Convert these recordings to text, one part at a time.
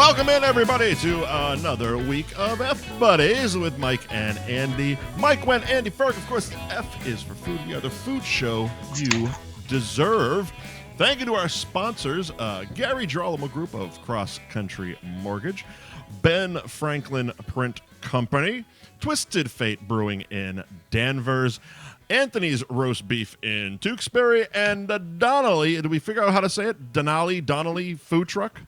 Welcome in, everybody, to another week of F Buddies with Mike and Andy. Mike went Andy Ferg. Of course, F is for food. We are the food show you deserve. Thank you to our sponsors, Gary Girolamo Group of Cross Country Mortgage, Ben Franklin Print Company, Twisted Fate Brewing in Danvers, Anthony's Roast Beef in Tewksbury, and Donnelly, did we figure out how to say it? Donnelly Food Truck?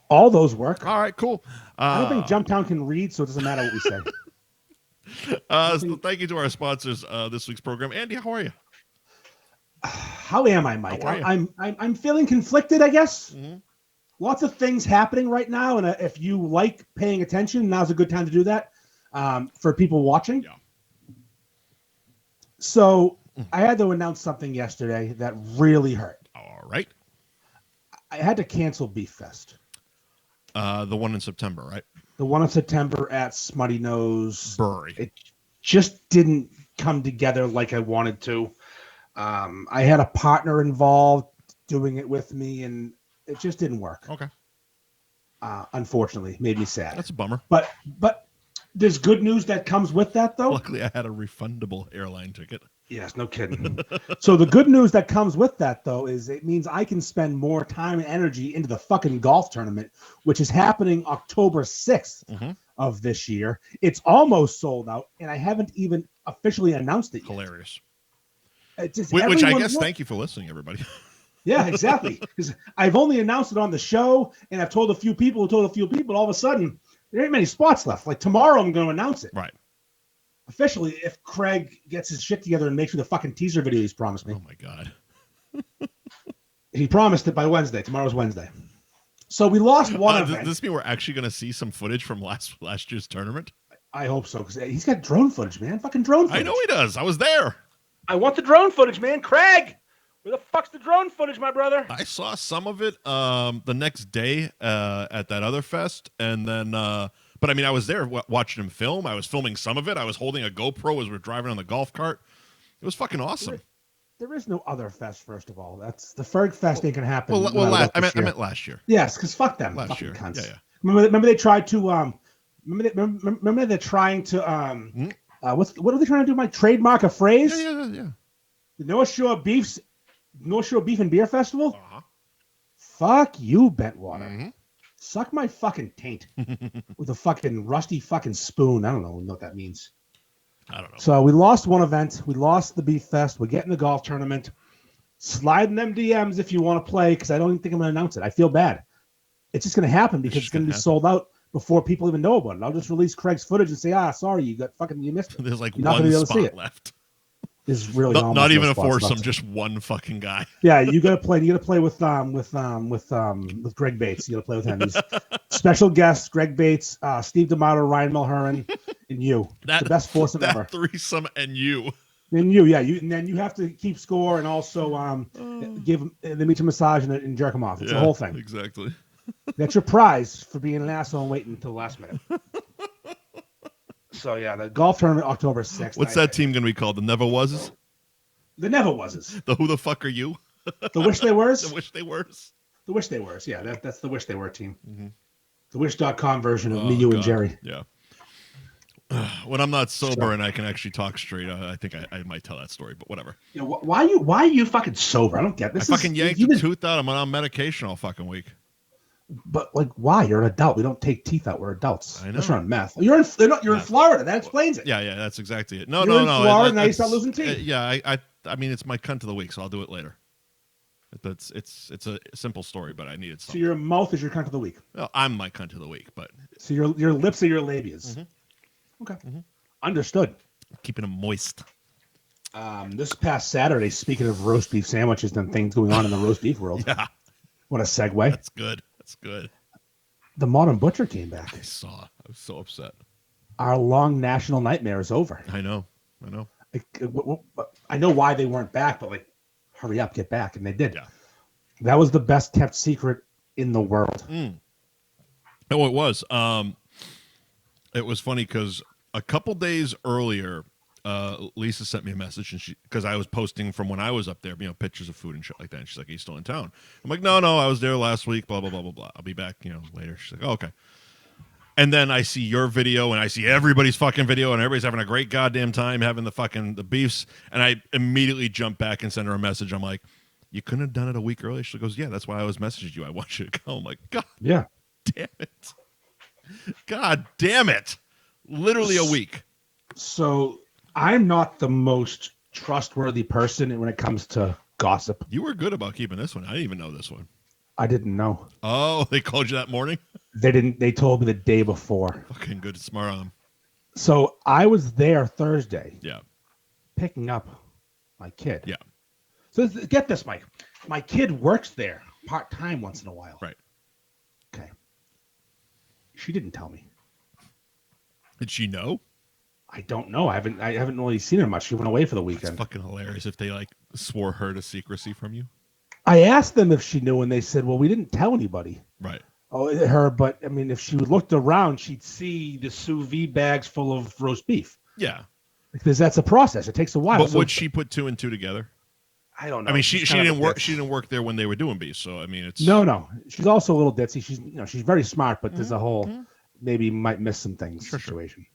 All those work. All right, cool. I don't think Jumptown can read, so it doesn't matter what we say. So thank you to our sponsors this week's program. Andy, how are you? How am I, Mike? I'm feeling conflicted, I guess. Mm-hmm. Lots of things happening right now, and if you like paying attention, now's a good time to do that for people watching. Yeah. So I had to announce something yesterday that really hurt. All right. I had to cancel Beef Fest. The one in September, right? The one in September at Smutty Nose Brewery. It just didn't come together like I wanted to. I had a partner involved doing it with me, and it just didn't work. Okay. Unfortunately, made me sad. That's a bummer. But there's good news that comes with that, though. Luckily, I had a refundable airline ticket. Yes, no kidding. So the good news that comes with that, though, is it means I can spend more time and energy into the fucking golf tournament, which is happening October 6th of this year. It's almost sold out, and I haven't even officially announced it yet. Hilarious. Which I guess, thank you for listening, everybody. Yeah, exactly. Because I've only announced it on the show, and I've told a few people all of a sudden, there ain't many spots left. Like tomorrow, I'm going to announce it. Right. Officially, if Craig gets his shit together and makes me the fucking teaser video he's promised me. Oh, my God. He promised it by Wednesday. Tomorrow's Wednesday. So we lost one event. Does this mean we're actually going to see some footage from last year's tournament? I hope so, because he's got drone footage, man. Fucking drone footage. I know he does. I was there. I want the drone footage, man. Craig, where the fuck's the drone footage, my brother? I saw some of it the next day at that other fest, and then but I mean, I was there watching him film. I was filming some of it. I was holding a GoPro as we're driving on the golf cart. It was fucking awesome. There is no other fest, first of all. That's the Ferg Fest ain't gonna happen. I meant last year. Yes, because fuck them. Last fucking year. Cunts. Yeah. Remember they tried to remember they're trying to what are they trying to do? My trademark a phrase? Yeah. The North Shore Beef and Beer Festival. Fuck you, Bentwater. Mm-hmm. Suck my fucking taint with a fucking rusty fucking spoon. I don't know what that means. I don't know. So we lost one event. We lost the Beef Fest. We're getting the golf tournament. Slide in them DMs if you want to play, because I don't even think I'm going to announce it. I feel bad. It's just going to happen because it's going to be sold out before people even know about it. I'll just release Craig's footage and say, sorry, you missed it. There's like You're not one gonna spot left. Is really not even a foursome, just one fucking guy. Yeah, you gotta play with Greg Bates. You gotta play with him. He's special guest Greg Bates, Steve D'Amato, Ryan Mulherin, and you. The best foursome ever. Threesome and you. And you, yeah, and then you have to keep give them each a massage and jerk them off. It's the whole thing. Exactly. That's your prize for being an asshole and waiting until the last minute. So, yeah, the golf tournament, October 6th. What's that team going to be called? The Never Wases? The Never Wases. The Who the Fuck Are You? The Wish They Wers? The Wish They Wers? The Wish They Wers, yeah. That's the Wish They Were team. Mm-hmm. The Wish.com version of me, you, and Jerry. Yeah. When I'm not sober and I can actually talk straight, I think I might tell that story, but whatever. You know, why are you fucking sober? I don't get this. I fucking yanked a tooth out. I'm on medication all fucking week. But like, why? You're an adult. We don't take teeth out. We're adults. I know. That's not meth. You're in Florida. That explains it. Yeah, that's exactly it. You're in Florida, now you start losing teeth. I mean, it's my cunt of the week, so I'll do it later. It's a simple story, but I needed something. So your mouth is your cunt of the week. Well, I'm my cunt of the week, but so your lips are your labias. Mm-hmm. Okay, understood. Keeping them moist. This past Saturday, speaking of roast beef sandwiches and things going on in the roast beef world, what a segue. That's good. The Modern Butcher came back. I was so upset. Our long national nightmare is over. I know. I know why they weren't back, but like, hurry up, get back, and they did. Yeah. That was the best kept secret in the world. Oh, it was. It was funny because a couple days earlier, Lisa sent me a message, and because I was posting from when I was up there, pictures of food and shit like that. And she's like, "Are you still in town?" I'm like, "No, I was there last week. Blah blah blah blah blah. I'll be back, later." She's like, "Oh, okay." And then I see your video, and I see everybody's fucking video, and everybody's having a great goddamn time having the beefs. And I immediately jump back and send her a message. I'm like, "You couldn't have done it a week earlier?" She goes, "Yeah, that's why I was messaging you. I want you to go." I'm like, "God, yeah, damn it, God damn it!" Literally a week. So I'm not the most trustworthy person when it comes to gossip. You were good about keeping this one. I didn't even know this one. I didn't know. Oh, they called you that morning? They didn't. They told me the day before. Fucking good, smart on them. So I was there Thursday. Yeah. Picking up my kid. Yeah. So get this, Mike. My kid works there part-time once in a while. Right. Okay. She didn't tell me. Did she know? I don't know. I haven't really seen her much. She went away for the weekend. It's fucking hilarious if they swore her to secrecy from you. I asked them if she knew, and they said, "Well, we didn't tell anybody." Right. Oh, her. But I mean, if she looked around, she'd see the sous vide bags full of roast beef. Yeah. Because that's a process. It takes a while. But would she put two and two together? I don't know. I mean, she didn't work. She didn't work there when they were doing beef. So I mean, it's no. She's also a little ditzy. She's very smart, but there's a whole maybe might miss some things situation.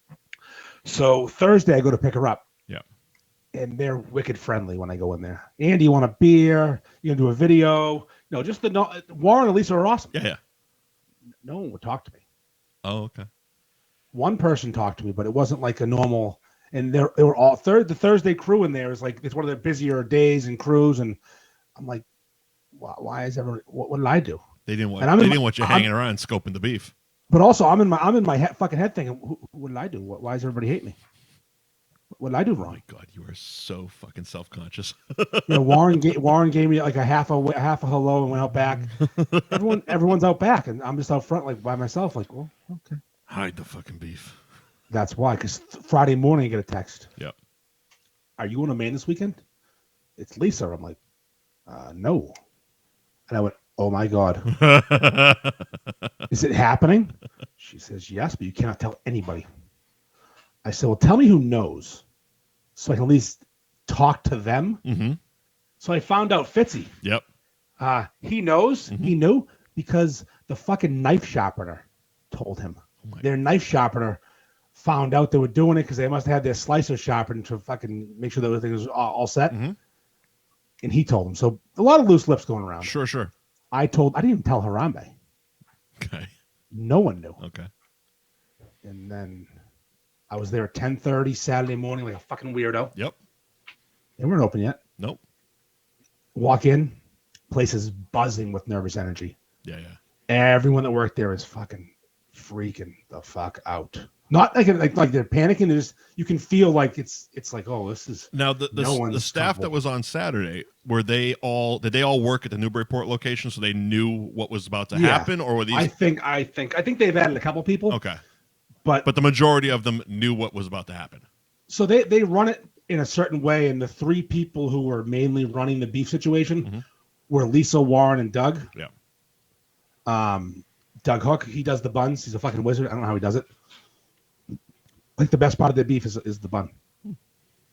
Sure. So Thursday I go to pick her up. Yeah. And they're wicked friendly when I go in there. Andy, you want a beer? You gonna do a video? No, just Warren and Lisa are awesome. Yeah. No one would talk to me. Oh, okay. One person talked to me, but it wasn't like a normal. And they were all the Thursday crew in there is like it's one of their busier days and crews, and I'm like, why is everyone? What did I do? They didn't want you hanging around scoping the beef. But also, I'm in my fucking head thinking, what did I do? Why does everybody hate me? What did I do wrong? Oh my God, you are so fucking self-conscious. Warren gave me like a half a hello and went out back. Everyone's out back, and I'm just out front like by myself. Like, well, okay. Hide the fucking beef. That's why, because Friday morning I get a text. Yep. Are you in a Maine this weekend? It's Lisa. I'm like, no. And I went, oh my God. Is it happening? She says, yes, but you cannot tell anybody. I said, well, tell me who knows so I can at least talk to them. Mm-hmm. So I found out Fitzy. Yep. He knows. Mm-hmm. He knew because the fucking knife sharpener told him. Their knife sharpener found out they were doing it because they must have had their slicer sharpened to fucking make sure that everything was all set. Mm-hmm. And he told them. So a lot of loose lips going around. Sure. I didn't even tell Harambe. Okay. No one knew. Okay. And then I was there at 10:30 Saturday morning like a fucking weirdo. Yep. They weren't open yet. Nope. Walk in, place is buzzing with nervous energy. Yeah. Everyone that worked there is fucking freaking the fuck out. Not like they're panicking. You can feel like it's like, oh, this is now the staff that was on Saturday. Did they all work at the Newburyport location so they knew what was about to happen, or were these? I think they've added a couple people. Okay, but the majority of them knew what was about to happen. So they run it in a certain way, and the three people who were mainly running the beef situation were Lisa, Warren, and Doug. Yeah. Doug Hook, he does the buns. He's a fucking wizard. I don't know how he does it. Like the best part of the beef is the bun.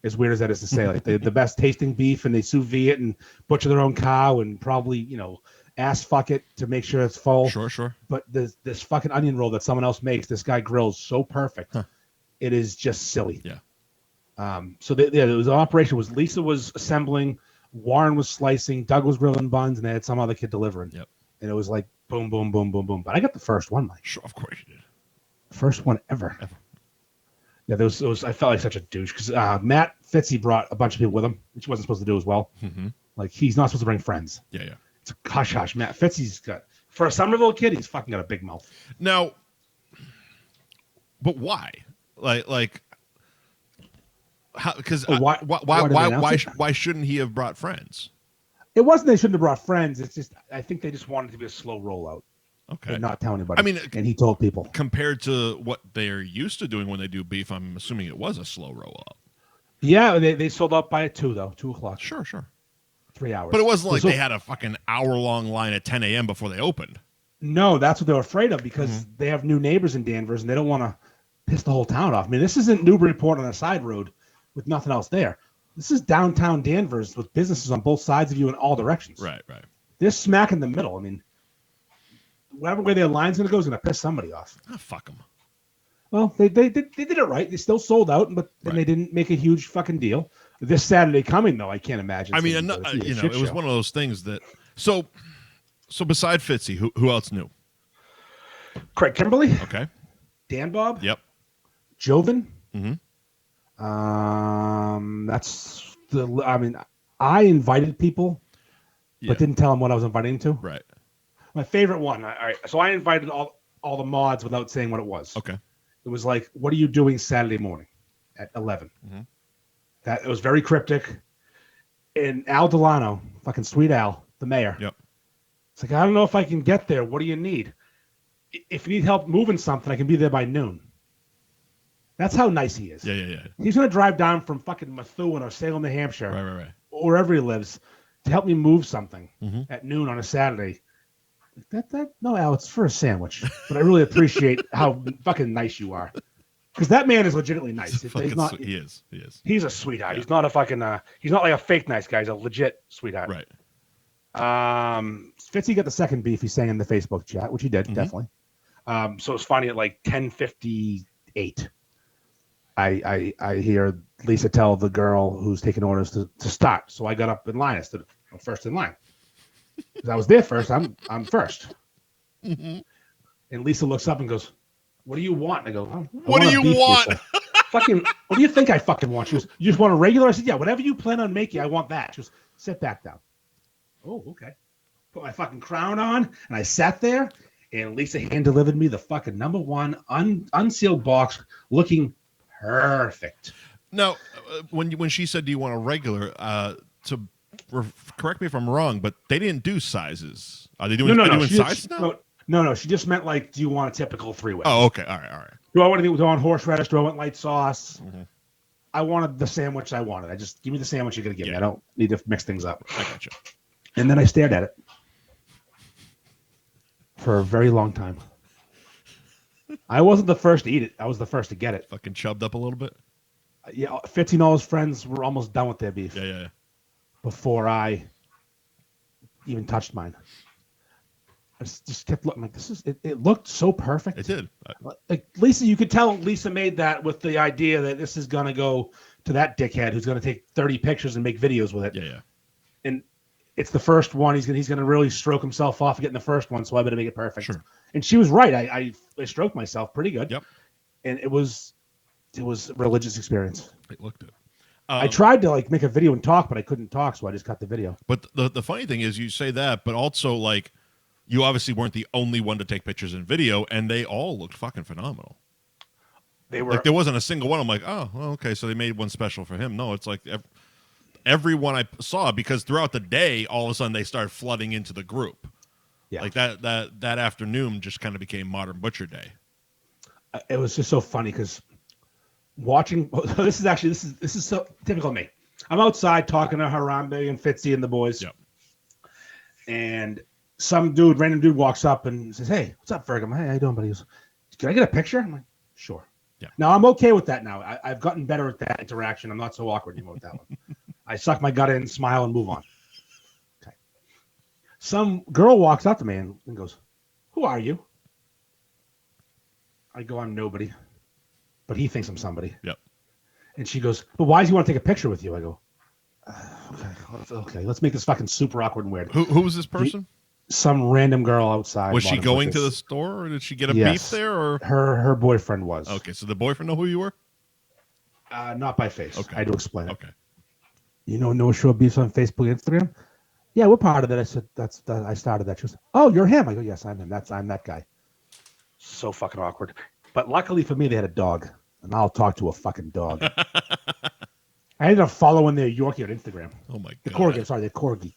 As weird as that is to say, like the best tasting beef, and they sous vide it and butcher their own cow and probably ass fuck it to make sure it's full. Sure. But this fucking onion roll that someone else makes, this guy grills so perfect, it is just silly. Yeah. So there was an operation. Lisa was assembling, Warren was slicing, Doug was grilling buns, and they had some other kid delivering. Yep. And it was like boom, boom, boom, boom, boom. But I got the first one, Mike. Sure, of course you did. First one ever. Yeah, there was. I felt like such a douche because Matt Fitzy brought a bunch of people with him, which he wasn't supposed to do as well. Mm-hmm. Like he's not supposed to bring friends. Yeah. It's a hush. Matt Fitzy's got for a Somerville kid, he's fucking got a big mouth. Now, but why? Like, how? Because why shouldn't he have brought friends? It wasn't they shouldn't have brought friends. It's just I think they just wanted it to be a slow rollout. Okay. And not tell anybody. I mean, and he told people. Compared to what they're used to doing when they do beef, I'm assuming it was a slow rollout. Yeah, they sold out by 2 o'clock. Sure. 3 hours. But it wasn't like they had a fucking hour-long line at 10 a.m. before they opened. No, that's what they were afraid of because they have new neighbors in Danvers and they don't want to piss the whole town off. I mean, this isn't Newburyport on a side road. with nothing else there. This is downtown Danvers with businesses on both sides of you in all directions. Right. They're smack in the middle. I mean, whatever way their line's going to go is going to piss somebody off. Oh, fuck them. Well, they did it right. They still sold out, but they didn't make a huge fucking deal. This Saturday coming, though, I can't imagine. I mean, it was one of those things that. So beside Fitzy, who else knew? Craig Kimberly. Okay. Dan Bob. Yep. Joven. Mm-hmm. That's the. I mean, I invited people, but didn't tell them what I was inviting to. Right. My favorite one. All right. So I invited all the mods without saying what it was. Okay. It was like, what are you doing Saturday morning at 11? Mm-hmm. That it was very cryptic. And Al Delano, fucking sweet Al, the mayor. Yep. It's like, I don't know if I can get there. What do you need? If you need help moving something, I can be there by noon. That's how nice he is. Yeah. He's going to drive down from fucking Methuen or Salem, New Hampshire, Right. or wherever he lives, to help me move something Mm-hmm. at noon on a Saturday. No, Al, it's for a sandwich. But I really appreciate how fucking nice you are. Because that man is legitimately nice. He is. He's a sweetheart. Yeah. He's not a fucking. He's not like a fake nice guy. He's a legit sweetheart. Right. Fitzy got the second beef he sang in the Facebook chat, which he did, definitely. So it's funny at like 10:58. I hear Lisa tell the girl who's taking orders to start. So I got up in line. I stood first in line. Because I was there first. I'm first. Mm-hmm. And Lisa looks up and goes, "What do you want?" And I go, "What do you want?" Fucking, what do you think I fucking want? She goes, "You just want a regular?" I said, "Yeah, whatever you plan on making, I want that." She goes, "Sit back down." Oh, okay. Put my fucking crown on, and I sat there, and Lisa hand delivered me the fucking number one unsealed box, looking perfect. Now, when she said, "Do you want a regular?" Correct me if I'm wrong, but they didn't do sizes. Are they doing? No. Sizes now? No. She just meant like, do you want a typical 3-way? Oh, okay. All right. Do I want horseradish? Do I want light sauce? Mm-hmm. I wanted the sandwich I wanted. I just give me the sandwich you're gonna give me. I don't need to mix things up. I gotcha. And then I stared at it for a very long time. I wasn't the first to eat it. I was the first to get it. Fucking chubbed up a little bit. Yeah, 15 all his friends were almost done with their beef. Yeah. Before I even touched mine. I just kept looking like this is. It looked so perfect. It did. Like Lisa, you could tell Lisa made that with the idea that this is gonna go to that dickhead who's gonna take 30 pictures and make videos with it. Yeah. And it's the first one. He's gonna really stroke himself off getting the first one. So I better make it perfect. Sure. And she was right. I stroked myself pretty good. Yep. And it was a religious experience. It looked good. I tried to like make a video and talk, but I couldn't talk, so I just cut the video. But the funny thing is, you say that, but also like, you obviously weren't the only one to take pictures and video, and they all looked fucking phenomenal. They were like, there wasn't a single one. I'm like, oh, well, okay, so they made one special for him. No, it's like everyone I saw, because throughout the day, all of a sudden they started flooding into the group. Yeah, like that afternoon just kind of became Modern Butcher Day. It was just so funny because watching. This is so typical of me. I'm outside talking to Harambe and Fitzy and the boys. Yep. And some random dude walks up and says, "Hey, what's up, Ferg?" I'm like, "Hey, how you doing, buddy?" He goes, "Can I get a picture?" I'm like, "Sure." Yeah. Now I'm okay with that now. I've gotten better at that interaction. I'm not so awkward anymore with that one. I suck my gut in, smile, and move on. Okay. Some girl walks up to me and goes, "Who are you?" I go, "I'm nobody," but he thinks I'm somebody. Yep. And she goes, "But why does he want to take a picture with you?" I go, okay, let's make this fucking super awkward and weird. Who was this person? Some random girl outside. Was she going to the store, or did she get a beef there? Or her boyfriend was. Okay, so the boyfriend know who you were? Not by face. Okay. I had to explain it. Okay. You know, no show beefs on Facebook, Instagram. Yeah, we're part of it. I said I started that. She goes, "Oh, you're him." I go, "Yes, I'm him. I'm that guy." So fucking awkward. But luckily for me, they had a dog, and I'll talk to a fucking dog. I ended up following their Yorkie on Instagram. Oh my god. The corgi.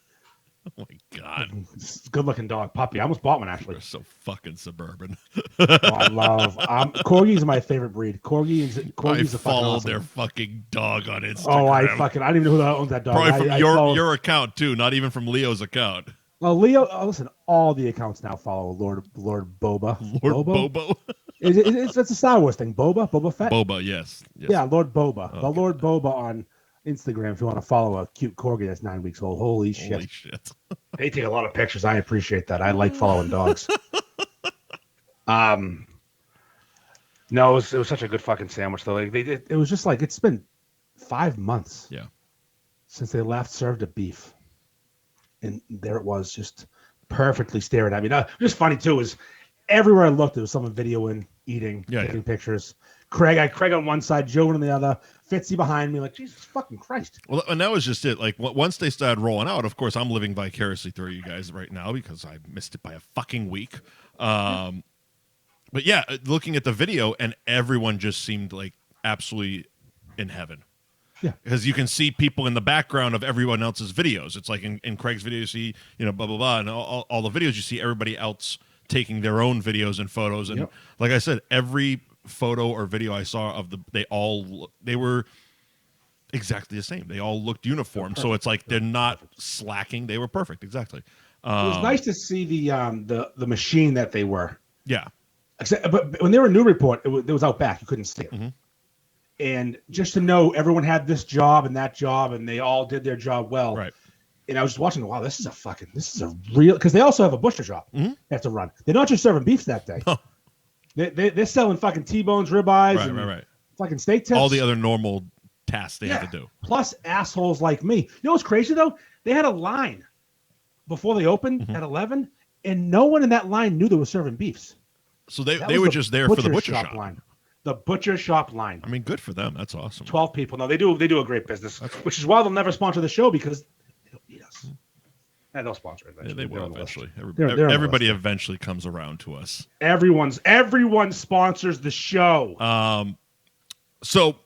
Oh my god. Good looking dog, puppy. I almost bought one actually. You're so fucking suburban. I love corgis are my favorite breed. Corgis I are follow awesome. their fucking dog on Instagram. Oh, I don't even know who owns that dog. Probably from your account too, not even from Leo's account. Well, Leo, listen, all the accounts now follow Lord Boba. Lord Bobo. It's a Star Wars thing. Boba Fett. Boba, yes. Yeah, Lord Boba. Okay. The Lord Boba on Instagram if you want to follow a cute corgi that's 9 weeks old. Holy shit. They take a lot of pictures. I appreciate that. I like following dogs. No, it was such a good fucking sandwich though. Like it was just like it's been 5 months. Yeah. Since they last served a beef, and there it was, just perfectly staring at me. Now, just funny too is everywhere I looked, there was someone videoing, eating, taking pictures. Craig on one side, Joe on the other, Fitzy behind me, like Jesus fucking Christ. Well, and that was just it. Like once they started rolling out, of course, I'm living vicariously through you guys right now because I missed it by a fucking week. But yeah, looking at the video, and everyone just seemed like absolutely in heaven. Yeah, because you can see people in the background of everyone else's videos. It's like in Craig's video, you see, blah, blah, blah, and all the videos, you see everybody else taking their own videos and photos. And like I said, every photo or video I saw of they were exactly the same. They all looked uniform. So it's like they're not slacking. They were perfect. Exactly. It was nice to see the machine that they were. Yeah. But when they were a new report, it was out back. You couldn't see it. Mm-hmm. And just to know everyone had this job and that job, and they all did their job well. Right. And I was just watching, wow, this is a real, because they also have a butcher shop they have to run. They're not just serving beefs that day. Oh. They're selling fucking T-bones, ribeyes, and fucking steak tips. All the other normal tasks they have to do. Plus assholes like me. You know what's crazy, though? They had a line before they opened at 11, and no one in that line knew they were serving beefs. So they were just there for the butcher shop line. The butcher shop line. I mean, good for them. That's awesome. 12 people. No, they do a great business, which is why they'll never sponsor the show because they don't need us. And they'll sponsor it eventually. Yeah, they will eventually. Everybody eventually comes around to us. Everyone sponsors the show. So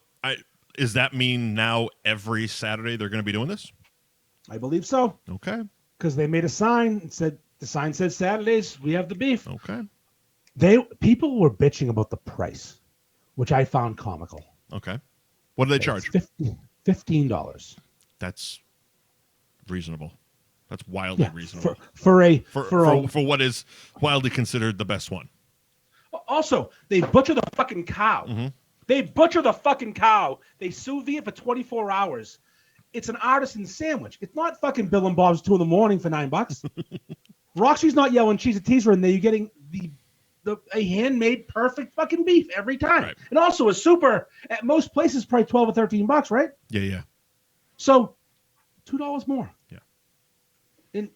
does that mean now every Saturday they're going to be doing this? I believe so. Okay. Because they made a sign and said the sign said Saturdays we have the beef. Okay. People were bitching about the price, which I found comical. Okay. What do they charge? $15. That's reasonable. That's wildly reasonable. For what is wildly considered the best one. Also, they butcher the fucking cow. Mm-hmm. They butcher the fucking cow. They sous vide it for 24 hours. It's an artisan sandwich. It's not fucking Bill and Bob's 2 a.m. for $9. Roxy's not yelling cheese at teaser in there. You're getting a handmade perfect fucking beef every time. Right. And also a super at most places probably $12 or $13, right? Yeah. So $2 more. Yeah. And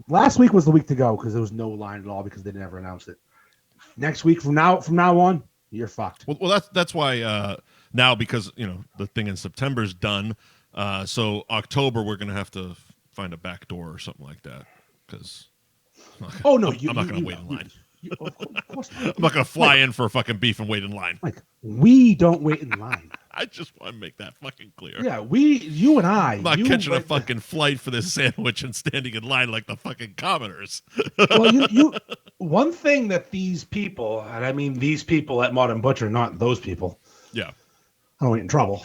last week was the week to go because there was no line at all because they never announced it. Next week from now on, you're fucked. Well that's why now because the thing in September's done. So October we're gonna have to find a back door or something like that because I'm not gonna wait in line. Of course not. I'm not gonna fly in for a fucking beef and wait in line. Like we don't wait in line. I just want to make that fucking clear. Yeah, you and I. I'm not catching a fucking flight for this sandwich and standing in line like the fucking commoners. Well, one thing that these people, and I mean these people at Modern Butcher, not those people. Yeah. I don't get in trouble.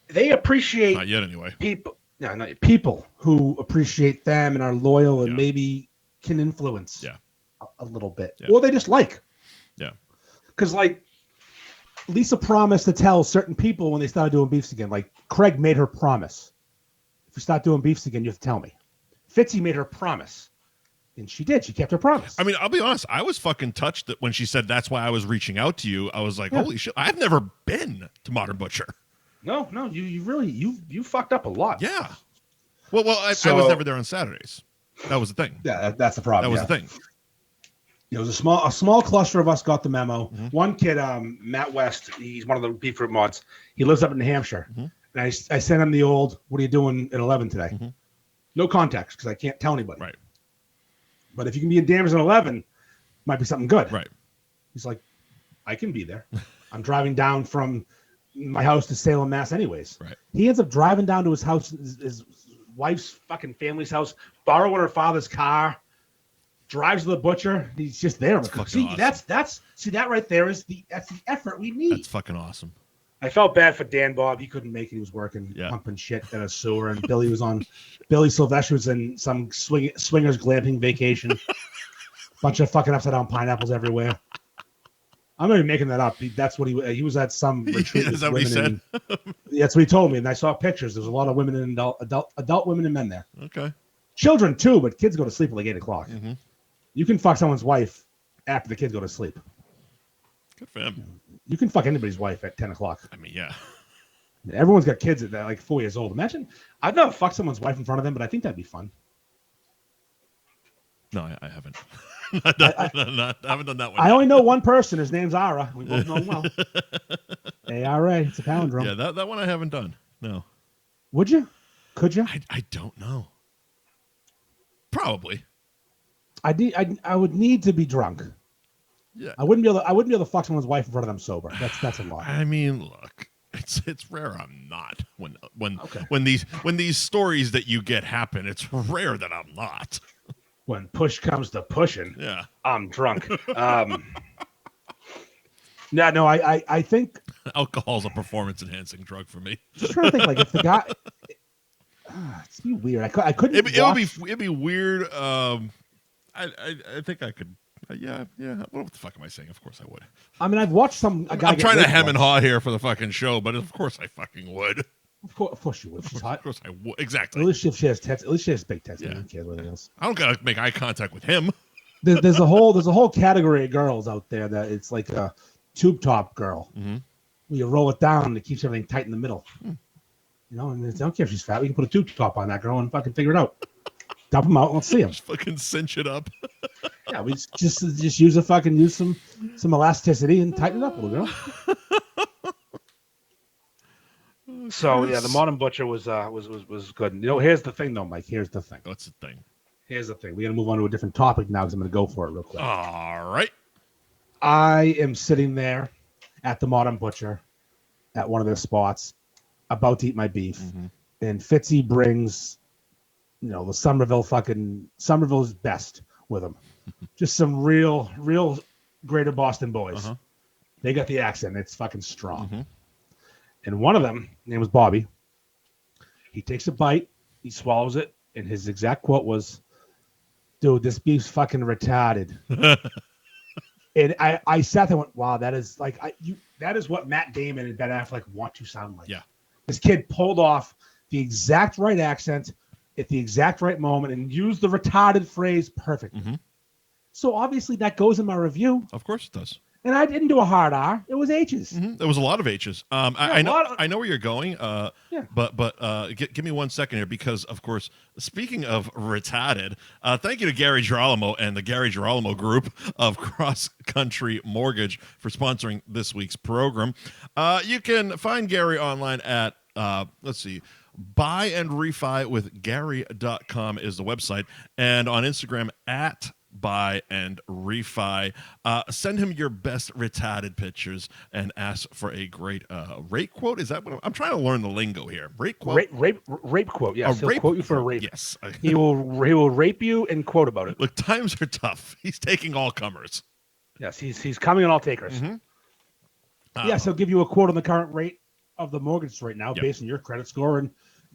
They appreciate not yet anyway. People who appreciate them and are loyal and maybe can influence. Yeah. A little bit, yeah. Or they just like. Yeah. Because Lisa promised to tell certain people when they started doing beefs again. Like Craig made her promise. If we start doing beefs again, you have to tell me. Fitzy made her promise. And she did. She kept her promise. I mean, I'll be honest. I was fucking touched that when she said that's why I was reaching out to you. I was like, holy shit. I've never been to Modern Butcher. No. You really, you fucked up a lot. Yeah. Well, I was never there on Saturdays. That was the thing. Yeah, that's the problem. That was the thing. It was a small cluster of us got the memo. Mm-hmm. One kid, Matt West, he's one of the Beef Group mods. He lives up in New Hampshire. Mm-hmm. And I sent him the old, what are you doing at 11 today? Mm-hmm. No context because I can't tell anybody. Right. But if you can be in Danvers at 11, might be something good. Right. He's like, I can be there. I'm driving down from my house to Salem, Mass anyways. Right. He ends up driving down to his house, his wife's fucking family's house, borrowing her father's car. Drives to the butcher. He's just there. See, awesome. That's that right there is that's the effort we need. That's fucking awesome. I felt bad for Dan Bob. He couldn't make it. He was working, pumping shit at a sewer, and Billy Sylvester was in some swingers glamping vacation. Bunch of fucking upside down pineapples everywhere. I'm not even making that up. That's what he was at some retreat. Is that what he said? That's what he told me, and I saw pictures. There's a lot of women and adult women and men there. Okay. Children too, but kids go to sleep at like 8 o'clock. Mm-hmm. You can fuck someone's wife after the kids go to sleep. Good for him. You can fuck anybody's wife at 10 o'clock. I mean, yeah. Everyone's got kids that are like 4 years old. Imagine, I've never fucked someone's wife in front of them, but I think that'd be fun. No, I haven't. I haven't done that one. I only know one person. His name's Ara. We both know him well. A-R-A. It's a palindrome. Yeah, that one I haven't done. No. Would you? Could you? I don't know. Probably. I would need to be drunk. Yeah. I wouldn't be able to fuck someone's wife in front of them sober. That's a lot. I mean, look, it's rare I'm not when these stories that you get happen. It's rare that I'm not. When push comes to pushing, yeah, I'm drunk. No, I think alcohol's a performance-enhancing drug for me. Just trying to think, like if the guy, it's be weird. I couldn't. It'd be weird. I think I could. Yeah. What the fuck am I saying? Of course I would. I mean, I've watched a guy. I'm trying to hem and haw here for the fucking show, but of course I fucking would. Of course you would. She's hot. Of course I would. Exactly. At least if she has tits. At least she has big tits. Yeah. I don't care what else. I don't gotta make eye contact with him. There's a whole category of girls out there that it's like a tube top girl. Mm-hmm. Where you roll it down and it keeps everything tight in the middle. You know, and I don't care if she's fat. We can put a tube top on that girl and fucking figure it out. Dump them out and let's see them. Just fucking cinch it up. Yeah, we just use some elasticity and tighten it up a little, girl. So yeah, the Modern Butcher was good. You know, here's the thing though, Mike. Here's the thing. What's the thing? Here's the thing. We're gonna move on to a different topic now because I'm gonna go for it real quick. All right. I am sitting there at the Modern Butcher at one of their spots, about to eat my beef, and Fitzy brings, the Somerville's best with him. Just some real Greater Boston boys. They got the accent. It's fucking strong. And one of them, his name was Bobby. He takes a bite, he swallows it, and his exact quote was, "Dude, this beef's fucking retarded." And I sat there and went, "Wow, that is that is what Matt Damon and Ben Affleck want to sound like." Yeah. This kid pulled off the exact right accent at the exact right moment and used the retarded phrase perfectly. So obviously that goes in my review. Of course it does. And I didn't do a hard R. It was H's. There was a lot of H's. I know where you're going. But give me 1 second here because, of course, speaking of retarded, thank you to Gary Girolamo and the Gary Girolamo Group of Cross Country Mortgage for sponsoring this week's program. You can find Gary online at buyandrefywithgary.com is the website, and on Instagram at buy and refi. Send him your best retarded pictures and ask for a great rate quote. Is that what I'm trying to learn the lingo here? Rate quote? Rape quote. Yes, he'll quote you for a rape. Yes. he will rape you and quote about it. Look, times are tough. He's taking all comers. Yes, he's coming on all takers. Yes, he'll give you a quote on the current rate of the mortgage right now based on your credit score and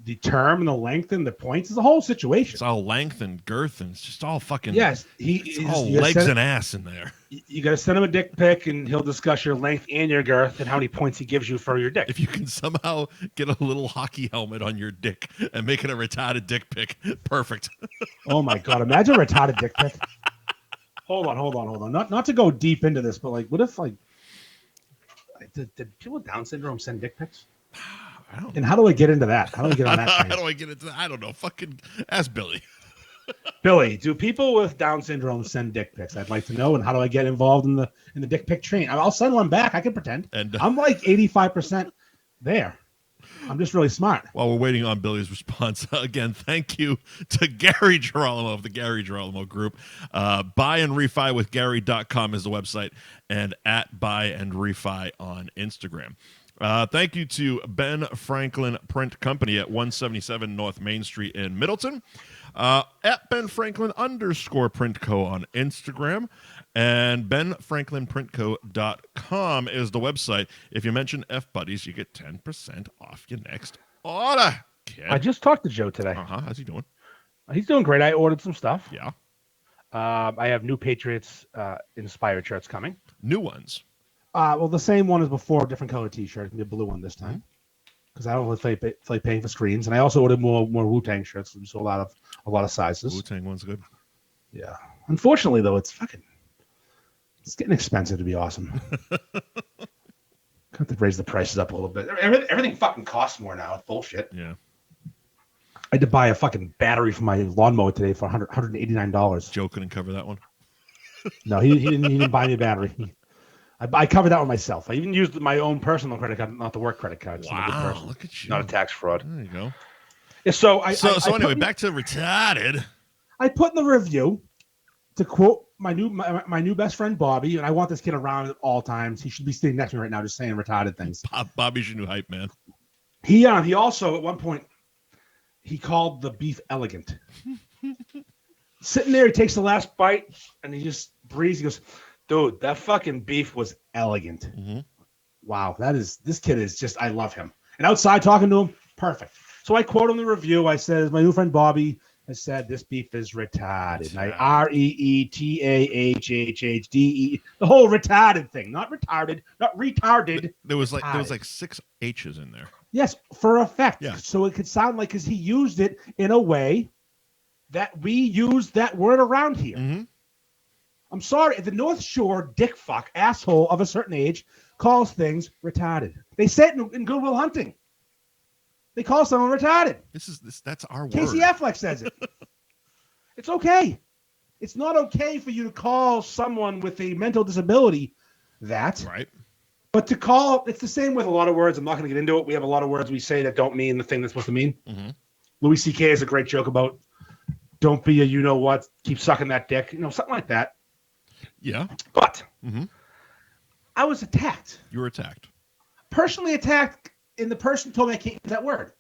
the term and the length and the points. It's a whole situation. It's all length and girth, and it's just all fucking. Yes, it's all legs and ass in there. You got to send him a dick pic, and he'll discuss your length and your girth and how many points he gives you for your dick. If you can somehow get a little hockey helmet on your dick and make it a retarded dick pic, perfect. Oh my god! Imagine a retarded dick pic. Hold on. Not to go deep into this, but what if did people with Down syndrome send dick pics? And how do I get into that? How do I get on that? How do I get into that? I don't know. Fucking ask Billy. Billy, do people with Down syndrome send dick pics? I'd like to know. And how do I get involved in the dick pic train? I'll send one back. I can pretend. And I'm like 85% there. I'm just really smart. While we're waiting on Billy's response, again, thank you to Gary Girolamo of the Gary Girolamo Group. Buyandrefywithgary.com is the website, and at buyandrefi on Instagram. Thank you to Ben Franklin Print Company at 177 North Main Street in Middleton. At Ben Franklin _Print Co. on Instagram. And BenFranklinPrintCo.com is the website. If you mention F Buddies, you get 10% off your next order. Kid. I just talked to Joe today. How's he doing? He's doing great. I ordered some stuff. Yeah. I have new Patriots inspired shirts coming. New ones. Well, the same one as before, different color T-shirt. It can be a blue one this time because I don't really play paying for screens, and I also ordered more Wu-Tang shirts. We sold out of a lot of sizes. Wu-Tang one's good. Yeah. Unfortunately, though, it's getting expensive to be awesome. Got to raise the prices up a little bit. Everything fucking costs more now. It's bullshit. Yeah. I had to buy a fucking battery for my lawnmower today for $189. Joe couldn't cover that one. No, he didn't buy me a battery. I covered that one myself. I even used my own personal credit card, not the work credit card. Wow, look at you. Not a tax fraud. There you go. Yeah, so anyway, back to retarded. I put in the review to quote my new best friend Bobby, and I want this kid around at all times. He should be sitting next to me right now, just saying retarded things. Bobby's your new hype man. He also at one point he called the beef elegant. Sitting there, he takes the last bite and he just breathes. He goes, "Dude, that fucking beef was elegant." Mm-hmm. Wow, this kid is just, I love him. And outside talking to him, perfect. So I quote him the review. I said, my new friend Bobby has said this beef is retarded. And I REETAHHHDE, the whole retarded thing, not retarded, not retarded. There was like 6 H's in there. Yes, for effect. Yeah. So it could sound like, because he used it in a way that we use that word around here. Mm-hmm. I'm sorry, the North Shore dick fuck asshole of a certain age calls things retarded. They say it in Good Will Hunting. They call someone retarded. That's our word. Casey Affleck says it. It's okay. It's not okay for you to call someone with a mental disability that. Right. But to call, it's the same with a lot of words. I'm not going to get into it. We have a lot of words we say that don't mean the thing that's supposed to mean. Mm-hmm. Louis C.K. has a great joke about don't be a you-know-what, keep sucking that dick. Something like that. Yeah. But mm-hmm. I was attacked. You were attacked. Personally attacked, and the person told me I can't use that word.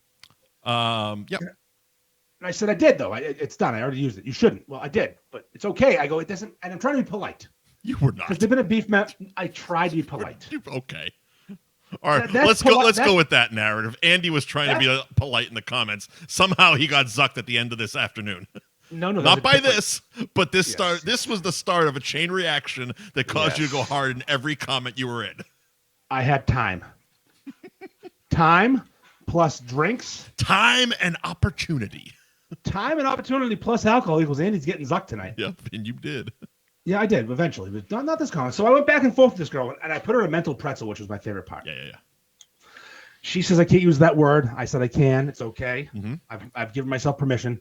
Yep. And I said I did, though. It's done. I already used it. You shouldn't. Well, I did, but it's okay. I go, it doesn't, and I'm trying to be polite. You were not. Because they've been a beef match. I tried to be polite. Okay. All right, let's go with that narrative. Andy was trying to be polite in the comments. Somehow he got zucked at the end of this afternoon. No, not by this, but this start. This was the start of a chain reaction that caused you to go hard in every comment you were in. I had time. Time plus drinks. Time and opportunity. Time and opportunity plus alcohol equals Andy's getting zucked tonight. Yep, and you did. Yeah, I did eventually, but not this comment. So I went back and forth with this girl, and I put her a mental pretzel, which was my favorite part. Yeah. She says I can't use that word. I said I can. It's okay. Mm-hmm. I've given myself permission.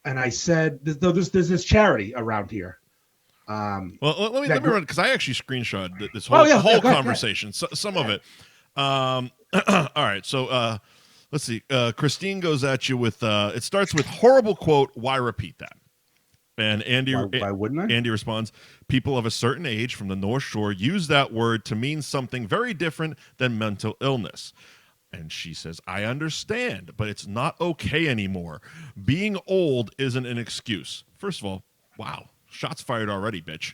And I said, there's this charity around here. Well, let me run, because I actually screenshotted this whole conversation. So, some of it. All right. So let's see. Christine goes at you with, it starts with horrible quote. Why repeat that? And Andy, why wouldn't I? Andy responds, people of a certain age from the North Shore use that word to mean something very different than mental illness. And she says, I understand, but it's not okay anymore. Being old isn't an excuse. First of all, wow, shots fired already, bitch.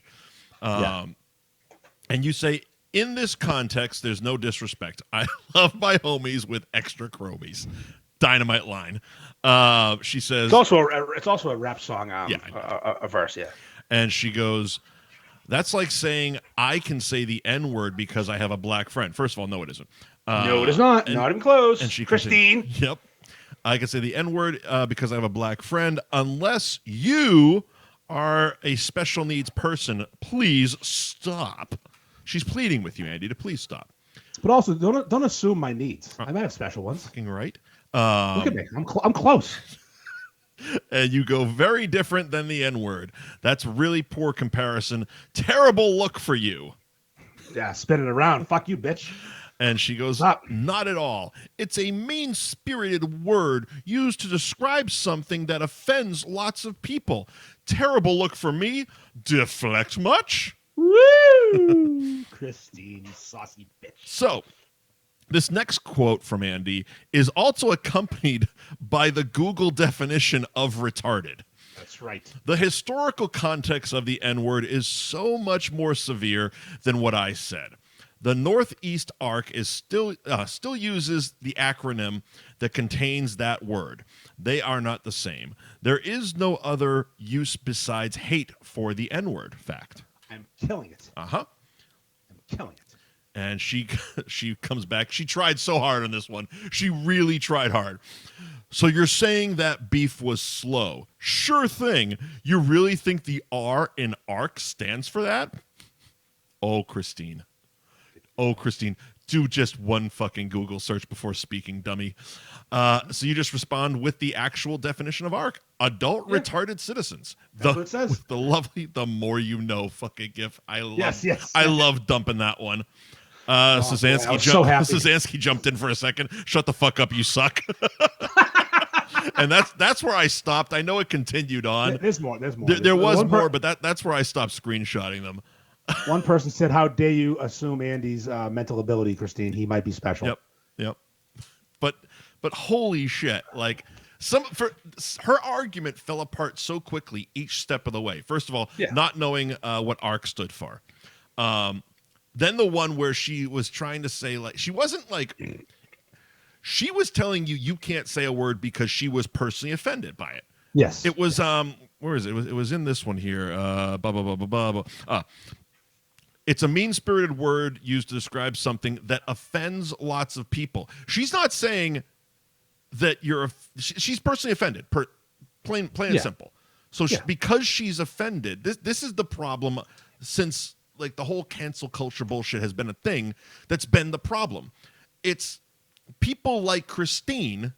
And you say, in this context, there's no disrespect. I love my homies with extra chromies. Dynamite line. She says, it's also a rap song. A verse. Yeah. And she goes, that's like saying I can say the N-word because I have a black friend. First of all, no, it isn't. No, it is not. Not even close. And Christine. Yep. I can say the N-word because I have a black friend. Unless you are a special needs person, please stop. She's pleading with you, Andy, to please stop. But also, don't assume my needs. I might have special ones. Fucking right. Look at me. I'm close. And you go, very different than the N-word. That's really poor comparison. Terrible look for you. Yeah, spin it around. Fuck you, bitch. And she goes, not at all. It's a mean-spirited word used to describe something that offends lots of people. Terrible look for me. Deflect much? Woo! Christine, you saucy bitch. So, this next quote from Andy is also accompanied by the Google definition of retarded. That's right. The historical context of the N-word is so much more severe than what I said. The Northeast Arc is still uses the acronym that contains that word. They are not the same. There is no other use besides hate for the N-word. Fact. I'm killing it. Uh-huh. I'm killing it. And she comes back. She tried so hard on this one. She really tried hard. So you're saying that beef was slow. Sure thing. You really think the R in ARC stands for that? Oh, Christine. Oh, Christine. Do just one fucking Google search before speaking, dummy. So you just respond with the actual definition of ARC. Adult retarded citizens. That's what it says. With the lovely "the more you know" fucking gif. I love dumping that one. Suzansky jumped in for a second. Shut the fuck up, you suck. And that's where I stopped. I know it continued on. There's more. There was more, but that's where I stopped screenshotting them. One person said, "How dare you assume Andy's mental ability, Christine? He might be special." Yep. But holy shit! Like her argument fell apart so quickly each step of the way. First of all, not knowing what ARC stood for. Then the one where she was trying to say, like, she wasn't like, she was telling you can't say a word because she was personally offended by it. Yes. It was where is it? It was in this one here. It's a mean-spirited word used to describe something that offends lots of people. She's not saying that she's personally offended. Plain and simple. So because she's offended, this is the problem since like the whole cancel culture bullshit has been a thing that's been the problem. It's people like Christine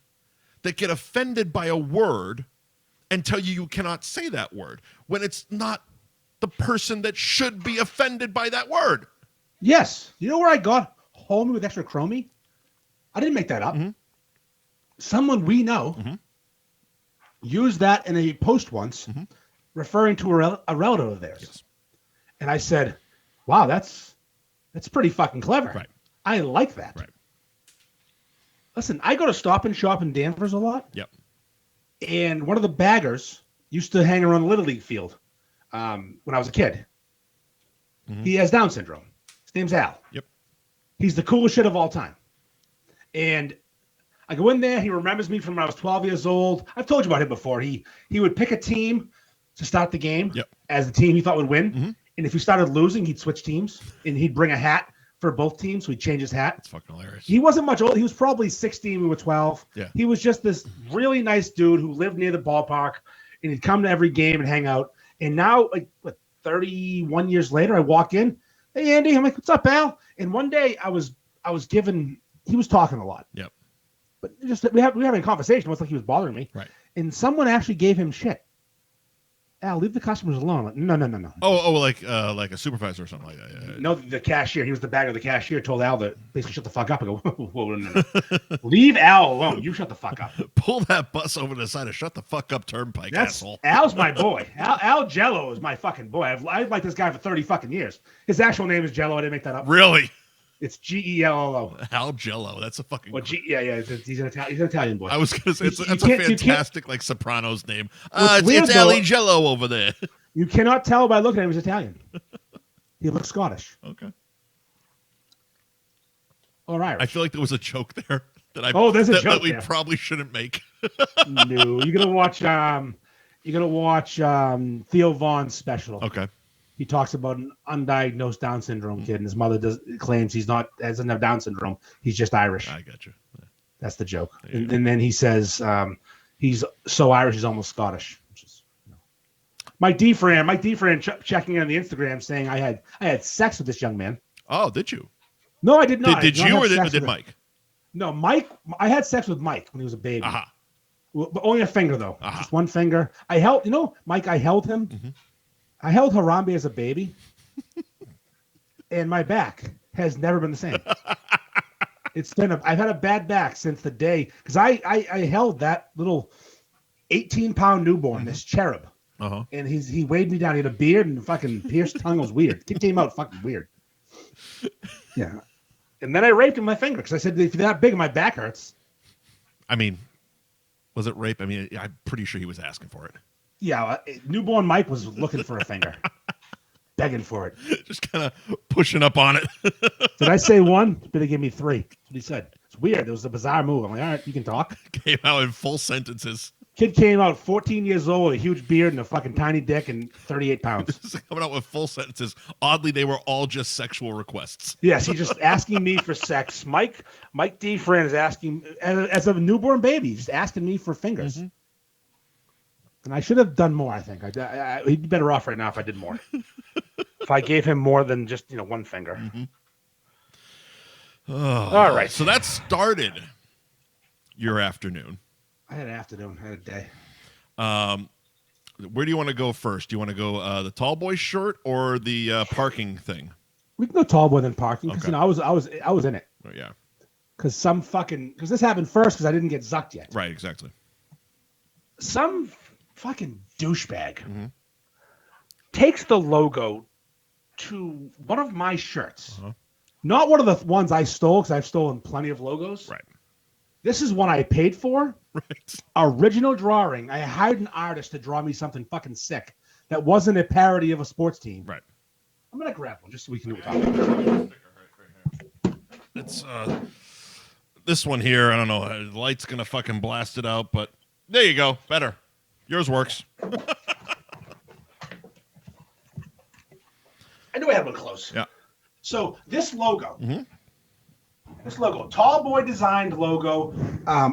that get offended by a word and tell you cannot say that word when it's not the person that should be offended by that word. Yes. You know where I got homie with extra chromie? I didn't make that up. Mm-hmm. Someone we know used that in a post once referring to a relative of theirs. Yes. And I said, wow, that's pretty fucking clever. Right. I like that. Right. Listen, I go to Stop and Shop in Danvers a lot. Yep. And one of the baggers used to hang around the Little League field when I was a kid. Mm-hmm. He has Down syndrome. His name's Al. Yep. He's the coolest shit of all time. And I go in there. He remembers me from when I was 12 years old. I've told you about him before. He would pick a team to start the game as the team he thought would win. Mm-hmm. And if he started losing, he'd switch teams. And he'd bring a hat for both teams. So he'd change his hat. That's fucking hilarious. He wasn't much old. He was probably 16. We were 12. Yeah. He was just this really nice dude who lived near the ballpark. And he'd come to every game and hang out. And now, 31 years later, I walk in. Hey, Andy. I'm like, what's up, Al? And one day I was given, he was talking a lot. Yep. But just we were having a conversation. It was like he was bothering me. Right. And someone actually gave him shit. Al, leave the customers alone. I'm like, no. Oh, like a supervisor or something like that. Yeah. No, the cashier. He was the bagger. The cashier told Al to basically shut the fuck up. I go, whoa, no. Leave Al alone. You shut the fuck up. Pull that bus over to the side of shut the fuck up turnpike, asshole. Al's my boy. Al Jello is my fucking boy. I've liked this guy for 30 fucking years. His actual name is Jello. I didn't make that up. Really? It's Gello. Al Jello. That's a fucking. Well, he's an Italian boy. I was gonna say that's a fantastic Sopranos name. It's Ali Jello over there. You cannot tell by looking at him he's Italian. He looks Scottish. Okay. Or Irish. I feel like there was a joke there there's a joke that we there. probably shouldn't make. No, you're gonna watch. Theo Vaughn's special. Okay. He talks about an undiagnosed Down syndrome kid, and his mother claims doesn't have Down syndrome. He's just Irish. I got you. Yeah. That's the joke. And then he says he's so Irish he's almost Scottish. Which is, Mike D. Fran checking on the Instagram saying I had sex with this young man. Oh, did you? No, I did not. Did you or did Mike? No, Mike. I had sex with Mike when he was a baby. Uh-huh. But only a finger though. Uh-huh. Just one finger. I held Mike. I held him. Mm-hmm. I held Harambe as a baby, and my back has never been the same. I've had a bad back since the day, because I held that little 18-pound newborn, this cherub, and he weighed me down. He had a beard and fucking pierced tongue. It was weird. It came out fucking weird. Yeah. And then I raped him with my finger, because I said, if you're that big, my back hurts. I mean, was it rape? I mean, I'm pretty sure he was asking for it. Yeah, newborn Mike was looking for a finger, begging for it. Just kind of pushing up on it. Did I say one? Better give me 3. That's what he said. It's weird. It was a bizarre move. I'm like, all right, you can talk. Came out in full sentences. Kid came out 14 years old with a huge beard and a fucking tiny dick and 38 pounds. This is coming out with full sentences. Oddly, they were all just sexual requests. Yes, he's just asking me for sex. Mike D. Fran is asking, as a newborn baby, just asking me for fingers. Mm-hmm. And I should have done more, I think. He'd be better off right now if I did more. If I gave him more than just, one finger. Mm-hmm. All right. So that started your afternoon. I had an afternoon. I had a day. Where do you want to go first? Do you want to go the tall boy shirt or the parking thing? We can go tall boy than parking because I was in it. Oh, yeah. Because this happened first because I didn't get zucked yet. Right, exactly. Some fucking douchebag takes the logo to one of my shirts. Uh-huh. Not one of the ones I stole because I've stolen plenty of logos. Right. This is one I paid for. Right. Original drawing. I hired an artist to draw me something fucking sick that wasn't a parody of a sports team. Right. I'm going to grab one just so we can talk about it. It's this one here. I don't know. The light's going to fucking blast it out, but there you go. Better. Yours works. I knew I had one close. Yeah. So this logo, Tall Boy designed logo,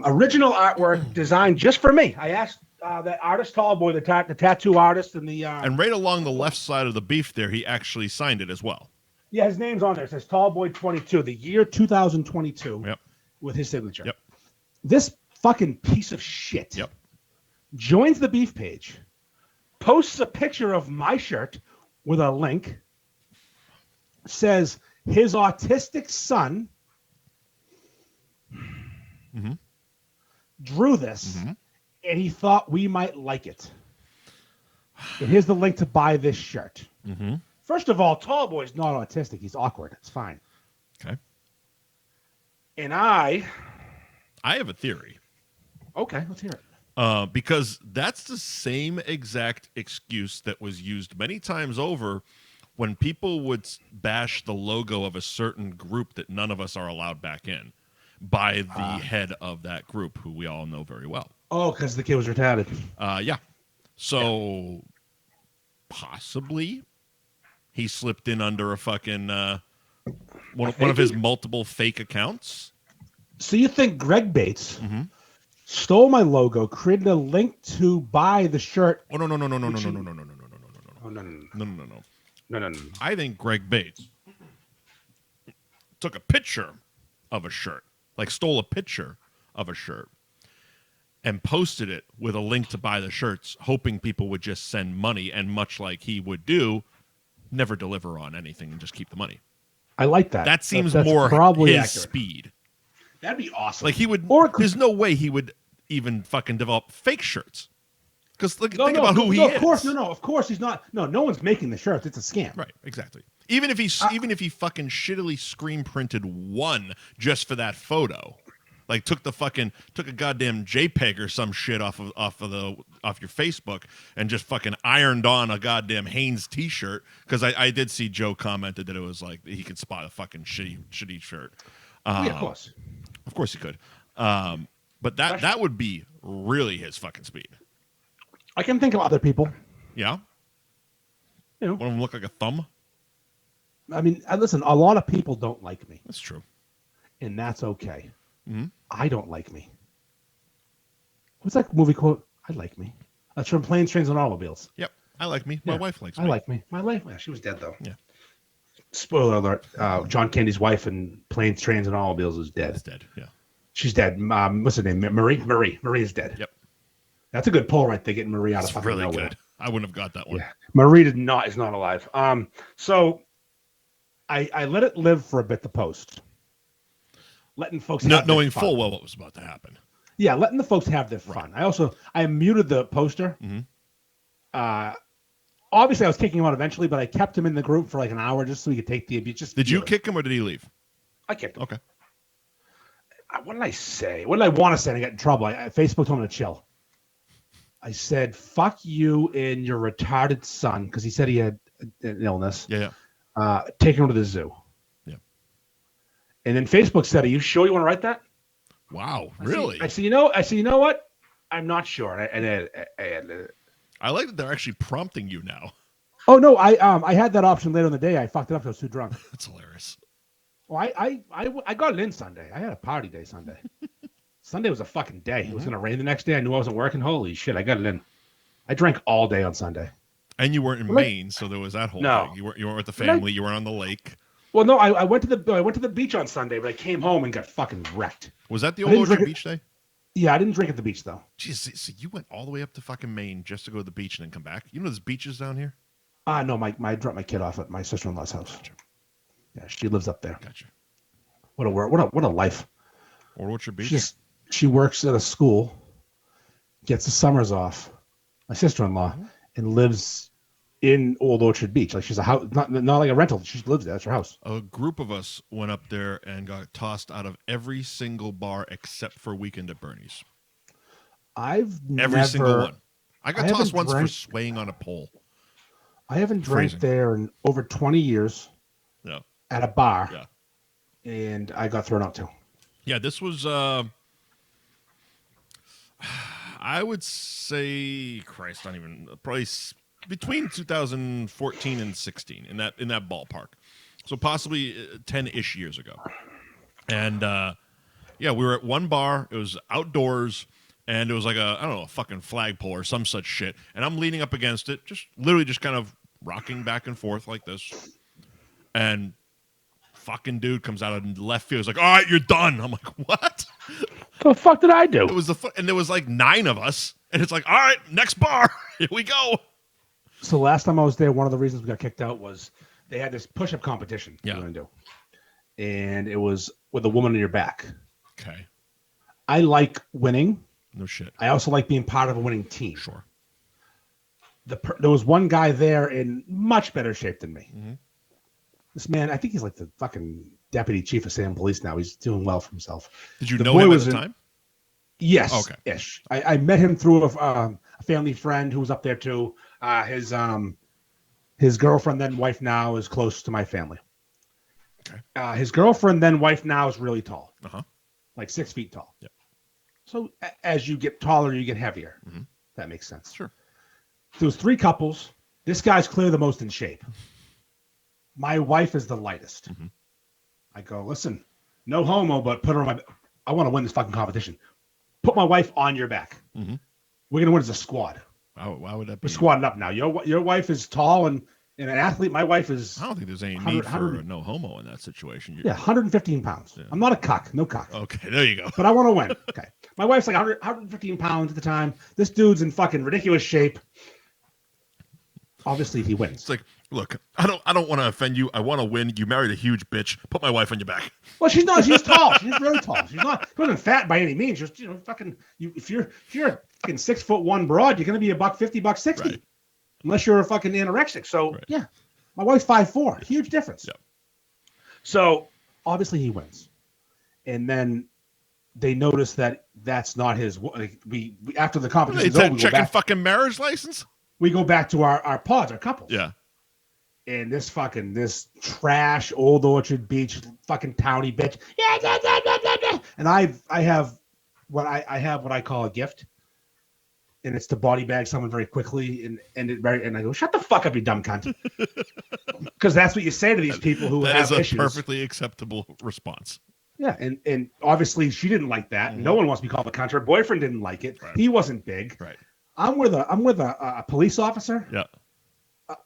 original artwork designed just for me. I asked that artist, Tall Boy, the tattoo artist, and right along the left side of the beef there, he actually signed it as well. Yeah, his name's on there. It says Tall Boy 22, the year 2022. Yep. With his signature. Yep. This fucking piece of shit. Yep. Joins the beef page, posts a picture of my shirt with a link, says his autistic son drew this, and he thought we might like it. And here's the link to buy this shirt. Mm-hmm. First of all, Tall Boy's not autistic. He's awkward. It's fine. Okay. And I have a theory. Okay, let's hear it. Because that's the same exact excuse that was used many times over when people would bash the logo of a certain group that none of us are allowed back in by the head of that group, who we all know very well. Oh, because the kid was retarded. Yeah. So possibly he slipped in under a fucking one of his multiple fake accounts. So you think Greg Bates stole my logo, created a link to buy the shirt? Oh, no. Oh, no. I think Greg Bates took a picture of a shirt, like stole a picture of a shirt, and posted it with a link to buy the shirts, hoping people would just send money, and much like he would do, never deliver on anything and just keep the money. I like that. That seems that's more probably his accurate. speed. That'd be awesome. Like he would, there's no way he would even fucking develop fake shirts. Because think about who he is. Of course, of course he's not. No one's making the shirts. It's a scam. Right, exactly. Even if he fucking shittily screen printed one just for that photo, like took a goddamn JPEG or some shit off your Facebook and just fucking ironed on a goddamn Hanes T-shirt. Because I did see Joe commented that it was like he could spot a fucking shitty shirt. Yeah, of course. Of course he could. But that would be really his fucking speed. I can think of other people. Yeah? One of them look like a thumb? I mean, listen, a lot of people don't like me. That's true. And that's okay. Mm-hmm. I don't like me. What's that movie quote? I like me. That's from Planes, Trains, and Automobiles. Yep. I like me. My wife likes me. I like me. My wife, she was dead, though. Yeah. Spoiler alert, John Candy's wife in Planes, Trains, and Automobiles is dead. She's dead, yeah. She's dead. What's her name? Marie? Marie is dead. Yep. That's a good pull right there, getting Marie out of fucking really nowhere. Good. I wouldn't have got that one. Yeah. Marie is not alive. So I let it live for a bit, the post. Letting folks knowing full well what was about to happen. Yeah, letting the folks have their fun. Right. I muted the poster. Mm-hmm. Obviously, I was kicking him out eventually, but I kept him in the group for like an hour just so he could take the abuse. Did you kick him or did he leave? I kicked him. Okay. What did I say? What did I want to say? And I got in trouble. Facebook told me to chill. I said, fuck you and your retarded son, because he said he had an illness. Yeah. Take him to the zoo. Yeah. And then Facebook said, are you sure you want to write that? Wow, really? I said, you know what? I'm not sure. I like that they're actually prompting you now. Oh no, I had that option later in the day. I fucked it up. I was too drunk. That's hilarious. Well, I got it in Sunday. I had a party day Sunday. Sunday was a fucking day. It was gonna rain the next day. I knew I wasn't working. Holy shit, I got it in. I drank all day on Sunday. And you weren't in Maine, so there was that whole thing. You weren't with the family. You weren't on the lake. Well, no, I went to the beach on Sunday, but I came home and got fucking wrecked. Was that the Old Orchard Beach day? Yeah, I didn't drink at the beach though. Jeez, so you went all the way up to fucking Maine just to go to the beach and then come back? You know there's beaches down here? No, I dropped my kid off at my sister-in-law's house. Gotcha. Yeah, she lives up there. Gotcha. What a life. Old Orchard Beach. She works at a school, gets the summers off. My sister-in-law and lives in Old Orchard Beach. Like she's a house, not like a rental. She lives there. That's her house. A group of us went up there and got tossed out of every single bar except for Weekend at Bernie's. Every single one. I got tossed once for swaying on a pole. I haven't drank there in over 20 years. Yeah. At a bar. Yeah. And I got thrown out too. Yeah, this was I would say, Christ, not even probably between 2014 and 16 in that ballpark. So possibly 10-ish years ago. And yeah, we were at one bar. It was outdoors, and it was like a fucking flagpole or some such shit. And I'm leaning up against it, just kind of rocking back and forth like this. And fucking dude comes out of left field. He's like, "All right, you're done." I'm like, "What? What the fuck did I do?" It was and there was like 9 of us, and it's like, "All right, next bar, here we go." So last time I was there, one of the reasons we got kicked out was they had this push-up competition we were gonna do, and it was with a woman on your back. Okay. I like winning. No shit. I also like being part of a winning team. Sure. There was one guy there in much better shape than me. Mm-hmm. This man, I think he's like the fucking deputy chief of Salem Police now. He's doing well for himself. Did you know him at the time? Yes. Okay. Ish. I met him through a family friend who was up there too. His girlfriend, then wife now, is close to my family. Okay. His girlfriend, then wife now, is really tall. Like 6 feet tall. Yeah. So as you get taller, you get heavier. Mm-hmm. That makes sense. Sure. There was 3 couples. This guy's clearly the most in shape. My wife is the lightest. Mm-hmm. I go, listen, no homo, but put her on my. I want to win this fucking competition. Put my wife on your back. Mm-hmm. We're gonna win as a squad. Why would that be? We're squadding up now. Your wife is tall and an athlete. My wife is. I don't think there's any need for no homo in that situation. 115 pounds. Yeah. I'm not a cock. No cock. Okay, there you go. But I want to win. Okay. My wife's like 115 pounds at the time. This dude's in fucking ridiculous shape. Obviously, he wins. It's like, look, I don't want to offend you. I want to win. You married a huge bitch. Put my wife on your back. Well, she's not. She's tall. She's really tall. She wasn't fat by any means. Just fucking. If you're a fucking 6'1" broad, you're gonna be $150, $160, right. Unless you're a fucking anorexic. So right. Yeah, my wife's 5'4", huge difference. Yep. So obviously he wins, and then they notice that that's not his. We after the competition, they checking fucking marriage license. We go back to our pods, our couples. Yeah. And this trash Old Orchard Beach fucking towny bitch. Yeah. And I have what I call a gift. And it's to body bag someone very quickly and I go, shut the fuck up, you dumb cunt. Because that's what you say to these people who have issues. That is a perfectly acceptable response. Yeah, and obviously she didn't like that. Mm-hmm. No one wants to be called a cunt. Her boyfriend didn't like it. Right. He wasn't big. Right. I'm with a police officer. Yeah.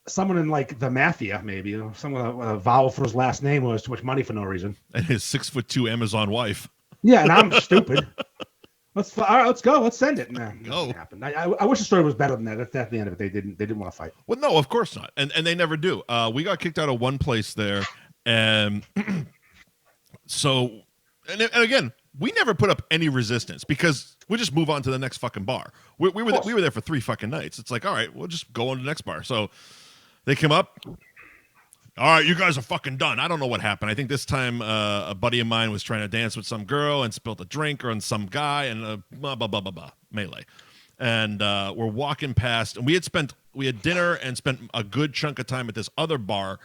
Someone in like the mafia, maybe. Someone with a vowel for his last name who has too much money for no reason. And his 6'2" Amazon wife. Yeah, and I'm stupid. All right, let's go. Let's send it. Nah, go. Happened. I wish the story was better than that. At the end of it, they didn't want to fight. Well, no, of course not, and they never do. We got kicked out of one place there, and so and again, we never put up any resistance because we just move on to the next fucking bar. We were there for 3 fucking nights. It's like, all right, we'll just go on to the next bar. So they come up. All right, you guys are fucking done. I don't know what happened. I think this time a buddy of mine was trying to dance with some girl and spilled a drink on some guy and blah, blah, blah, blah, blah, melee. And we're walking past, and we had dinner and spent a good chunk of time at this other bar.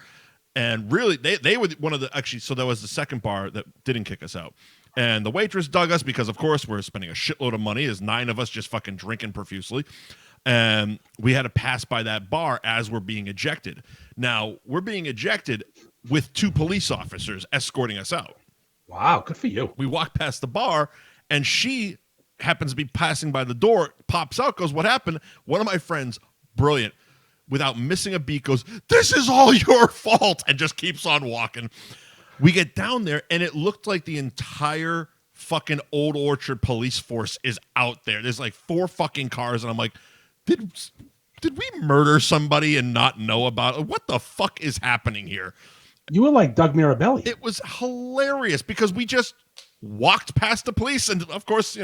And really, they were one of the, actually, so that was the second bar that didn't kick us out. And the waitress dug us because, of course, we're spending a shitload of money. There's 9 of us just fucking drinking profusely. And we had to pass by that bar as we're being ejected. Now, we're being ejected with 2 police officers escorting us out. Wow, good for you. We walk past the bar, and she happens to be passing by the door, pops out, goes, "What happened?" One of my friends, brilliant, without missing a beat, goes, "This is all your fault," and just keeps on walking. We get down there, and it looked like the entire fucking Old Orchard police force is out there. There's like 4 fucking cars, and I'm like, did we murder somebody and not know about it? What the fuck is happening here? You were like Doug Mirabelli. It was hilarious because we just walked past the police, and of course,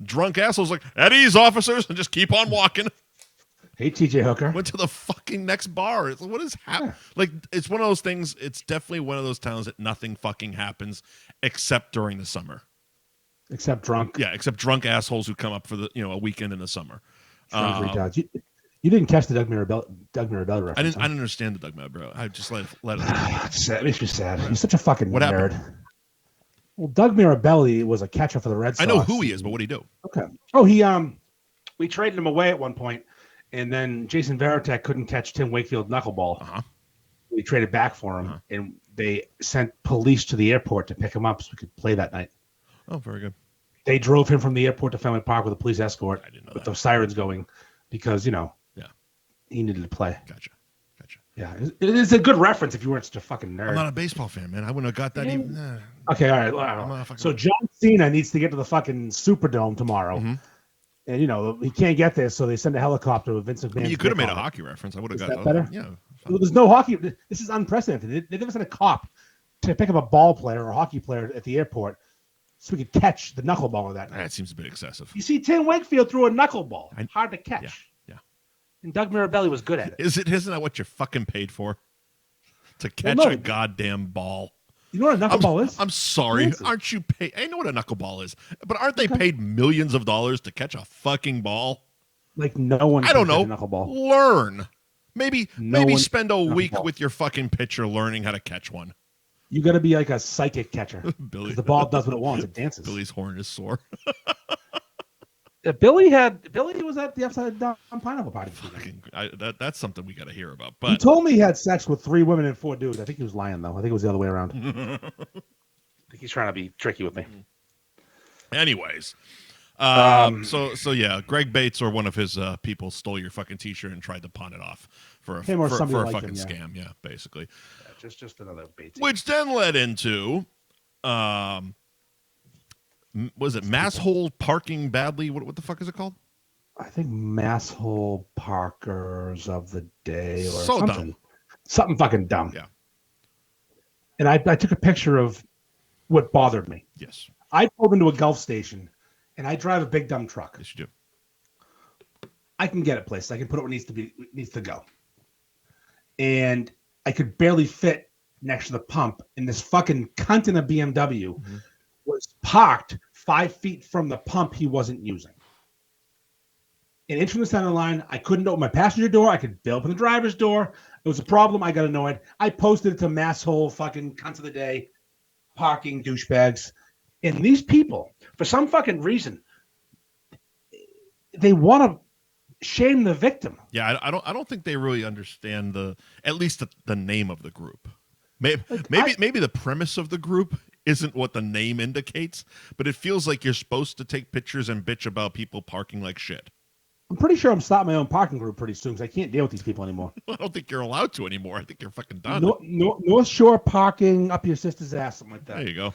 drunk assholes like, "At ease, officers," and just keep on walking. Hey, TJ Hooker. Went to the fucking next bar. It's like, what is happening? Yeah. Like, it's one of those things. It's definitely one of those towns that nothing fucking happens except during the summer. Except drunk. Yeah, except drunk assholes who come up for a weekend in the summer. You didn't catch the Doug Mirabelli reference. I didn't understand the Doug Mirabelli. I just let it. It makes me sad. He's such a fucking what nerd. Happened? Well, Doug Mirabelli was a catcher for the Red Sox. I know who he is, but what did he do? Okay. Oh, we traded him away at one point, and then Jason Varitek couldn't catch Tim Wakefield knuckleball. Uh-huh. We traded back for him, and they sent police to the airport to pick him up so we could play that night. Oh, very good. They drove him from the airport to Fenway Park with a police escort with the sirens going because, he needed to play. Gotcha. Yeah, it is a good reference if you weren't such a fucking nerd. I'm not a baseball fan, man. I wouldn't have got that even. Okay, all right. So John Cena needs to get to the fucking Superdome tomorrow. Mm-hmm. And, he can't get there, so they send a helicopter with Vincent McMahon. You could have made a hockey reference. I would have got that better? Yeah. Well, there's no hockey. This is unprecedented. They never sent a cop to pick up a ball player or a hockey player at the airport so we could catch the knuckleballer that night. That seems a bit excessive. You see, Tim Wakefield threw a knuckleball. Hard to catch. Yeah. And Doug Mirabelli was good at it. Isn't that what you're fucking paid for? To catch a goddamn ball. You know what a knuckleball is? I'm sorry. Aren't you paid? I know what a knuckleball is. But aren't they paid millions of dollars to catch a fucking ball? Like no one. I don't know. Knuckleball. Learn. Maybe spend a week with your fucking pitcher learning how to catch one. You got to be like a psychic catcher. Billy, the ball does what it wants. It dances. Billy's horn is sore. Billy was at the Upside Down Pineapple Party. That's something we got to hear about. But he told me he had sex with 3 women and 4 dudes. I think he was lying though. I think it was the other way around. I think he's trying to be tricky with me. Anyways, so yeah, Greg Bates or one of his people stole your fucking T-shirt and tried to pawn it off for a fucking scam. Yeah, basically. Yeah, just another Bates. Which then led into, was it Masshole Parking Badly? What the fuck is it called? I think Masshole Parkers of the Day or so something. Dumb. Something fucking dumb. Yeah. And I took a picture of what bothered me. Yes. I pulled into a Gulf station, and I drive a big dumb truck. Yes, you do. I can get it placed. I can put it where it needs to go. And I could barely fit next to the pump, and this fucking cunt in a BMW was parked 5 feet from the pump he wasn't using. An inch from the center line, I couldn't open my passenger door. I could bail open the driver's door. It was a problem. I got annoyed. I posted it to Masshole fucking cunts of the day, parking douchebags. And these people, for some fucking reason, they want to shame the victim. Yeah, I don't think they really understand at least the name of the group. Maybe the premise of the group isn't what the name indicates, but it feels like you're supposed to take pictures and bitch about people parking like shit. I'm pretty sure I'm starting my own parking group pretty soon because I can't deal with these people anymore. I don't think you're allowed to anymore. I think you're fucking done. North Shore parking up your sister's ass, something like that. There you go.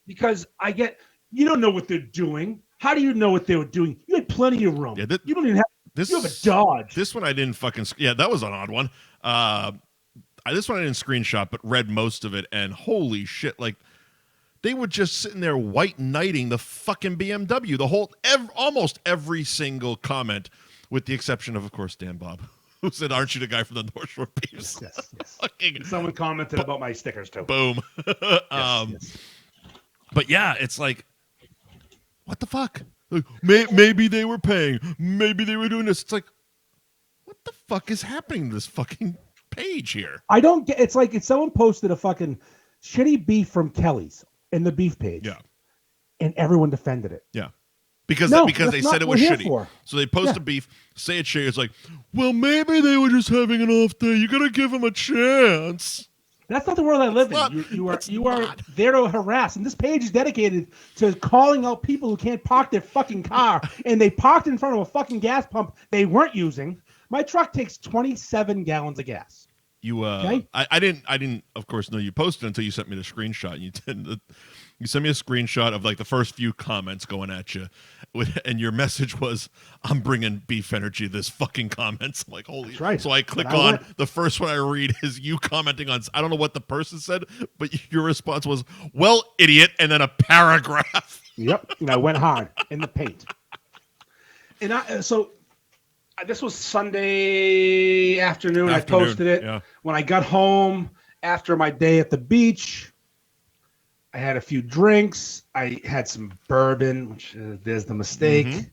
Because you don't know what they're doing. How do you know what they were doing? You had plenty of room. Yeah, you don't even have. You have a Dodge. This one I didn't fucking. Yeah, that was an odd one. This one I didn't screenshot, but read most of it, and holy shit, like they were just sitting there white knighting the fucking BMW. Almost every single comment, with the exception of course, Dan Bob, who said, "Aren't you the guy from the North Shore Beefs?" Yes. Someone commented about my stickers too. Boom. Yes. But yeah, it's like, what the fuck? Like, maybe they were paying. Maybe they were doing this. It's like, what the fuck is happening to this fucking page here? I don't get. It's like if someone posted a fucking shitty beef from Kelly's in the beef page. Yeah. and everyone defended it. Yeah. Because No, because they that's said not it what was we're here shitty. for. So they post a beef, say it's shitty. It's like, well, maybe they were just having an off day. You got to give them a chance. That's not the world I live in. You are there to harass. And this page is dedicated to calling out people who can't park their fucking car. And they parked in front of a fucking gas pump they weren't using. My truck takes 27 gallons of gas. You Okay? I didn't of course know you posted until you sent me the screenshot. And you sent me a screenshot of like the first few comments going at you, and your message was, "I'm bringing beef energy." This fucking comments. I'm like, holy. That's right. So I click on the first one I read is you commenting on. I don't know what the person said, but your response was, "Well, idiot," and then a paragraph. Yep. And I went hard in the paint. And this was Sunday afternoon. I posted it. Yeah. When I got home after my day at the beach, I had a few drinks. I had some bourbon, which there's the mistake. Mm-hmm.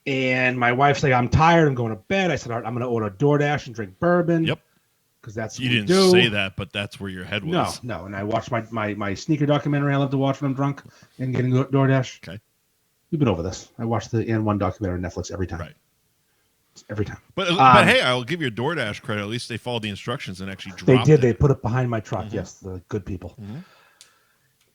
And my wife's like, I'm tired. I'm going to bed. I said, all right, I'm going to order DoorDash and drink bourbon. Yep. Because that's what you didn't do. say that, but that's where your head was. No. And I watched my sneaker documentary I love to watch when I'm drunk and getting DoorDash. Okay. We've been over this. I watch the N1 documentary on Netflix every time. Right. Every time. But hey, I'll give your DoorDash credit. At least they followed the instructions and actually dropped They did. it. They put it behind my truck. Mm-hmm. Yes, the good people. Mm-hmm.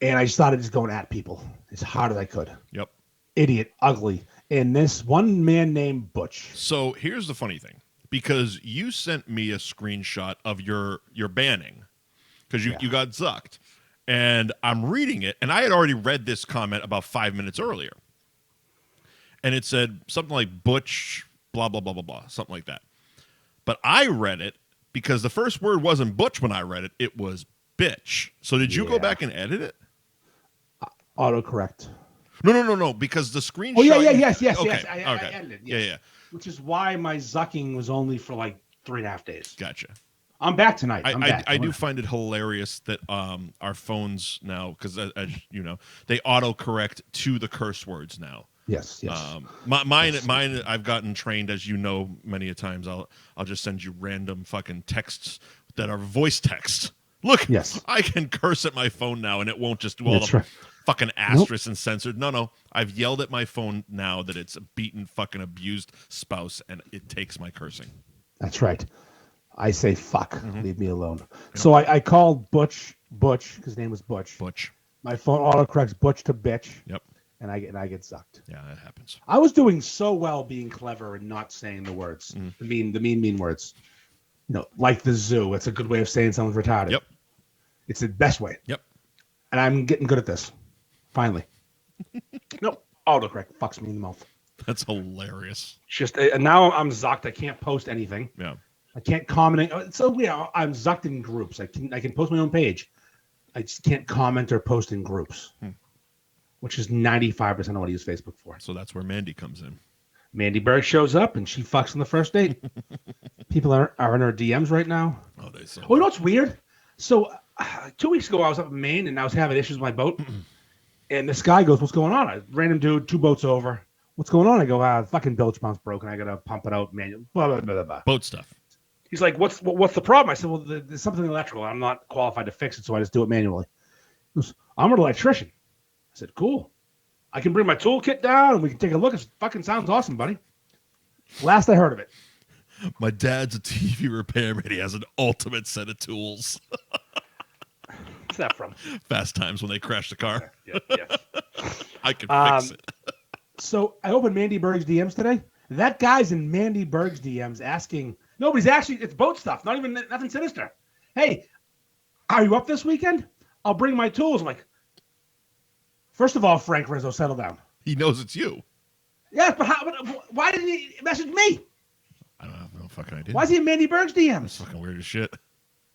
And I started just going at people as hard as I could. Yep. Idiot, ugly. And this one man named Butch. So here's the funny thing. Because you sent me a screenshot of your banning. Because you got zucked. And I'm reading it. And I had already read this comment about 5 minutes earlier. And it said something like Butch, blah, blah, blah, blah, blah. Something like that. But I read it because the first word wasn't Butch when I read it. It was bitch. So did you go back and edit it? Autocorrect. No. Because the screenshot. Oh, yes. Okay. I edited. Yes. Yeah. Which is why my zucking was only for like 3.5 days. Gotcha. I'm back tonight. I do find it hilarious that our phones now, because as you know, they autocorrect to the curse words now. Yes. Mine. I've gotten trained, as you know, many a times. I'll just send you random fucking texts that are voice texts. Look, I can curse at my phone now, and it won't just do all the fucking asterisks and censored. No. I've yelled at my phone now that it's a beaten, fucking abused spouse, and it takes my cursing. That's right. I say fuck. Mm-hmm. Leave me alone. Yep. So I called Butch, because his name was Butch. My phone autocorrects Butch to bitch. Yep. And I get sucked. Yeah, that happens. I was doing so well being clever and not saying the words, the mean words. You know, like the zoo. It's a good way of saying someone's retarded. Yep. It's the best way. Yep. And I'm getting good at this. Finally. Nope. Autocorrect fucks me in the mouth. That's hilarious. Just now I'm zucked. I can't post anything. Yeah. I can't comment. So I'm zucked in groups. I can post my own page. I just can't comment or post in groups. Which is 95% of what I use Facebook for. So that's where Mandy comes in. Mandy Berg shows up and she fucks on the first date. People are in her DMs right now. Oh, they so. Oh, you know what's weird? So 2 weeks ago I was up in Maine and I was having issues with my boat. And this guy goes, "What's going on?" A random dude, 2 boats over. "What's going on?" I go, "Fucking bilge pump's broken. I gotta pump it out manually." Blah blah blah blah. Boat stuff. He's like, "What's the problem?" I said, "Well, there's something electrical. I'm not qualified to fix it, so I just do it manually." He goes, "I'm an electrician." I said, "Cool. I can bring my toolkit down and we can take a look. It fucking sounds awesome, buddy." Last I heard of it. My dad's a TV repairman. He has an ultimate set of tools. What's that from? Fast Times, when they crash the car. Yes. I can fix it. So I opened Mandy Berg's DMs today. That guy's in Mandy Berg's DMs asking. Nobody's actually. It's boat stuff. Not even nothing sinister. "Hey, are you up this weekend? I'll bring my tools." I'm like, first of all, Frank Rizzo, settle down. He knows it's you. Yes, but why didn't he message me? I don't have no fucking idea. Why is he in Mandy Berg's DMs? That's fucking weird as shit.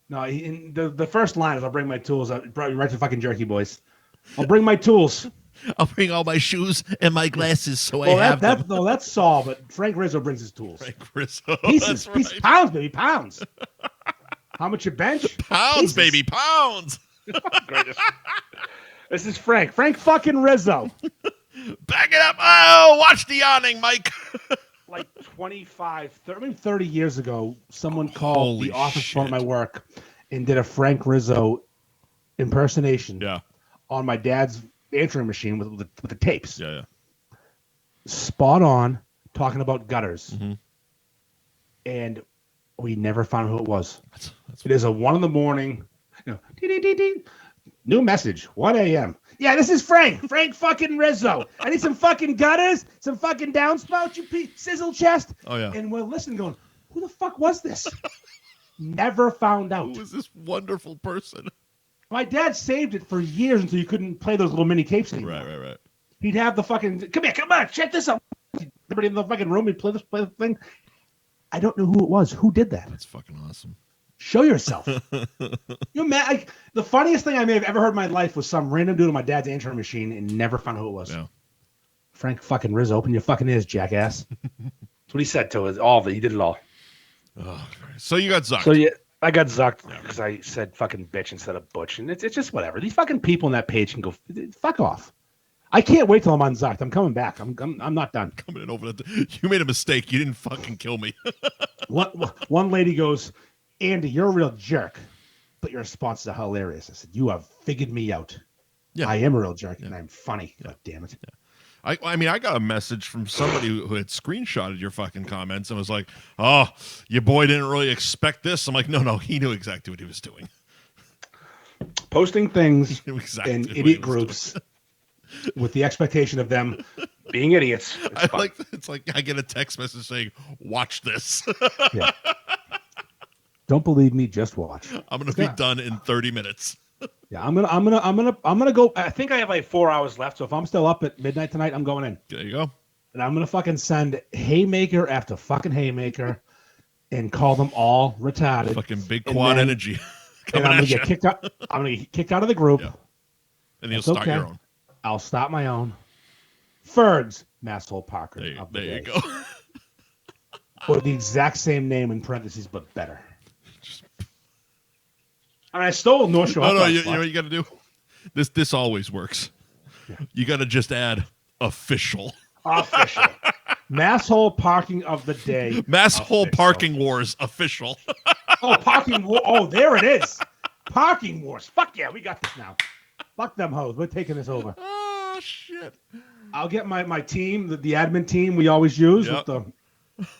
No, in the first line is, "I'll bring my tools." Brought me right to fucking Jerky Boys. "I'll bring my tools." I'll bring all my shoes and my glasses so I have them. No, that's Saul, but Frank Rizzo brings his tools. Frank Rizzo. Pieces, that's right. pounds, baby, pounds. How much your bench? Pounds, Pieces. baby, pounds. Greatest. This is Frank. Frank fucking Rizzo. Back it up. Oh, watch the awning, Mike. Like 30 years ago, someone called the office phone at my work and did a Frank Rizzo impersonation Yeah. on my dad's answering machine with the tapes. Yeah. Spot on, talking about gutters. Mm-hmm. And we never found who it was. That's it is a 1 a.m. New message, 1 a.m. Yeah, this is Frank. Frank fucking Rizzo. I need some fucking gutters, some fucking downspouts, you sizzle chest. Oh, yeah. And we're listening going, who the fuck was this? Never found out. Who was this wonderful person? My dad saved it for years until you couldn't play those little mini tapes anymore. Right. He'd have the fucking, come on, check this out. Everybody in the fucking room, he'd play the thing. I don't know who it was. Who did that? That's fucking awesome. Show yourself. The funniest thing I may have ever heard in my life was some random dude on my dad's answering machine and never found who it was. Yeah. Frank fucking Rizzo, open your fucking ears, jackass. That's what he said to us. All of it. He did it all. Oh, so you got zucked. So yeah, I got zucked because I said fucking bitch instead of butch, and it's just whatever. These fucking people on that page can go fuck off. I can't wait till I'm unzucked. I'm coming back. I'm not done. Coming in over you made a mistake. You didn't fucking kill me. One lady goes, Andy, you're a real jerk, but your responses are hilarious. I said, you have figured me out. Yeah. I am a real jerk, and I'm funny. Yeah. God damn it. Yeah. I mean, I got a message from somebody who had screenshotted your fucking comments and was like, oh, your boy didn't really expect this. I'm like, no, he knew exactly what he was doing. Posting things exactly in idiot groups with the expectation of them being idiots. It's like I get a text message saying, watch this. Yeah. Don't believe me, just watch. I'm gonna be done in 30 minutes. Yeah, I'm gonna go. I think I have like 4 hours left, so if I'm still up at midnight tonight, I'm going in. There you go. And I'm gonna fucking send haymaker after fucking haymaker, and call them all retarded. Fucking big quad energy. And I'm gonna get kicked out. I'm gonna get kicked out of the group. Yeah. And you'll start your own. I'll start my own. Fergs, Masshole Parker. There you go. Or the exact same name in parentheses, but better. I mean, I stole North Shore. No, you know what you got to do? This always works. Yeah. You got to just add official. Official. Masshole parking of the day. Masshole parking wars official. Parking war. Oh, there it is. Parking wars. Fuck yeah, we got this now. Fuck them hoes. We're taking this over. Oh shit. I'll get my team, the admin team we always use with the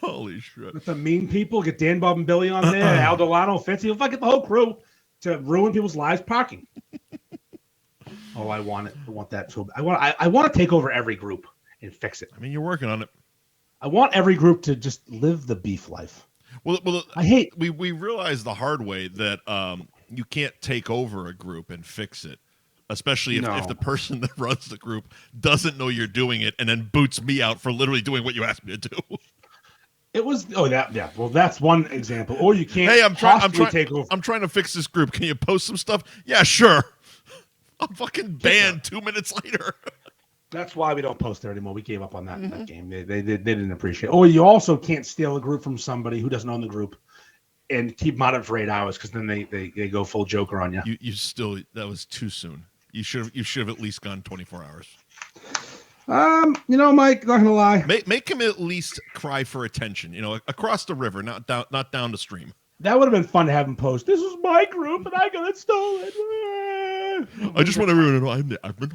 holy shit. With the mean people. Get Dan, Bob, and Billy on there. Al Delano, Fitzy. We'll fuck get the whole crew to ruin people's lives parking. I want that. So I want to take over every group and fix it. I mean, you're working on it. I want every group to just live the beef life. Well, I hate. We realized the hard way that you can't take over a group and fix it, especially if the person that runs the group doesn't know you're doing it and then boots me out for literally doing what you asked me to do. It was yeah. Well, that's one example. Or you can't. Hey, I'm trying to fix this group. Can you post some stuff? Yeah, sure. I'm fucking banned 2 minutes later. That's why we don't post there anymore. We gave up on that game. They didn't appreciate it. Or you also can't steal a group from somebody who doesn't own the group and keep them out of it for 8 hours because then they go full Joker on you. You still, that was too soon. You should have at least gone 24 hours. Mike, not gonna lie. Make him at least cry for attention. Across the river, not down the stream. That would have been fun to have him post. This was my group and I got it stolen. I just want everyone to know I'm the admin.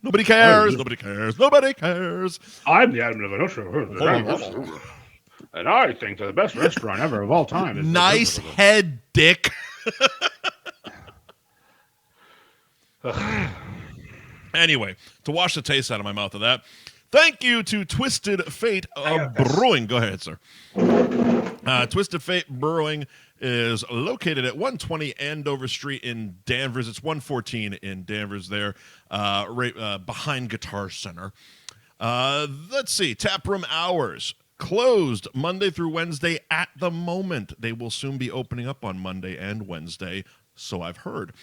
Nobody cares. Nobody cares. Nobody cares. I'm the admin of a and I think they're the best restaurant ever of all time. Is nice head, dick. Anyway, to wash the taste out of my mouth of that, thank you to Twisted Fate Brewing. Go ahead, sir. Twisted Fate Brewing is located at 120 Andover Street in Danvers. It's 114 in Danvers there, right behind Guitar Center. Let's see. Taproom hours closed Monday through Wednesday at the moment. They will soon be opening up on Monday and Wednesday, so I've heard.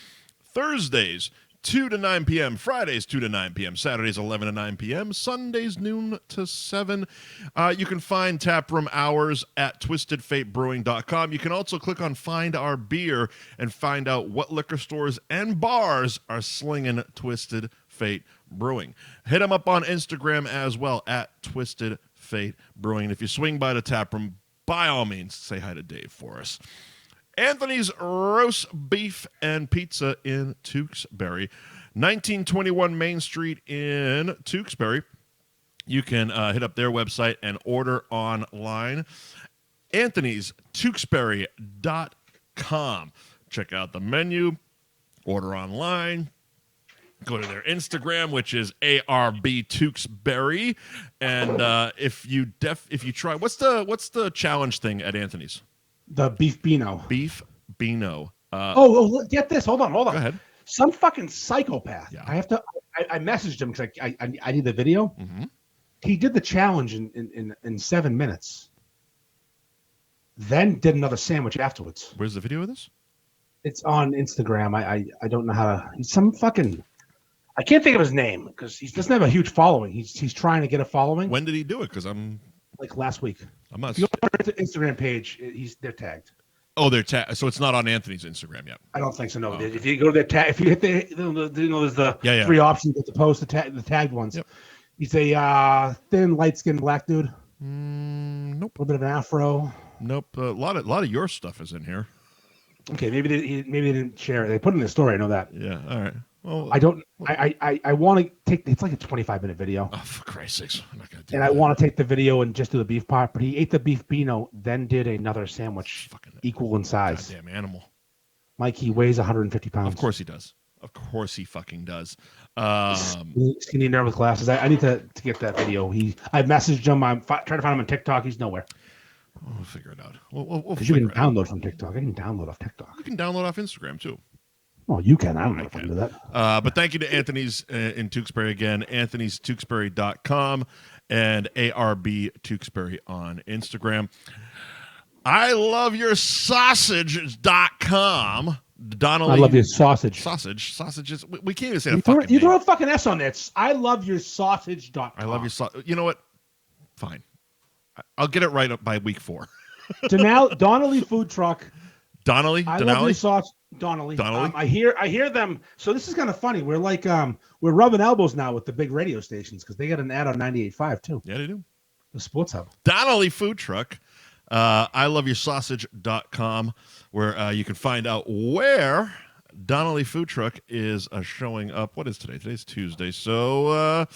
Thursdays, 2 to 9 p.m., Fridays 2 to 9 p.m., Saturdays 11 to 9 p.m., Sundays noon to 7. You can find taproom hours at twistedfatebrewing.com. You can also click on Find Our Beer and find out what liquor stores and bars are slinging Twisted Fate Brewing. Hit them up on Instagram as well at Twisted Fate Brewing. And if you swing by the taproom, by all means, say hi to Dave for us. Anthony's Roast Beef and Pizza in Tewksbury, 1921 Main Street in Tewksbury. You can hit up their website and order online. Anthony's Tewksbury.com. Check out the menu, order online. Go to their Instagram, which is ARB Tewksbury, and if you try, what's the challenge thing at Anthony's? The beef Beano. Beef Beano. Get this. Hold on. Go ahead. Some fucking psychopath. Yeah. I messaged him because I need the video. Mm-hmm. He did the challenge in 7 minutes. Then did another sandwich afterwards. Where's the video of this? It's on Instagram. I don't know how to. He's some fucking. I can't think of his name because he doesn't have a huge following. He's trying to get a following. When did he do it? Because I'm like last week. I'm not. If you go to the Instagram page, they're tagged. Oh, they're tagged. So it's not on Anthony's Instagram yet. I don't think so. No. Oh, okay. If you go to their tag, if you hit there's the three options to post the tagged ones. Yep. He's a thin, light-skinned black dude. Nope. A little bit of an afro. Nope. A lot of your stuff is in here. Okay, maybe they didn't share it. They put it in the story. I know that. Yeah. All right. Well, I don't. I want to take. It's like a 25-minute video. Oh, for Christ's sakes! I'm not gonna do and that. I want to take the video and just do the beef part. But he ate the beef Beano, then did another sandwich equal in size. Goddamn animal. Mike, he weighs 150 pounds. Of course he does. Of course he fucking does. Skinny nerd with glasses. I need to get that video. I messaged him. I'm trying to find him on TikTok. He's nowhere. We'll figure it out. We'll Because you can download from TikTok. I can download off TikTok. You can download off Instagram too. Well, you can. I don't know if I can do that. But thank you to Anthony's in Tewksbury again. Anthony's Tewksbury.com and ARB Tewksbury on Instagram. I love your sausage.com. Donnelly. I love your sausage. Sausages. We can't even say you throw a fucking S on it. I love your sausage.com. I love your sausage. You know what? Fine. I'll get it right up by week 4. Donnelly food truck. Donnelly. I love your sausage. Donnelly. Donnelly. I hear them. So this is kind of funny. We're like we're rubbing elbows now with the big radio stations because they got an ad on 98.5 too. Yeah, they do. The Sports Hub. Donnelly food truck. I love your sausage.com where you can find out where Donnelly food truck is showing up. What is today? Today's Tuesday. So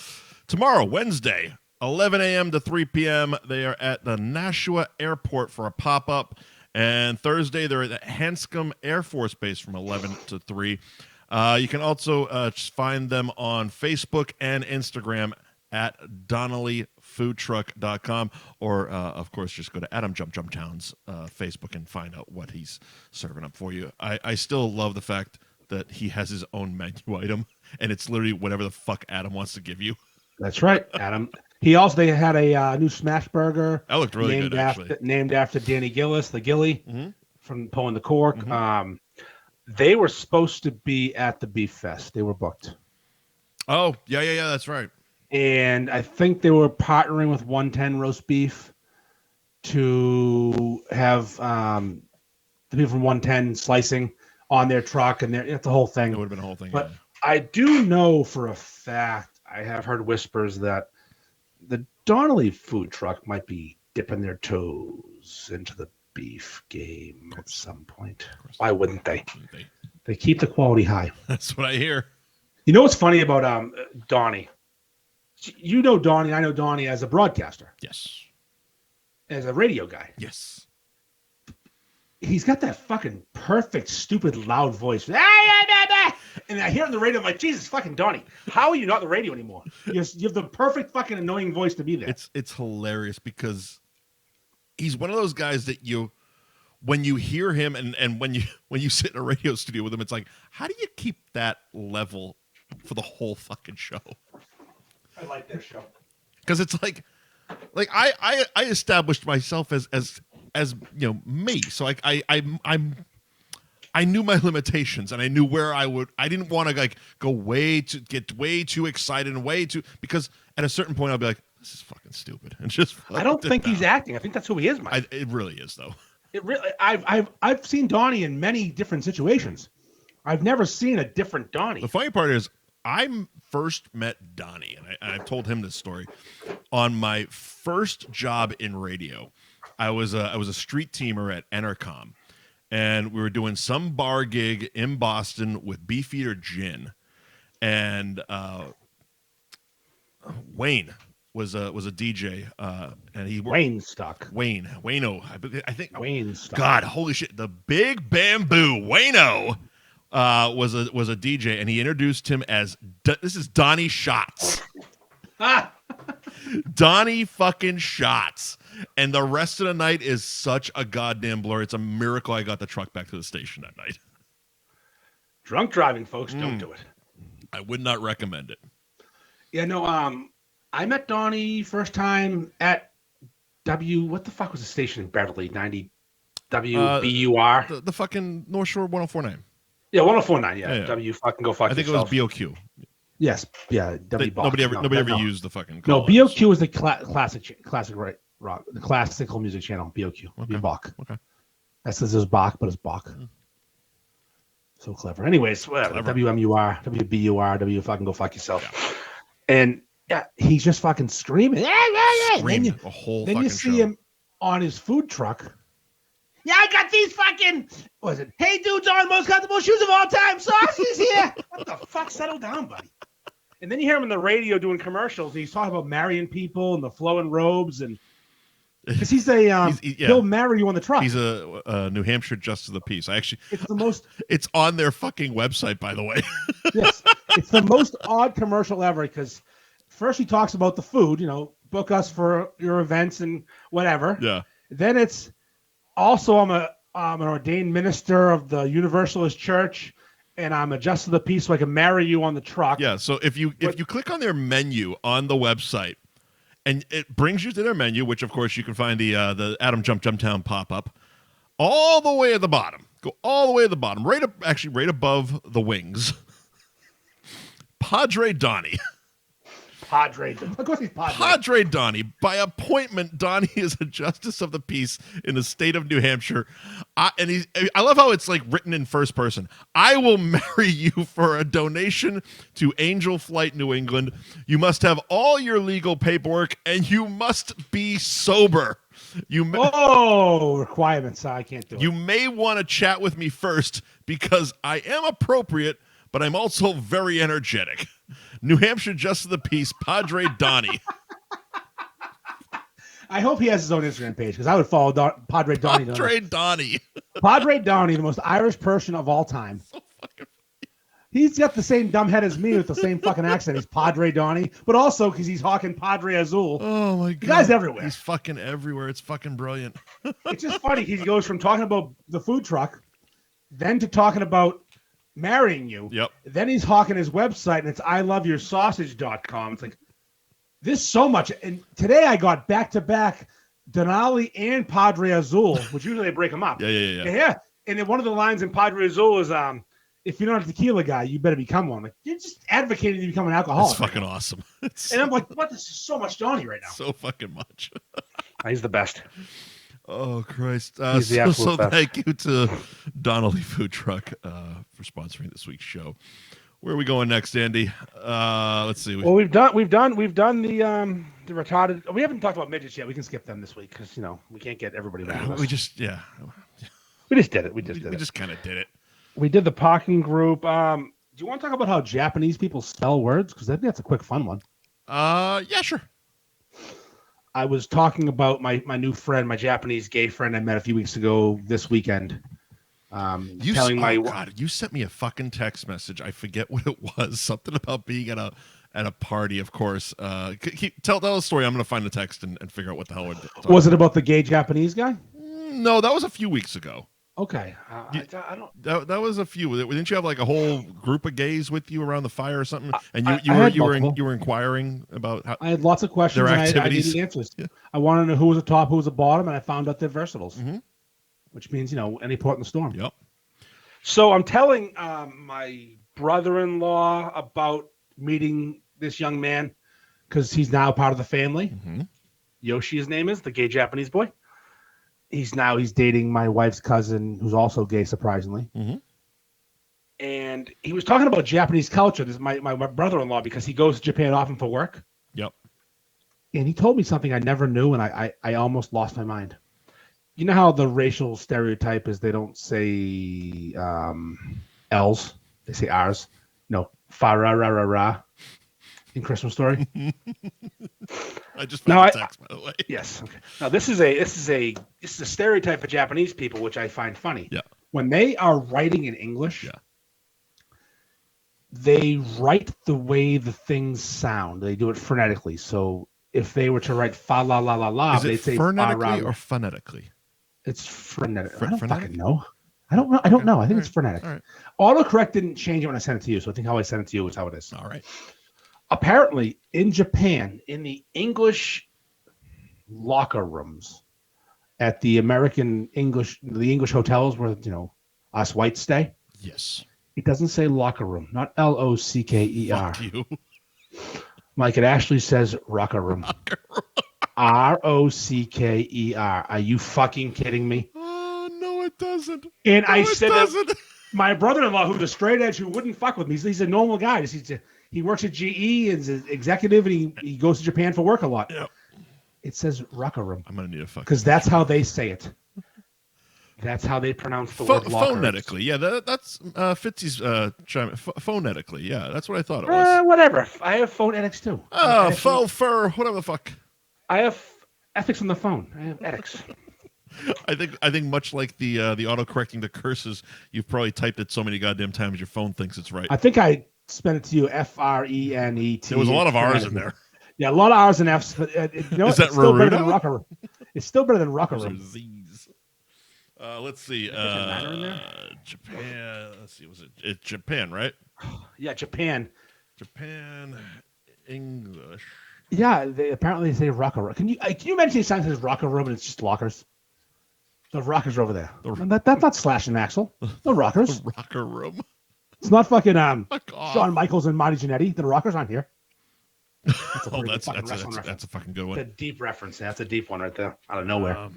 tomorrow, Wednesday, 11 a.m. to 3 p.m. They are at the Nashua Airport for a pop-up. And Thursday, they're at Hanscom Air Force Base from 11 to 3. You can also find them on Facebook and Instagram at DonnellyFoodTruck.com. Or, of course, just go to Adam Jump Town's Facebook and find out what he's serving up for you. I still love the fact that he has his own menu item, and it's literally whatever the fuck Adam wants to give you. That's right, Adam. They had a new smash burger. That looked really good, actually. Named after Danny Gillis, the Gilly from Pulling the Cork. Mm-hmm. They were supposed to be at the Beef Fest. They were booked. Oh, yeah, that's right. And I think they were partnering with 110 Roast Beef to have the people from 110 slicing on their truck, and it's the whole thing. It would have been a whole thing. But yeah. I do know for a fact, I have heard whispers that the Donnelly food truck might be dipping their toes into the beef game at some point. Why wouldn't they? They keep the quality high. That's what I hear. You know what's funny about Donnie? You know Donnie. I know Donnie as a broadcaster. Yes. As a radio guy. Yes. He's got that fucking perfect, stupid, loud voice. And I hear it on the radio, I'm like, Jesus fucking Donnie, how are you not on the radio anymore? You have the perfect fucking annoying voice to be there. It's hilarious because he's one of those guys that when you hear him and when you sit in a radio studio with him, it's like, how do you keep that level for the whole fucking show? I like this show. Because it's like I established myself as you know me. So I knew my limitations and I knew where I didn't want to like get way too excited and because at a certain point I'll be like, this is fucking stupid. And just I don't think he's acting. I think that's who he is, Mike. It really is though. It really I've seen Donnie in many different situations. I've never seen a different Donnie. The funny part is I first met Donnie, and I've told him this story, on my first job in radio. I was a street teamer at Entercom, and we were doing some bar gig in Boston with Beefeater Gin, and Wayne was a DJ, and he Wayne Stuck. Wayno, I think Wayne Stuck. God, holy shit, the Big Bamboo Wayno was a DJ, and he introduced him as this is Donnie Shots. Donnie fucking Shots. And the rest of the night is such a goddamn blur. It's a miracle I got the truck back to the station that night. Drunk driving, folks, don't do it. I would not recommend it. Yeah, no, I met Donnie first time at what the fuck was the station in Beverly? 90 WBUR? The fucking North Shore 104.9. Yeah, 104.9, Yeah. W fucking go fuck I think yourself. it was BOQ. Yes, yeah. Nobody ever used the fucking call. No, BOQ is the classic rock, the classical music channel, BOQ. Okay. Bach. Okay. That says it's Bach, but it's Bach. So clever. Anyways, whatever. WMUR, WBUR, W fucking go fuck yourself. Yeah. And yeah, he's just fucking screaming. Screaming the whole then fucking you see show. him on his food truck. Yeah, I got these fucking, what was it? Hey, dudes on most comfortable shoes of all time. Saucy's here. What the fuck? Settle down, buddy. And then you hear him on the radio doing commercials. And he's talking about marrying people and the flowing robes. And because he'll marry you on the truck. He's a New Hampshire Justice of the Peace. It's on their fucking website, by the way. Yes. It's the most odd commercial ever because first he talks about the food, book us for your events and whatever. Yeah. Then it's also I'm an ordained minister of the Universalist Church, and I'm a justice of the peace, so I can marry you on the truck. Yeah. So if you click on their menu on the website, and it brings you to their menu, which of course you can find the Adam Jumptown pop up, all the way at the bottom. Go all the way at the bottom, right above the wings. Padre Donnie. Of course he's Padre. Padre Donnie. By appointment, Donnie is a justice of the peace in the state of New Hampshire. I love how it's like written in first person. I will marry you for a donation to Angel Flight New England. You must have all your legal paperwork and you must be sober. Requirements. I can't do it. You may want to chat with me first because I am appropriate, but I'm also very energetic. New Hampshire Justice of the Peace, Padre Donnie. I hope he has his own Instagram page because I would follow Padre Donnie. Padre Donnie. Padre Donnie, the most Irish person of all time. So fucking funny. He's got the same dumb head as me with the same fucking accent. He's Padre Donnie, but also because he's hawking Padre Azul. Oh my god, the guy's everywhere. He's fucking everywhere. It's fucking brilliant. It's just funny. He goes from talking about the food truck, then to talking about marrying you. Yep. Then he's hawking his website, and it's iloveyoursausage.com. It's like this so much. And today I got back-to-back Denali and Padre Azul, which usually they break them up. Yeah. And then one of the lines in Padre Azul is, if you're not a tequila guy, you better become one. Like, you're just advocating to become an alcoholic. It's fucking awesome. And I'm like, what? This is so much Donnie right now. So fucking much. He's the best. Oh, Christ. He's the absolute best. Thank you to Donnelly Food Truck for sponsoring this week's show. Where are we going next, Andy? Let's see. Well, we've done the retarded. We haven't talked about midgets yet. We can skip them this week because we can't get everybody back. We just did it. We just kind of did it. We did the parking group. Do you want to talk about how Japanese people spell words? Because I think that's a quick, fun one. Yeah, sure. I was talking about my new friend, my Japanese gay friend I met a few weeks ago this weekend. You sent me a fucking text message. I forget what it was. Something about being at a party, of course. Tell the story. I'm going to find the text and figure out what the hell we're talking Was it about the gay Japanese guy? No, that was a few weeks ago. Okay. I don't. That was a few. Didn't you have like a whole group of gays with you around the fire or something? And you were inquiring about how I had lots of questions. Their and activities. I needed answers. Yeah. I wanted to know who was the top, who was the bottom, and I found out they're versatiles, which means any port in the storm. Yep. So I'm telling my brother-in-law about meeting this young man because he's now part of the family. Mm-hmm. Yoshi, his name is, the gay Japanese boy. He's dating my wife's cousin, who's also gay, surprisingly. Mm-hmm. And he was talking about Japanese culture. This is my brother-in-law because he goes to Japan often for work. Yep. And he told me something I never knew, and I almost lost my mind. You know how the racial stereotype is they don't say L's, they say R's. No, fa ra ra ra ra in Christmas Story. I just Now, found the text, by the way. Yes. Okay. Now this is a stereotype of Japanese people, which I find funny. Yeah. When they are writing in English, they write the way the things sound. They do it phonetically. So if they were to write fa la la la la, they'd say phonetically or phonetically? It's frenetic. I don't frenetic? fucking know. I don't know. I don't know. I think it's frenetic. All right. Autocorrect didn't change it when I sent it to you, so I think how I sent it to you is how it is. All right. Apparently, in Japan, in the English locker rooms at the English hotels where us whites stay. Yes. It doesn't say locker room, not L-O-C-K-E-R. Fuck you. Mike, it actually says rocker room. R-O-C-K-E-R. Are you fucking kidding me? Oh, no, it doesn't. And I said that my brother-in-law, who's a straight edge, who wouldn't fuck with me, he's a normal guy. He works at GE and is an executive, and he goes to Japan for work a lot. Yep. It says rocker room. I'm going to need a fucking... Because that's how they say it. That's how they pronounce the word locker. Phonetically. Yeah, that's Fitzy's phonetically. Yeah, that's what I thought it was. Whatever. I have phonetics too. Faux fur, whatever the fuck. I have ethics on the phone. I have ethics. I think much like the auto-correcting the curses, you've probably typed it so many goddamn times your phone thinks it's right. I think I spent it to you F-R-E-N-E-T. There was a lot of R's in there. Yeah, a lot of R's and F's. But, is it's that still better than rocker room. It's still better than rocker room. Z's. Let's see. Japan. Let's see. Was it Japan, right? Yeah, Japan. Japan English. Yeah, apparently they say rocker room. Can you imagine a sign that says rocker room and it's just lockers? The rockers are over there. That's not Slash and Axel. The rockers. The rocker room. It's not fucking Shawn Michaels and Marty Jannetty. The rockers aren't here. That's a fucking good one. It's a deep reference. That's a deep one right there, out of nowhere.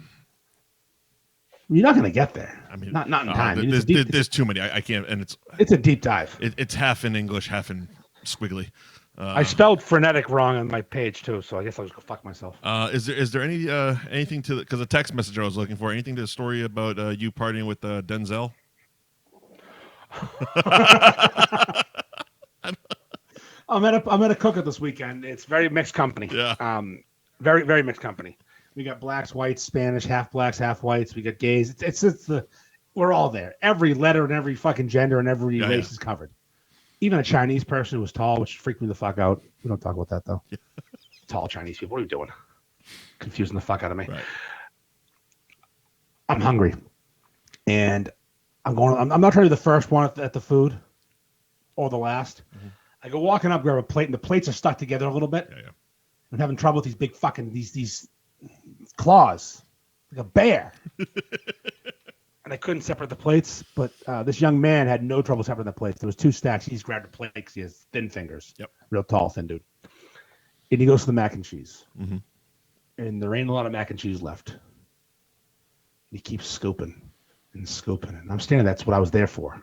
You're not going to get there. I mean, not in time. There's too many. I can't. And it's a deep dive. It's half in English, half in squiggly. I spelled frenetic wrong on my page too, so I guess I'll just go fuck myself. Is there anything to because the text message I was looking for? Anything to the story about you partying with Denzel? I'm at a cookout this weekend. It's very mixed company. Yeah. Very very mixed company. We got blacks, whites, Spanish, half blacks, half whites. We got gays. We're all there. Every letter and every fucking gender and every race is covered. Even a Chinese person who was tall, which freaked me the fuck out. We don't talk about that though. Yeah. Tall Chinese people. What are you doing? Confusing the fuck out of me. Right. I'm hungry, and I'm not trying to be the first one at the food, or the last. Mm-hmm. I go walking up, grab a plate, and the plates are stuck together a little bit. Yeah. I'm having trouble with these big fucking these claws, like a bear. And I couldn't separate the plates, but this young man had no trouble separating the plates. There was 2 stacks. He just grabbed a plate because he has thin fingers. Yep. Real tall, thin dude. And he goes to the mac and cheese. Mm-hmm. And there ain't a lot of mac and cheese left. And he keeps scooping and scooping. And I'm standing there. That's what I was there for.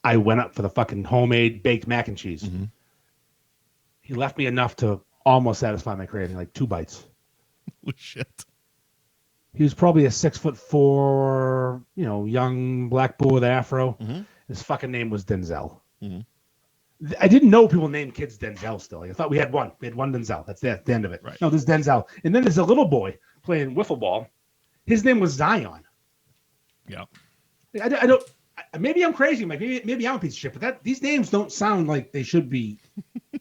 I went up for the fucking homemade baked mac and cheese. Mm-hmm. He left me enough to almost satisfy my craving, like 2 bites. Holy shit. He was probably a 6'4", young black boy with afro. Mm-hmm. His fucking name was Denzel. Mm-hmm. I didn't know people named kids Denzel still. I thought we had one. We had one Denzel. That's the end of it. Right. No, this is Denzel. And then there's a little boy playing wiffle ball. His name was Zion. Yeah. I don't. Maybe I'm crazy. Maybe I'm a piece of shit. But these names don't sound like they should be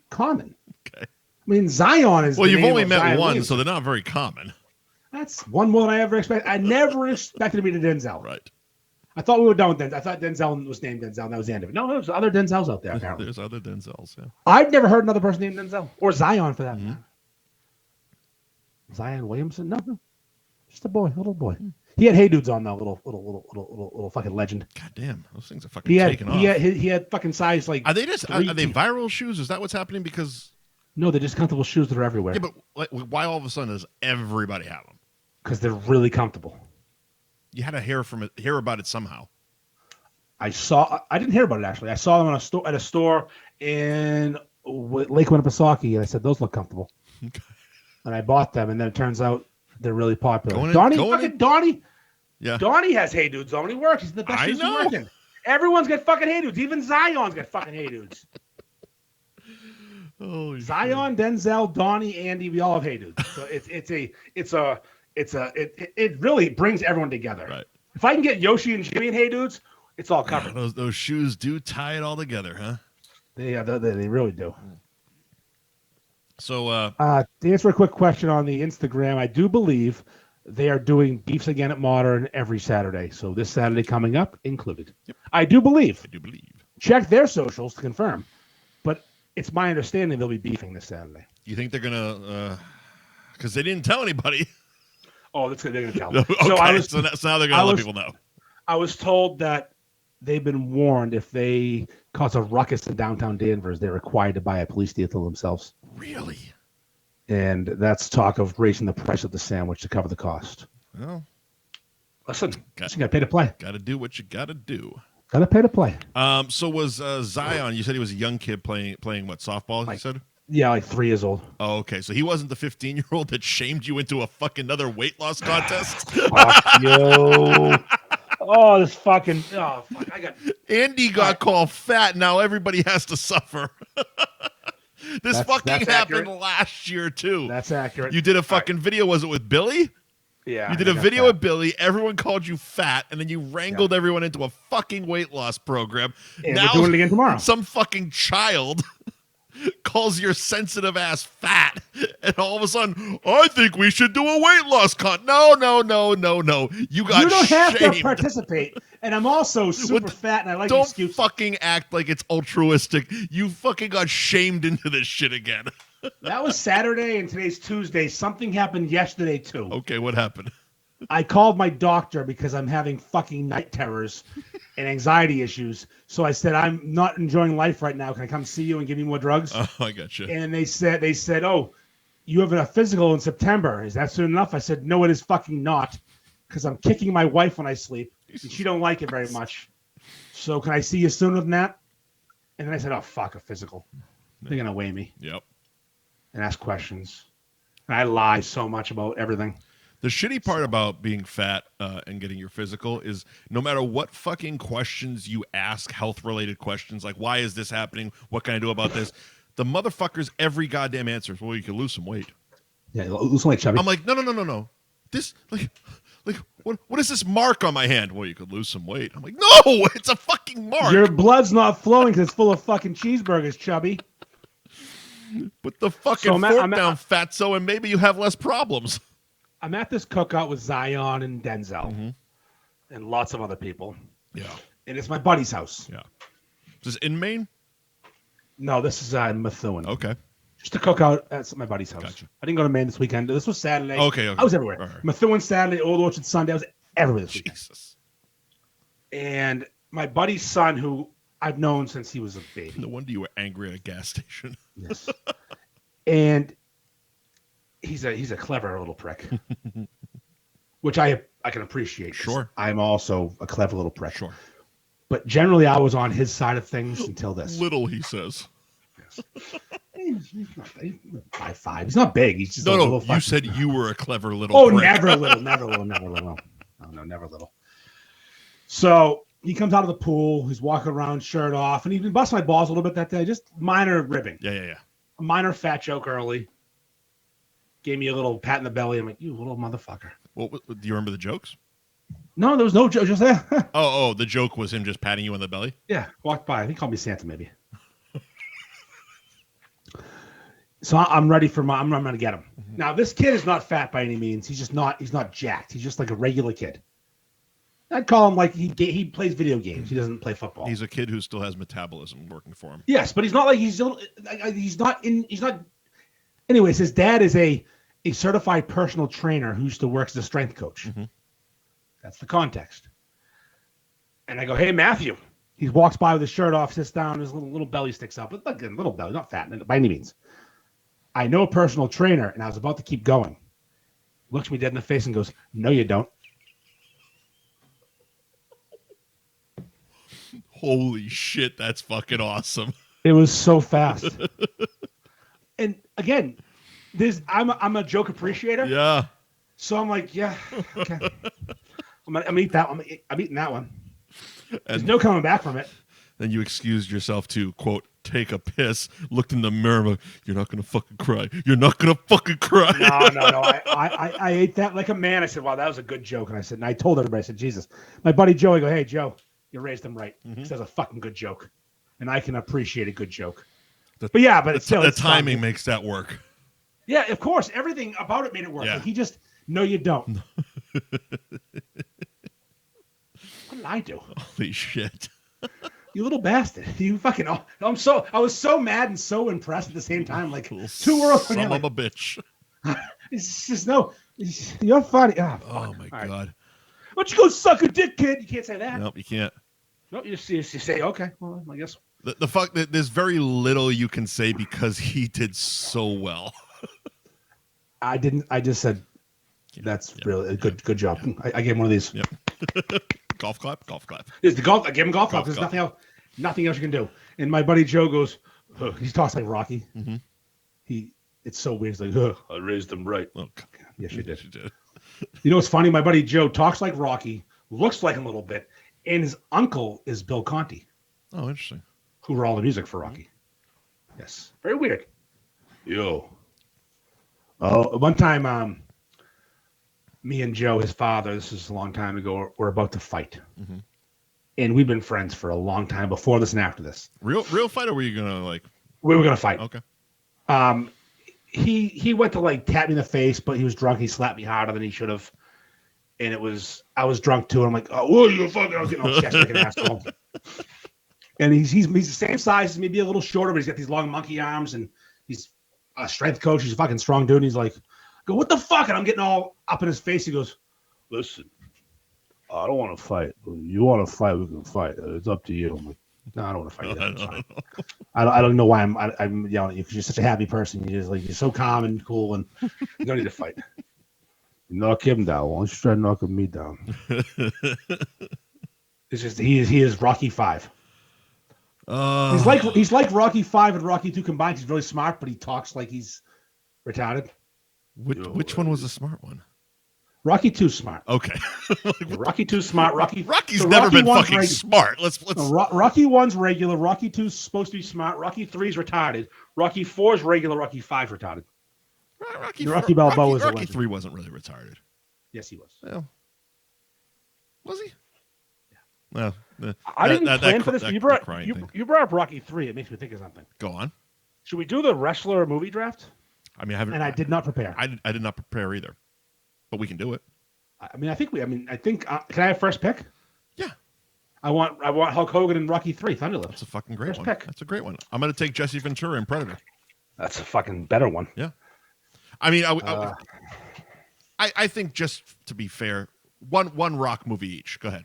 common. Okay. I mean, Zion is. Well, you've only met Zion one, Williamson. so they're not very common. That's one more than I ever expected. I never expected to be the Denzel. Right. I thought we were done with Denzel. I thought Denzel was named Denzel, and that was the end of it. No, there's other Denzels out there, apparently. There's other Denzels, yeah. I've never heard another person named Denzel. Or Zion, for that matter. Zion Williamson? No. Just a little boy. He had Hey Dudes on, though, little fucking legend. God damn, those things are fucking taking off. He had fucking size, like... Are they viral shoes? Is that what's happening? Because... No, they're just comfortable shoes that are everywhere. Yeah, but why all of a sudden does everybody have them? Because they're really comfortable. You had to hear about it somehow. I didn't hear about it, actually. I saw them at a store in Lake Winnipesaukee, and I said, those look comfortable. Okay. And I bought them, and then it turns out they're really popular. Donnie? Yeah. Donnie has Hey Dudes on when he works. He's the best shoes working. Everyone's got fucking Hey Dudes. Even Zion's got fucking Hey Dudes. Holy Zion, shit. Denzel, Donnie, Andy, we all have Hey Dudes. So it really brings everyone together. Right. If I can get Yoshi and Jimmy and Hey Dudes, it's all covered. Those shoes do tie it all together, huh? They really do. So to answer a quick question on the Instagram, I do believe they are doing Beefs Again at Modern every Saturday. So this Saturday coming up included. Yep. I do believe. Check their socials to confirm. But it's my understanding they'll be beefing this Saturday. You think they're gonna? Because they didn't tell anybody. Oh, they're gonna tell. Okay, so now they're gonna let people know. I was told that they've been warned if they cause a ruckus in downtown Danvers, they're required to buy a police vehicle themselves. Really? And that's talk of raising the price of the sandwich to cover the cost. Well, listen, you got to pay to play. Got to do what you got to do. Got to pay to play. So was Zion? You said he was a young kid playing what, softball? You said. Yeah, like 3 years old. Oh, okay. So he wasn't the 15-year-old that shamed you into a fucking another weight loss contest. Fuck you. Oh, this fucking. Oh, fuck. Andy got called fat. Now everybody has to suffer. That's fucking happened last year too. That's accurate. You did a fucking video. Was it with Billy? Yeah. You did a video with Billy. Everyone called you fat, and then you wrangled everyone into a fucking weight loss program. And now we're doing it again tomorrow. Some fucking child calls your sensitive ass fat, and all of a sudden, I think we should do a weight loss No. You got. You don't shamed. have to participate. And I'm also super fat, and I like excuses. Don't fucking act like it's altruistic. You fucking got shamed into this shit again. That was Saturday, and today's Tuesday. Something happened yesterday, too. Okay, what happened? I called my doctor because I'm having fucking night terrors and anxiety issues. So I said, I'm not enjoying life right now. Can I come see you and give you more drugs? Oh, I got you. And they said, oh, you have a physical in September. Is that soon enough? I said, no, it is fucking not, because I'm kicking my wife when I sleep. And she don't like it very much. So can I see you sooner than that? And then I said, oh, fuck, a physical. They're going to weigh me. Yep. And ask questions. And I lie so much about everything. The shitty part about being fat and getting your physical is no matter what fucking questions you ask, health-related questions, like why is this happening? What can I do about this? The motherfuckers, every goddamn answer is, well, you can lose some weight. Yeah, lose some weight, chubby. I'm like, no. This, like what is this mark on my hand? Well, you could lose some weight. I'm like, no, it's a fucking mark. Your blood's not flowing because it's full of fucking cheeseburgers, chubby. Put the fucking fork down, fatso, and maybe you have less problems. I'm at this cookout with Zion and Denzel and lots of other people. Yeah. And it's my buddy's house. Yeah. Is this in Maine? No, this is in Methuen. Okay. Just a cookout at my buddy's house. Gotcha. I didn't go to Maine this weekend. This was Saturday. Okay. I was everywhere. Right. Methuen Saturday, Old Orchard Sunday. I was everywhere this weekend. Jesus. And my buddy's son, who I've known since he was a baby. No wonder you were angry at a gas station. Yes. And he's a clever little prick, which I can appreciate. Sure. I'm also a clever little prick. Sure. But generally, I was on his side of things until this. Little, he says. Yes. He's not 5'5". He's not big. He's just a little. You said you were a clever little. Oh, prick. never little. No, never little. So he comes out of the pool. He's walking around, shirt off, and he bust my balls a little bit that day. Just minor ribbing. Yeah. A minor fat joke early. Gave me a little pat in the belly. I'm like, you little motherfucker. Do you remember the jokes? No, there was no joke. Just there. Oh, the joke was him just patting you on the belly? Yeah, walked by. I think he called me Santa, maybe. So I'm ready for I'm going to get him. Mm-hmm. Now, this kid is not fat by any means. He's not jacked. He's just like a regular kid. I'd call him like he plays video games. He doesn't play football. He's a kid who still has metabolism working for him. Yes, but he's not like he's not. Anyways, his dad is a certified personal trainer who used to work as a strength coach. Mm-hmm. That's the context. And I go, hey, Matthew. He walks by with his shirt off, sits down, his little belly sticks up. But like a little belly, not fat by any means. I know a personal trainer, and I was about to keep going. Looks me dead in the face and goes, no, you don't. Holy shit, that's fucking awesome. It was so fast. And again, I'm a joke appreciator. Yeah. So I'm like, yeah, okay. I'm I'm gonna eat that one. I'm eating that one. There's And no coming back from it. then you excused yourself to, quote, take a piss, looked in the mirror, like, you're not going to fucking cry. You're not going to fucking cry. No. I ate that like a man. I said, wow, that was a good joke. And I told everybody, I said, Jesus. My buddy Joe, I go, hey, Joe, you raised him right. Mm-hmm. That's a fucking good joke. And I can appreciate a good joke. But the timing makes that work. Yeah, of course. Everything about it made it work. Yeah. Like he just, no, you don't. What did I do? Holy shit. You little bastard. You fucking, I was so mad and so impressed at the same time. Like, two worlds. Son of a bitch. It's just, no, you're funny. Oh my God. Why don't you go suck a dick, kid? You can't say that. Nope, you can't. No, you say, okay, well, I guess. The fuck, there's very little you can say because he did so well. I didn't. I just said that's really a good job. Yeah. I gave him one of these. Yep. Golf clap. There's the golf. I gave him golf clap. There's nothing else you can do. And my buddy Joe goes, he talks like Rocky. Mm-hmm. It's so weird. He's like, I raised him right. Oh, yes, you did. You did. You know what's funny? My buddy Joe talks like Rocky, looks like him a little bit, and his uncle is Bill Conti. Oh, interesting. Who wrote all the music for Rocky? Yes, very weird. Yo. Oh, one time, me and Joe, his father, this is a long time ago, we're about to fight. Mm-hmm. And we've been friends for a long time before this and after this. Real fight, or were you gonna like? We were gonna fight. Okay. He went to like tap me in the face, but he was drunk. He slapped me harder than he should have, and I was drunk too. And I'm like, oh, you fucking! I was getting all chest like an asshole. And he's the same size as me, maybe a little shorter, but he's got these long monkey arms, and he's a strength coach. He's a fucking strong dude. And he's like, go, what the fuck? And I'm getting all up in his face. He goes, listen, I don't want to fight. You want to fight, we can fight. It's up to you. I'm like, no, I don't want to fight. I don't know why I'm yelling at you because you're such a happy person. You're so calm and cool, and you don't need to fight. You knock him down. Why don't you try knocking me down? It's just he is Rocky 5. He's like Rocky 5 and Rocky 2 combined. He's really smart, but he talks like he's retarded. Which one was the smart one? Rocky 2's smart. Okay. Rocky 2's smart. Rocky's never been fucking smart. Let's. Rocky 1's regular. Rocky 2's supposed to be smart. Rocky 3's retarded. Rocky 4's regular. Rocky 5's retarded. Rocky Balboa is Rocky 3 wasn't really retarded. Yes, he was. Well, was he? Yeah. Well, I didn't plan for this. You brought up Rocky 3. It makes me think of something. Go on. Should we do the wrestler movie draft? I mean, I did not prepare. I did not prepare either, but we can do it. Can I have first pick? Yeah. I want Hulk Hogan and Rocky 3, Thunderlips. That's a fucking great one. Pick. That's a great one. I'm going to take Jesse Ventura and Predator. That's a fucking better one. Yeah. I mean, I think just to be fair, one Rock movie each. Go ahead.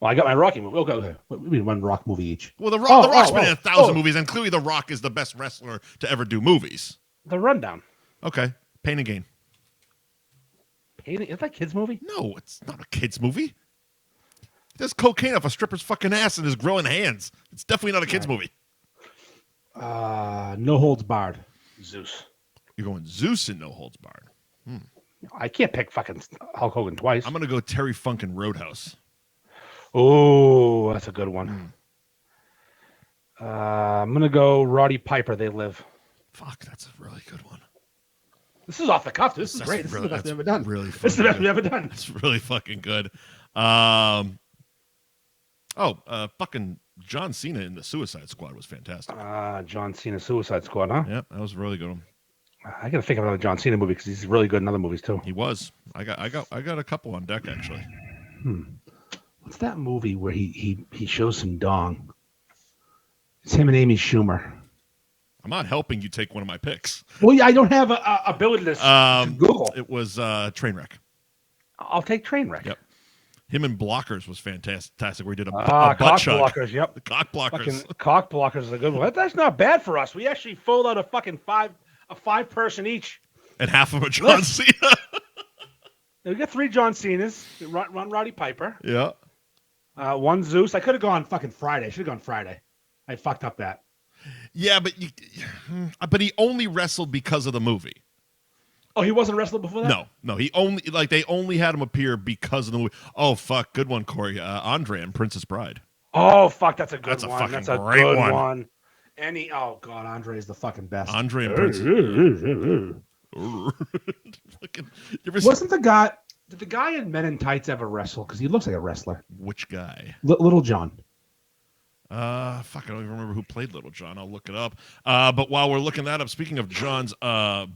Well, I got my Rocky movie. Okay. What do you mean one Rock movie each? Well, the Rock's been in 1,000 movies, and clearly The Rock is the best wrestler to ever do movies. The Rundown. Okay. Pain and Gain. Is that a kid's movie? No, it's not a kid's movie. There's cocaine off a stripper's fucking ass and his growing hands. It's definitely not a kid's movie. No Holds Barred. Zeus. You're going Zeus and No Holds Barred. I can't pick fucking Hulk Hogan twice. I'm going to go Terry Funk and Roadhouse. Oh, that's a good one. I'm going to go Roddy Piper, They Live. Fuck, that's a really good one. This is off the cuff. This is great. This is the best we've ever done. This is the best we've ever done. It's really fucking good. Fucking John Cena in the Suicide Squad was fantastic. John Cena Suicide Squad, huh? Yeah, that was a really good one. I got to think of another John Cena movie because he's really good in other movies too. He was. I got a couple on deck actually. What's that movie where he shows some dong? It's him and Amy Schumer. I'm not helping you take one of my picks. Well, yeah, I don't have a ability to Google. It was Trainwreck. I'll take Trainwreck. Yep. Him and Blockers was fantastic. Where he did a butt chug. Blockers. Yep. The cock blockers. Fucking cock blockers is a good one. That's not bad for us. We actually filled out a fucking five person each. And half of a John Cena. We got 3 John Cenas. Run Roddy Piper. Yeah. 1 Zeus. I could have gone fucking Friday. I should have gone Friday. I fucked up that. Yeah, but he only wrestled because of the movie. Oh, he wasn't a wrestler before that? No. He only they only had him appear because of the movie. Oh fuck, good one, Corey. Andre and Princess Bride. Oh fuck, that's a good That's one. A That's a great good one. one. Oh god, Andre is the fucking best. Andre and Princess. Wasn't the guy? Did the guy in Men in Tights ever wrestle? Because he looks like a wrestler. Which guy? Little John. Fuck, I don't even remember who played Little John. I'll look it up. But while we're looking that up, speaking of John's,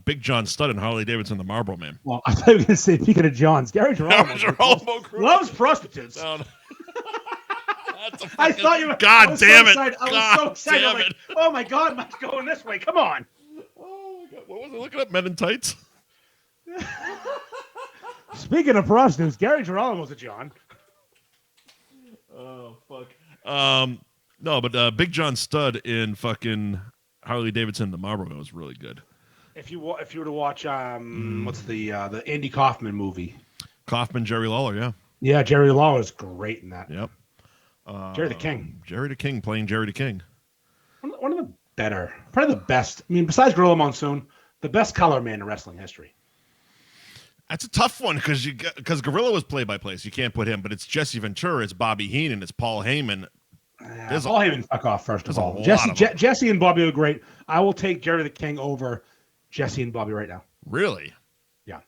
Big John Studd and Harley Davidson, the Marlboro Man. Well, I thought you were going to say, speaking of John's, Gary Girolamo loves prostitutes. No. I thought you were. God damn it! I was so excited. I'm like, oh my god, Mike's going this way. Come on. Oh my god, what was I looking at? Men in Tights. Speaking of prostitutes, Gary Girolamo's a John. Oh fuck. No, but Big John Studd in fucking Harley Davidson, the Marlboro Man was really good. If you were to watch, what's the Andy Kaufman movie? Kaufman, Jerry Lawler, yeah. Yeah, Jerry Lawler is great in that. Yep. Jerry the King. Jerry the King playing Jerry the King. One of the better, probably the best. I mean, besides Gorilla Monsoon, the best color man in wrestling history. That's a tough one because Gorilla was play-by-play, so you can't put him. But it's Jesse Ventura, it's Bobby Heenan, it's Paul Heyman. Paul Heyman, fuck off, first of all. Jesse and Bobby were great. I will take Jerry the King over Jesse and Bobby right now. Really? Yeah.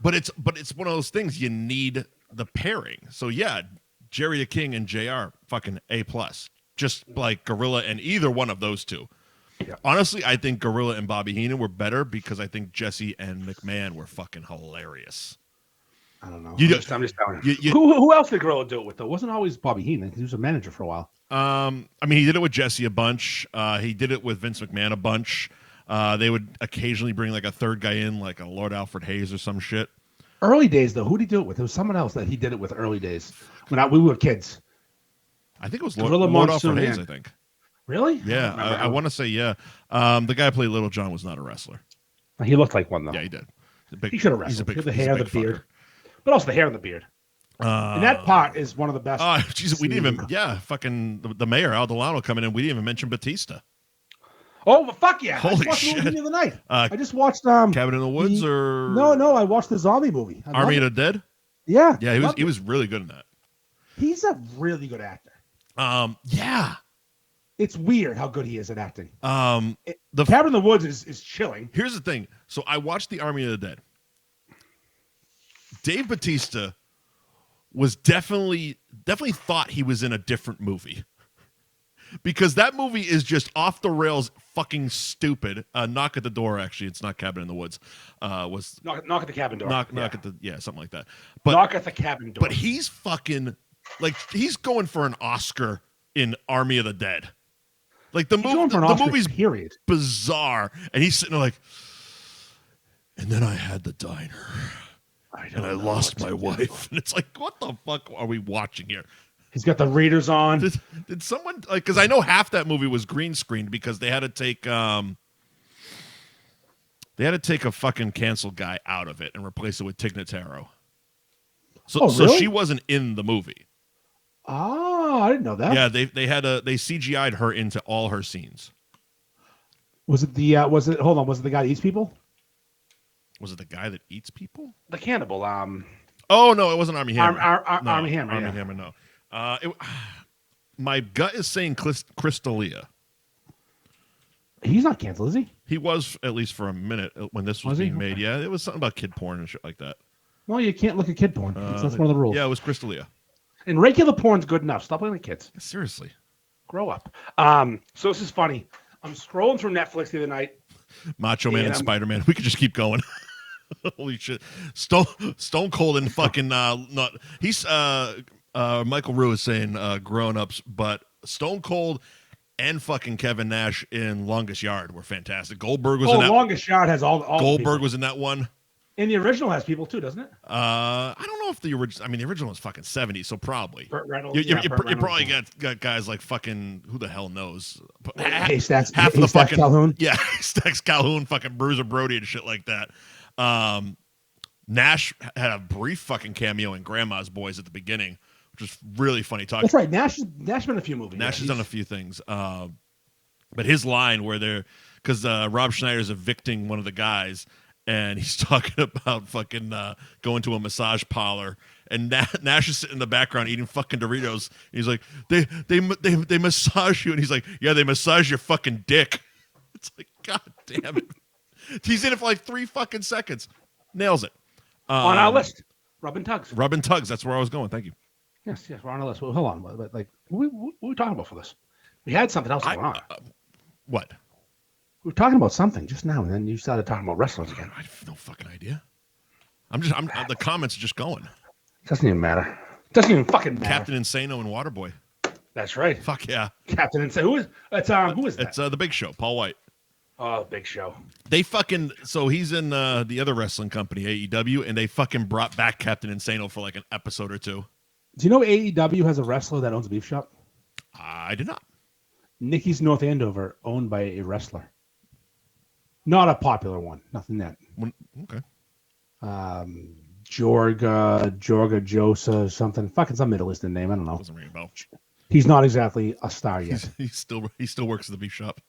But it's one of those things you need the pairing. So yeah, Jerry the King and JR, fucking A+. Just like Gorilla and either one of those two. Yeah. Honestly, I think Gorilla and Bobby Heenan were better because I think Jesse and McMahon were fucking hilarious. I don't know. I'm just telling you. Who else did Gorilla do it with, though? It wasn't always Bobby Heenan because he was a manager for a while. I mean, he did it with Jesse a bunch. He did it with Vince McMahon a bunch. They would occasionally bring like a third guy in, like a Lord Alfred Hayes or some shit. Early days, though, who did he do it with? There was someone else that he did it with early days when we were kids. I think it was Lord Alfred Hayes, I think. Really? Yeah, I want to say yeah. The guy who played Little John was not a wrestler. He looked like one, though. Yeah, he did. He should have wrestled. He had the hair, the beard. But also the hair and the beard. And that part is one of the best. Oh, Jesus, we didn't even, fucking the mayor, Al Delano, coming in. We didn't even mention Batista. Oh, well, fuck yeah. Holy I just watched shit. the movie the other night. I just watched Cabin in the Woods or No, I watched the zombie movie. Army of the Dead? Yeah. Yeah, he was really good in that. He's a really good actor. Yeah. It's weird how good he is at acting. The Cabin in the Woods is chilling. Here's the thing. So I watched the Army of the Dead. Dave Bautista was definitely thought he was in a different movie. Because that movie is just off the rails fucking stupid. Knock at the Door, actually. It's not Cabin in the Woods. Was Knock at the Cabin Door. Knock at the, something like that. But Knock at the Cabin Door. But he's fucking, like, he's going for an Oscar in Army of the Dead. Like, the movie's period. Bizarre. And he's sitting there like, and then I had the diner. And I lost my wife. And it's like, what the fuck are we watching here? He's got the readers on. Did someone, like, because I know half that movie was green screened because they had to take a fucking canceled guy out of it and replace it with Tig Notaro. So she wasn't in the movie. Oh, I didn't know that. Yeah, they CGI'd her into all her scenes. Was it the was it the guy that eats people? Was it the guy that eats people? The cannibal. Oh no, it wasn't Armie Hammer. Armie Hammer. Armie Hammer. No. My gut is saying Chris D'Elia. He's not canceled, is he? He was, at least for a minute when this was being made. Yeah, it was something about kid porn and shit like that. Well, you can't look at kid porn. That's one of the rules. Yeah, it was Chris D'Elia. And regular porn's good enough. Stop looking at kids. Seriously. Grow up. So this is funny. I'm scrolling through Netflix the other night. Macho Man and Spider-Man. We could just keep going. Holy shit. Stone Cold and fucking not. He's Michael Rue is saying grown-ups, but Stone Cold and fucking Kevin Nash in Longest Yard were fantastic. Goldberg was in that. Longest Yard has all Goldberg was in that one. And the original has people too, doesn't it? I don't know if the original. I mean, the original was fucking 70s, so probably. Burt Reynolds. You probably got guys like fucking who the hell knows? Haystacks Calhoun. Yeah, Haystacks Calhoun, fucking Bruiser Brody and shit like that. Nash had a brief fucking cameo in Grandma's Boys at the beginning, which was really funny talking. That's right. Nash been in a few movies. Nash has done a few things. But his line where because Rob Schneider's evicting one of the guys. and he's talking about fucking going to a massage parlor, and Nash is sitting in the background eating fucking Doritos. He's like, they massage you, and he's like, yeah, they massage your fucking dick. It's like, god damn it. He's in it for like 3 fucking seconds. Nails it. On our list, Rub and Tugs. Rub and Tugs. That's where I was going. Thank you. Yes, we're on our list. Well, hold on, but like, what were we talking about for this? We had something else going on. What? We were talking about something just now, and then you started talking about wrestlers again. I have no fucking idea. The comments are just going. Doesn't even matter. Doesn't even fucking matter. Captain Insano and Waterboy. That's right. Fuck yeah. Captain Insano. Who is that? It's the Big Show, Paul White. Oh, Big Show. They fucking, so he's in the other wrestling company, AEW, and they fucking brought back Captain Insano for like an episode or 2. Do you know AEW has a wrestler that owns a beef shop? I did not. Nikki's North Andover, owned by a wrestler. Not a popular one. Nothing that. Okay. Jorga Josa, something. Fucking some Middle Eastern name. I don't know. Doesn't ring a bell. He's not exactly a star yet. He still works at the beef shop.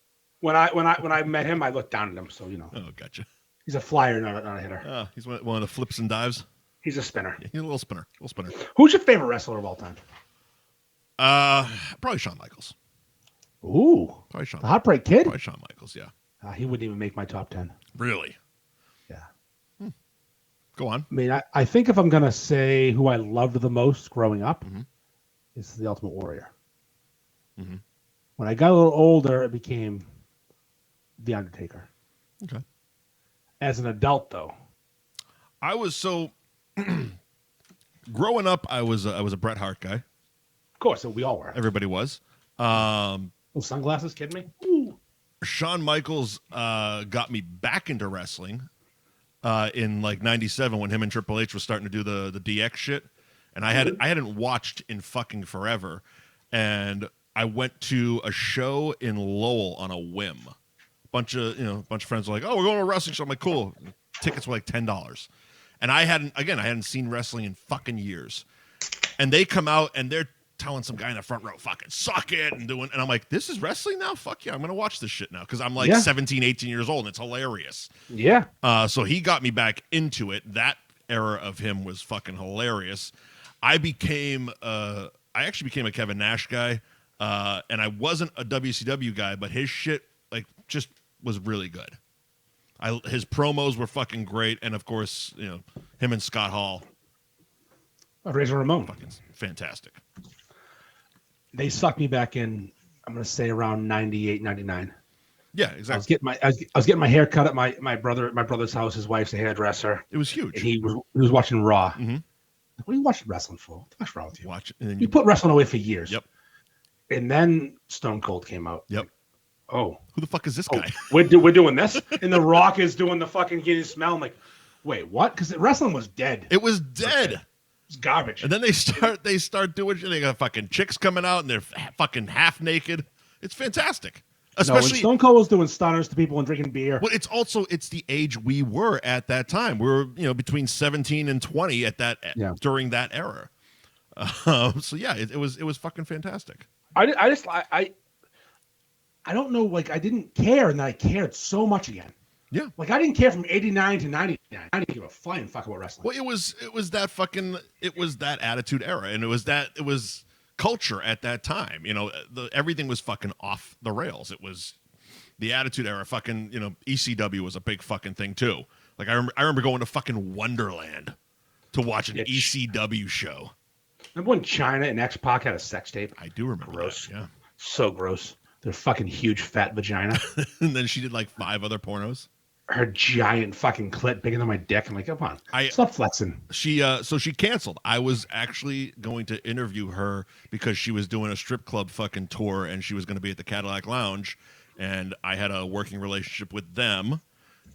When I met him, I looked down at him, so you know. Oh, gotcha. He's a flyer, not a hitter. He's one of the flips and dives. He's a spinner. Yeah, he's a little spinner. Who's your favorite wrestler of all time? Probably Shawn Michaels. Ooh. Probably Shawn. The Heartbreak Kid? Probably Shawn Michaels, yeah. He wouldn't even make my top 10. Really? Yeah. Go on. I mean, I think if I'm going to say who I loved the most growing up, it's The Ultimate Warrior. Mm-hmm. When I got a little older, it became The Undertaker. Okay. As an adult, though. I was so... growing up, I was a Bret Hart guy. Of course, we all were. Everybody was. Sunglasses, kidding me? Ooh. Shawn Michaels got me back into wrestling in like '97 when him and Triple H was starting to do the DX shit, and I hadn't watched in fucking forever, and I went to a show in Lowell on a whim. Bunch of friends were like, "Oh, we're going to a wrestling show." I'm like, "Cool." Tickets were like $10, and I hadn't seen wrestling in fucking years, and they come out and they're telling some guy in the front row, fucking suck it, and I'm like, this is wrestling now? Fuck yeah, I'm gonna watch this shit now, because I'm like 17, 18 years old, and it's hilarious. Yeah. So he got me back into it. That era of him was fucking hilarious. I actually became a Kevin Nash guy, and I wasn't a WCW guy, but his shit like just was really good. His promos were fucking great, and of course, him and Scott Hall. Razor Ramon. Fucking fantastic. They sucked me back in, I'm going to say around 98, 99. Yeah, exactly. I was getting my hair cut at my brother's house. His wife's a hairdresser. It was huge. And he was watching Raw. Mm-hmm. What are you watching wrestling for? What's wrong with you? Watch it, and then you put wrestling away for years. Yep. And then Stone Cold came out. Yep. Oh, who the fuck is this guy? We're doing this, and The Rock is doing the fucking getting smell. I'm like, wait, what? Because wrestling was dead. It was dead. It's garbage. And then they start doing shit. They got fucking chicks coming out and they're fucking half naked. It's fantastic. Especially Stone Cold was doing stunners to people and drinking beer. Well, it's the age we were at that time. We were between 17 and 20 during that era. So yeah, it was fucking fantastic. I don't know. Like I didn't care, and then I cared so much again. Yeah. Like I didn't care from 89 to 99. I didn't give a flying fuck about wrestling. Well, it was that attitude era, and it was culture at that time. Everything was fucking off the rails. It was the attitude era. Fucking, ECW was a big fucking thing too. Like I remember going to fucking Wonderland to watch an ECW show. Remember when China and X-Pac had a sex tape? I do remember. Gross. That, yeah. So gross. Their fucking huge fat vagina. And then she did like 5 other pornos. Her giant fucking clit bigger than my dick. I'm like, come on, stop flexing. So she canceled. I was actually going to interview her because she was doing a strip club fucking tour and she was going to be at the Cadillac Lounge, and I had a working relationship with them,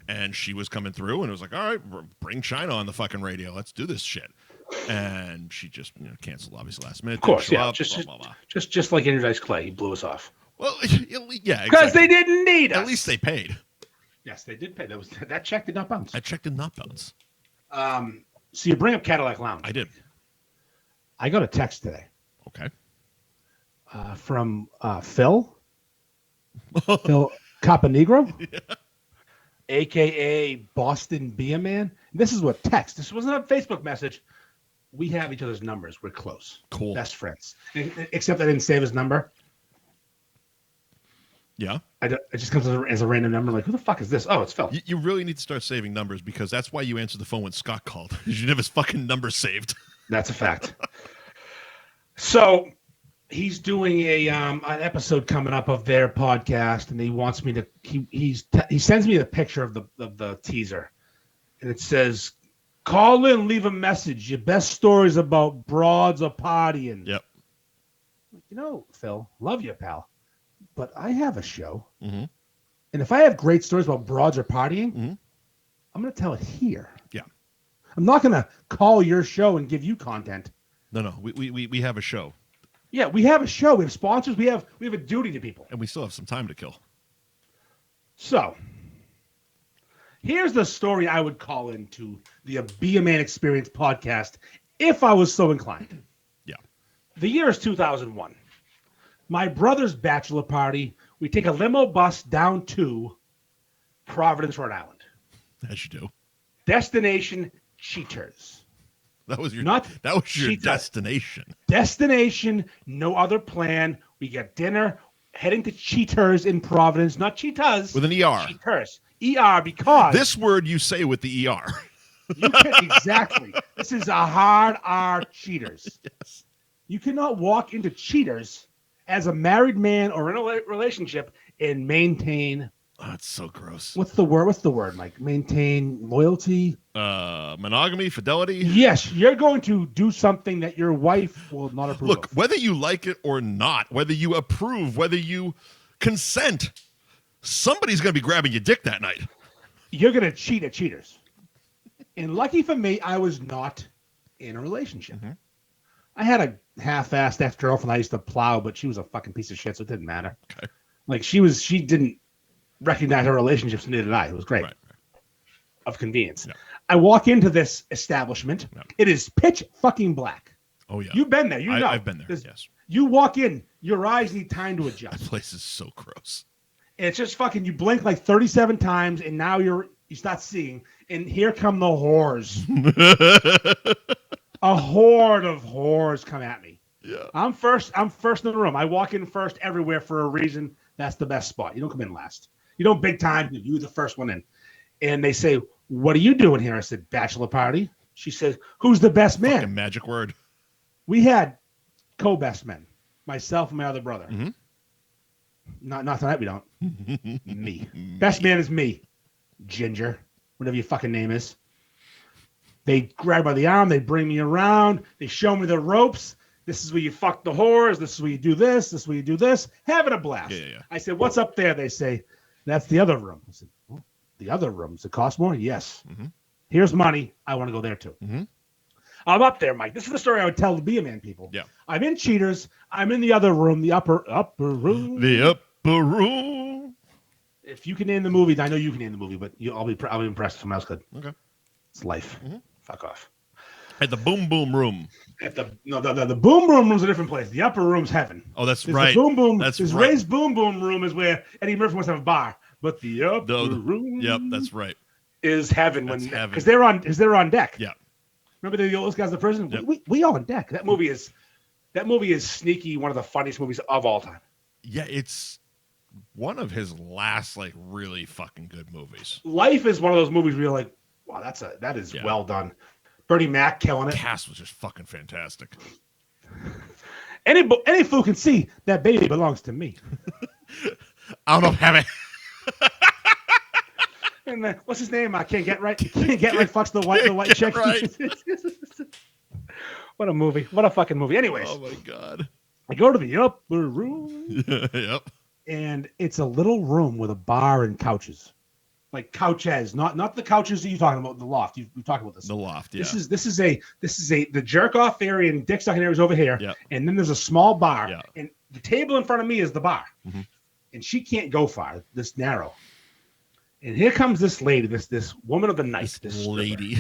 and she was coming through, and it was like, all right, bring China on the fucking radio. Let's do this shit. And she just canceled obviously last minute. Of course, yeah. Up, just blah, blah, blah. just like Andrew Dice Clay, he blew us off. Well, yeah, because they didn't need us. At least they paid. Yes, they did pay. That check did not bounce. That check did not bounce. So you bring up Cadillac Lounge. I did. I got a text today. Okay. From Phil. Phil Caponegro. Yeah. a.k.a. Boston Beer Man. This is what text. This wasn't a Facebook message. We have each other's numbers. We're close. Cool. Best friends. Except I didn't save his number. Yeah. It just comes as a random number. Like, who the fuck is this? Oh, it's Phil. You really need to start saving numbers because that's why you answered the phone when Scott called. You should have his fucking number saved. That's a fact. So he's doing an episode coming up of their podcast, and he wants me to. He sends me the picture of the teaser, and it says, "Call in, leave a message. Your best stories about broads or partying." Yep. You know, Phil, love you, pal, but I have a show, mm-hmm. and if I have great stories about broads or partying, mm-hmm. I'm going to tell it here. Yeah. I'm not going to call your show and give you content. No. We have a show. Yeah, we have a show. We have sponsors. We have a duty to people. And we still have some time to kill. So, here's the story I would call into the Be a Man Experience podcast if I was so inclined. Yeah. The year is 2001. My brother's bachelor party. We take a limo bus down to Providence, Rhode Island. As you do. Destination Cheaters. That was your Cheetah. destination. Destination, no other plan. We get dinner, heading to Cheaters in Providence, not Cheetahs. With an ER. Cheaters. ER because... This word you say with the ER. Exactly. This is a hard R Cheaters. Yes. You cannot walk into Cheaters as a married man or in a relationship and maintain... Oh, it's so gross. What's the word, Mike? Maintain loyalty? Monogamy, fidelity? Yes, you're going to do something that your wife will not approve Look, of. whether you like it or not, whether you approve, whether you consent, somebody's going to be grabbing your dick that night. You're going to cheat at Cheaters. And lucky for me, I was not in a relationship. Mm-hmm. I had a half-assed ex-girlfriend I used to plow, but she was a fucking piece of shit, so it didn't matter. Okay. Like, she didn't recognize her relationships, and neither did I. It was great. Right. Of convenience. Yeah. I walk into this establishment. Yeah. It is pitch fucking black. Oh, yeah. You've been there. You know. I've been there, yes. You walk in, your eyes need time to adjust. That place is so gross. And it's just fucking, you blink like 37 times, and now you start seeing, and here come the whores. A horde of whores come at me. Yeah. I'm first in the room. I walk in first everywhere for a reason. That's the best spot. You don't come in last. You don't big time. You're the first one in. And they say, "What are you doing here?" I said, "Bachelor party." She says, "Who's the best man?" Fucking magic word. We had co-best men, myself and my other brother. Mm-hmm. Not tonight. We don't. Me. Best man is me. Ginger, whatever your fucking name is. They grab by the arm. They bring me around. They show me the ropes. This is where you fuck the whores. This is where you do this. This is where you do this. Having a blast. Yeah. I said, "What's up there?" They say, "That's the other room." I said, "Oh, the other room. Does it cost more?" "Yes." Mm-hmm. "Here's money. I want to go there too." Mm-hmm. I'm up there, Mike. This is the story I would tell the Be a Man people. Yeah. I'm in Cheaters. I'm in the other room, the upper room. The upper room. If you can name the movie, I know you can name the movie, but I'll be impressed if someone else could. Okay. It's life. Mm-hmm. Fuck off. At the boom boom room. At the boom boom room's a different place. The upper room's heaven. Oh, that's There's right. The boom boom. That's This right. Ray's boom boom room is where Eddie Murphy wants to have a bar, but the upper room. Yep, that's right. Is heaven That's heaven. because they're on deck. Yeah. Remember those guys in the prison? Yep. We all on deck. That movie is sneaky. One of the funniest movies of all time. Yeah, it's one of his last really fucking good movies. Life is one of those movies where you're like, wow, that is well done. Bernie Mac killing it. The cast was just fucking fantastic. Any fool can see that baby belongs to me. I don't have it. And what's his name? I can't get right. Can't get right. Fucks the white chick. Right. What a movie. What a fucking movie. Anyways. Oh my god. I go to the upper room. Yep. And it's a little room with a bar and couches. Like couches, not the couches that you're talking about, the loft. We've talked about this. The loft, yeah. This is the jerk off area and dick sucking area is over here. Yeah. And then there's a small bar. Yeah. And the table in front of me is the bar. Mm-hmm. And she can't go far, this narrow. And here comes this lady, this woman of the night. This lady.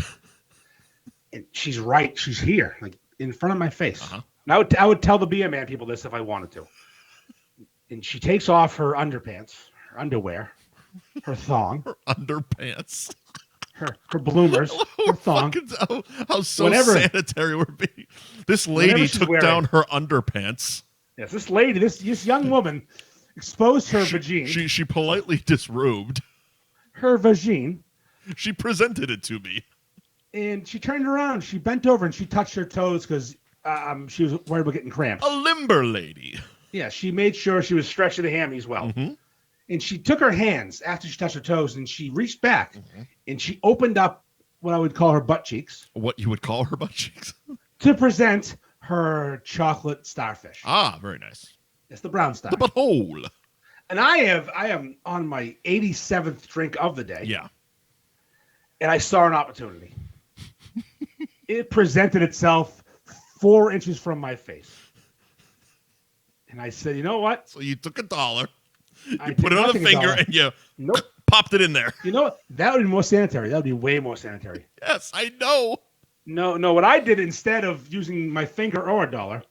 And she's right. She's here, like in front of my face. Uh-huh. And I would tell the Be a Man people this if I wanted to. And she takes off her underpants, her underwear. her thong, her underpants, her bloomers, her thong. How so sanitary we're being. This lady took down her underpants. Yes, this lady, this young woman exposed her vagine. She politely disrobed her vagine. She presented it to me. And she turned around. She bent over and she touched her toes because she was worried about getting cramps. A limber lady. Yeah, she made sure she was stretching the hammies well. Mm-hmm. And she took her hands after she touched her toes and she reached back and she opened up what I would call her butt cheeks. What you would call her butt cheeks? To present her chocolate starfish. Ah, very nice. It's the brown star. The butthole. And I am on my 87th drink of the day. Yeah. And I saw an opportunity. It presented itself 4 inches from my face. And I said, you know what? So you took $1, you put it on the finger, and you popped it in there. You know what? That would be more sanitary. That would be way more sanitary. Yes, I know. No. What I did instead of using my finger or $1,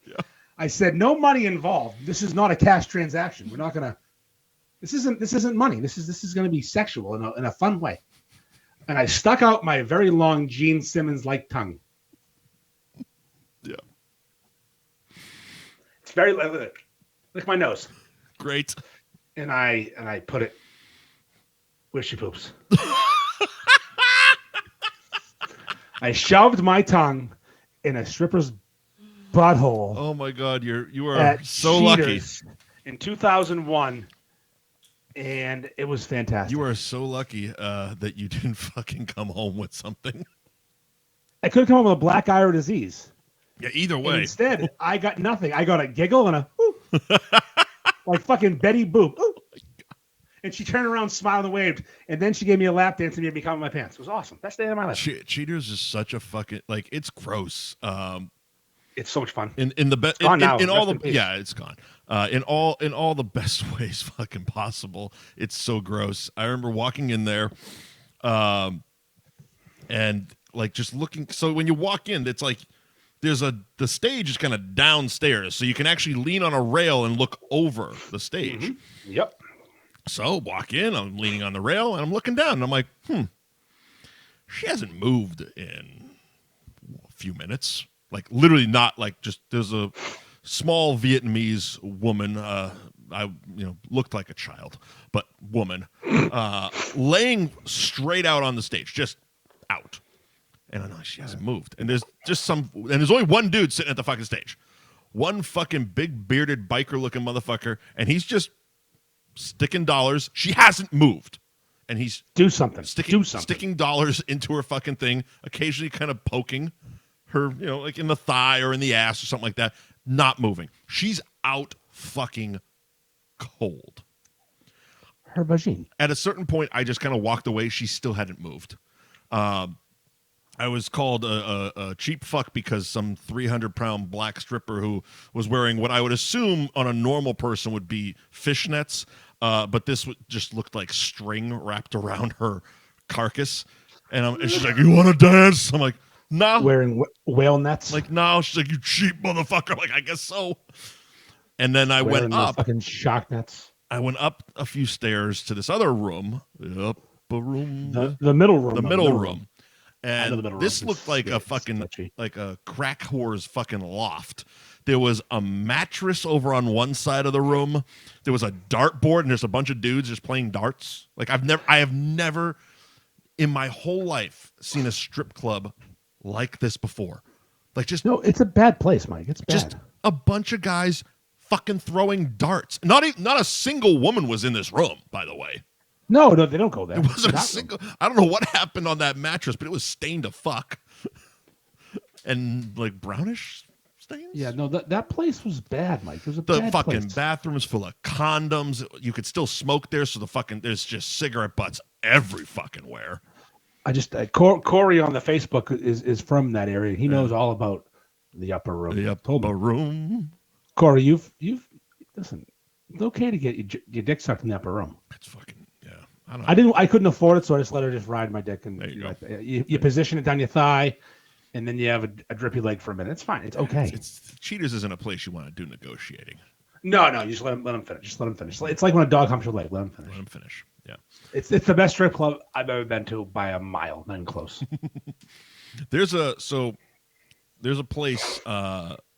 I said, no money involved. This is not a cash transaction. We're not gonna. This isn't money. This is going to be sexual in a fun way. And I stuck out my very long Gene Simmons-like tongue. Yeah. It's very like my nose. Great. And I put it where she poops. I shoved my tongue in a stripper's butthole. Oh my God, you are so lucky. In 2001, and it was fantastic. You are so lucky that you didn't fucking come home with something. I could have come home with a black eye or disease. Yeah, either way. And instead, I got nothing. I got a giggle and a like fucking Betty Boop. Ooh. And she turned around, smiled and waved, and then she gave me a lap dance and made me come in my pants. It was awesome. Best day of my life. Cheaters is such a fucking it's gross. It's so much fun. In all the it's gone. In all the best ways fucking possible. It's so gross. I remember walking in there, and like just looking. So when you walk in, it's like the stage is kind of downstairs, so you can actually lean on a rail and look over the stage. Mm-hmm. Yep. So walk in, I'm leaning on the rail, and I'm looking down, and I'm like, she hasn't moved in a few minutes. Like literally not like just there's a small Vietnamese woman, looked like a child, but woman, laying straight out on the stage, just out. And I know she hasn't moved. And there's only one dude sitting at the fucking stage. One fucking big bearded biker looking motherfucker, and he's just sticking dollars. She hasn't moved. And he's sticking dollars into her fucking thing, occasionally kind of poking her, like in the thigh or in the ass or something like that, not moving. She's out fucking cold. Her vagine. At a certain point, I just kind of walked away. She still hadn't moved. I was called a cheap fuck because some 300-pound black stripper who was wearing what I would assume on a normal person would be fishnets, but this just looked like string wrapped around her carcass. And she's like, "You want to dance?" I'm like, "No." Wearing whale nets? Like, no. She's like, "You cheap motherfucker." Like, I guess so. And then I went up. Fucking shock nets. I went up a few stairs to this other room. The middle room. The middle room. And this looked like a fucking like a crack whore's fucking loft. There was a mattress over on one side of the room. There was a dartboard, and there's a bunch of dudes just playing darts. Like I have never in my whole life seen a strip club like this before. Like it's a bad place, Mike. It's bad. Just a bunch of guys fucking throwing darts. Not a single woman was in this room, by the way. No, they don't go there. It wasn't a single. I don't know what happened on that mattress, but it was stained to fuck, and like brownish stains. Yeah, no, that place was bad, Mike. It was the fucking bathroom is full of condoms. You could still smoke there, so there's just cigarette butts every fucking where. I just Corey on the Facebook is from that area. He knows all about the upper room. The upper room. Corey, you've listen. It's okay to get your dick sucked in the upper room. It's fucking. I couldn't afford it, so I just let her just ride my dick, and you position it down your thigh, and then you have a drippy leg for a minute. It's fine. It's okay. Cheaters isn't a place you want to do negotiating. No, you just let him finish. Just let him finish. It's like when a dog humps your leg. Let him finish. Yeah. It's the best strip club I've ever been to by a mile, not even close. There's a place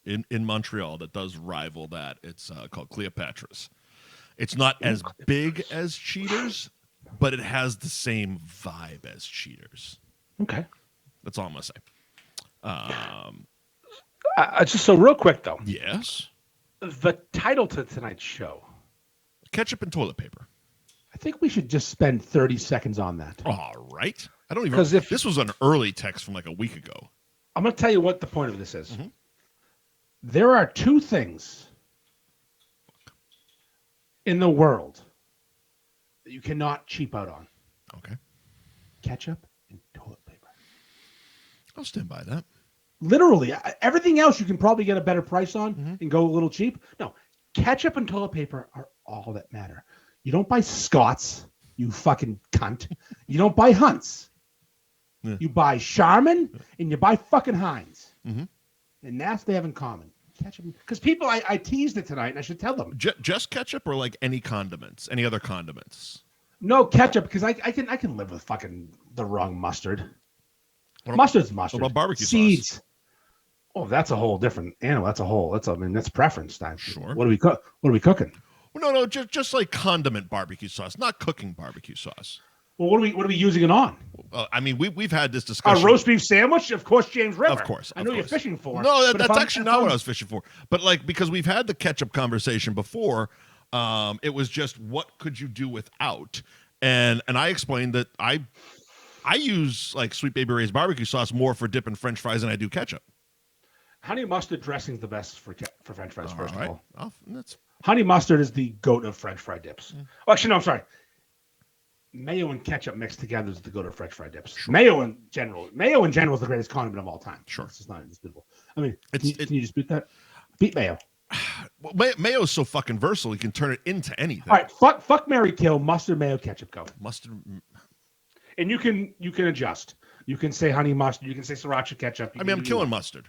in Montreal that does rival that. It's called Cleopatra's. It's not as big as Cheaters, but it has the same vibe as Cheaters. Okay. That's all I'm gonna say. Just so real quick though. Yes. The title to tonight's show. Ketchup and toilet paper. I think we should just spend 30 seconds on that. All right. I don't even. Because if this was an early text from like a week ago. I'm going to tell you what the point of this is. Mm-hmm. There are two things in the world that you cannot cheap out on. Okay. Ketchup and toilet paper. I'll stand by that. Literally, everything else you can probably get a better price on and go a little cheap. No, ketchup and toilet paper are all that matter. You don't buy Scott's, you fucking cunt. You don't buy Hunt's. Yeah. You buy Charmin and you buy fucking Heinz. Mm-hmm. And that's what they have in common. Ketchup. Because people, I teased it tonight and I should tell them. Just ketchup or like any condiments? Any other condiments? No, ketchup, because I can live with fucking the wrong mustard. Mustard's mustard. What about barbecue seeds? Sauce? Oh, that's a whole different animal. That's preference time. Sure. What are we cooking? Well, no, just like condiment barbecue sauce, not cooking barbecue sauce. Well, what are we using it on? I mean, we've had this discussion. A roast beef sandwich, of course, James River. Of course, I know you're fishing for. No, that's actually not what I was fishing for. But like, because we've had the ketchup conversation before, it was just what could you do without, and I explained that I use like Sweet Baby Ray's barbecue sauce more for dipping French fries than I do ketchup. Honey mustard dressing is the best for French fries. First of all, honey mustard is the goat of French fry dips. Well, actually, no, I'm sorry. Mayo and ketchup mixed together is the goat of French fry dips. Sure. Mayo in general is the greatest condiment of all time. Sure, it's just not indisputable. I mean, can you dispute that? Beat mayo. Well, mayo is so fucking versatile; you can turn it into anything. All right, fuck, marry, kill. Mustard, mayo, ketchup, go. Mustard, and you can adjust. You can say honey mustard. You can say sriracha ketchup. I'm killing mustard.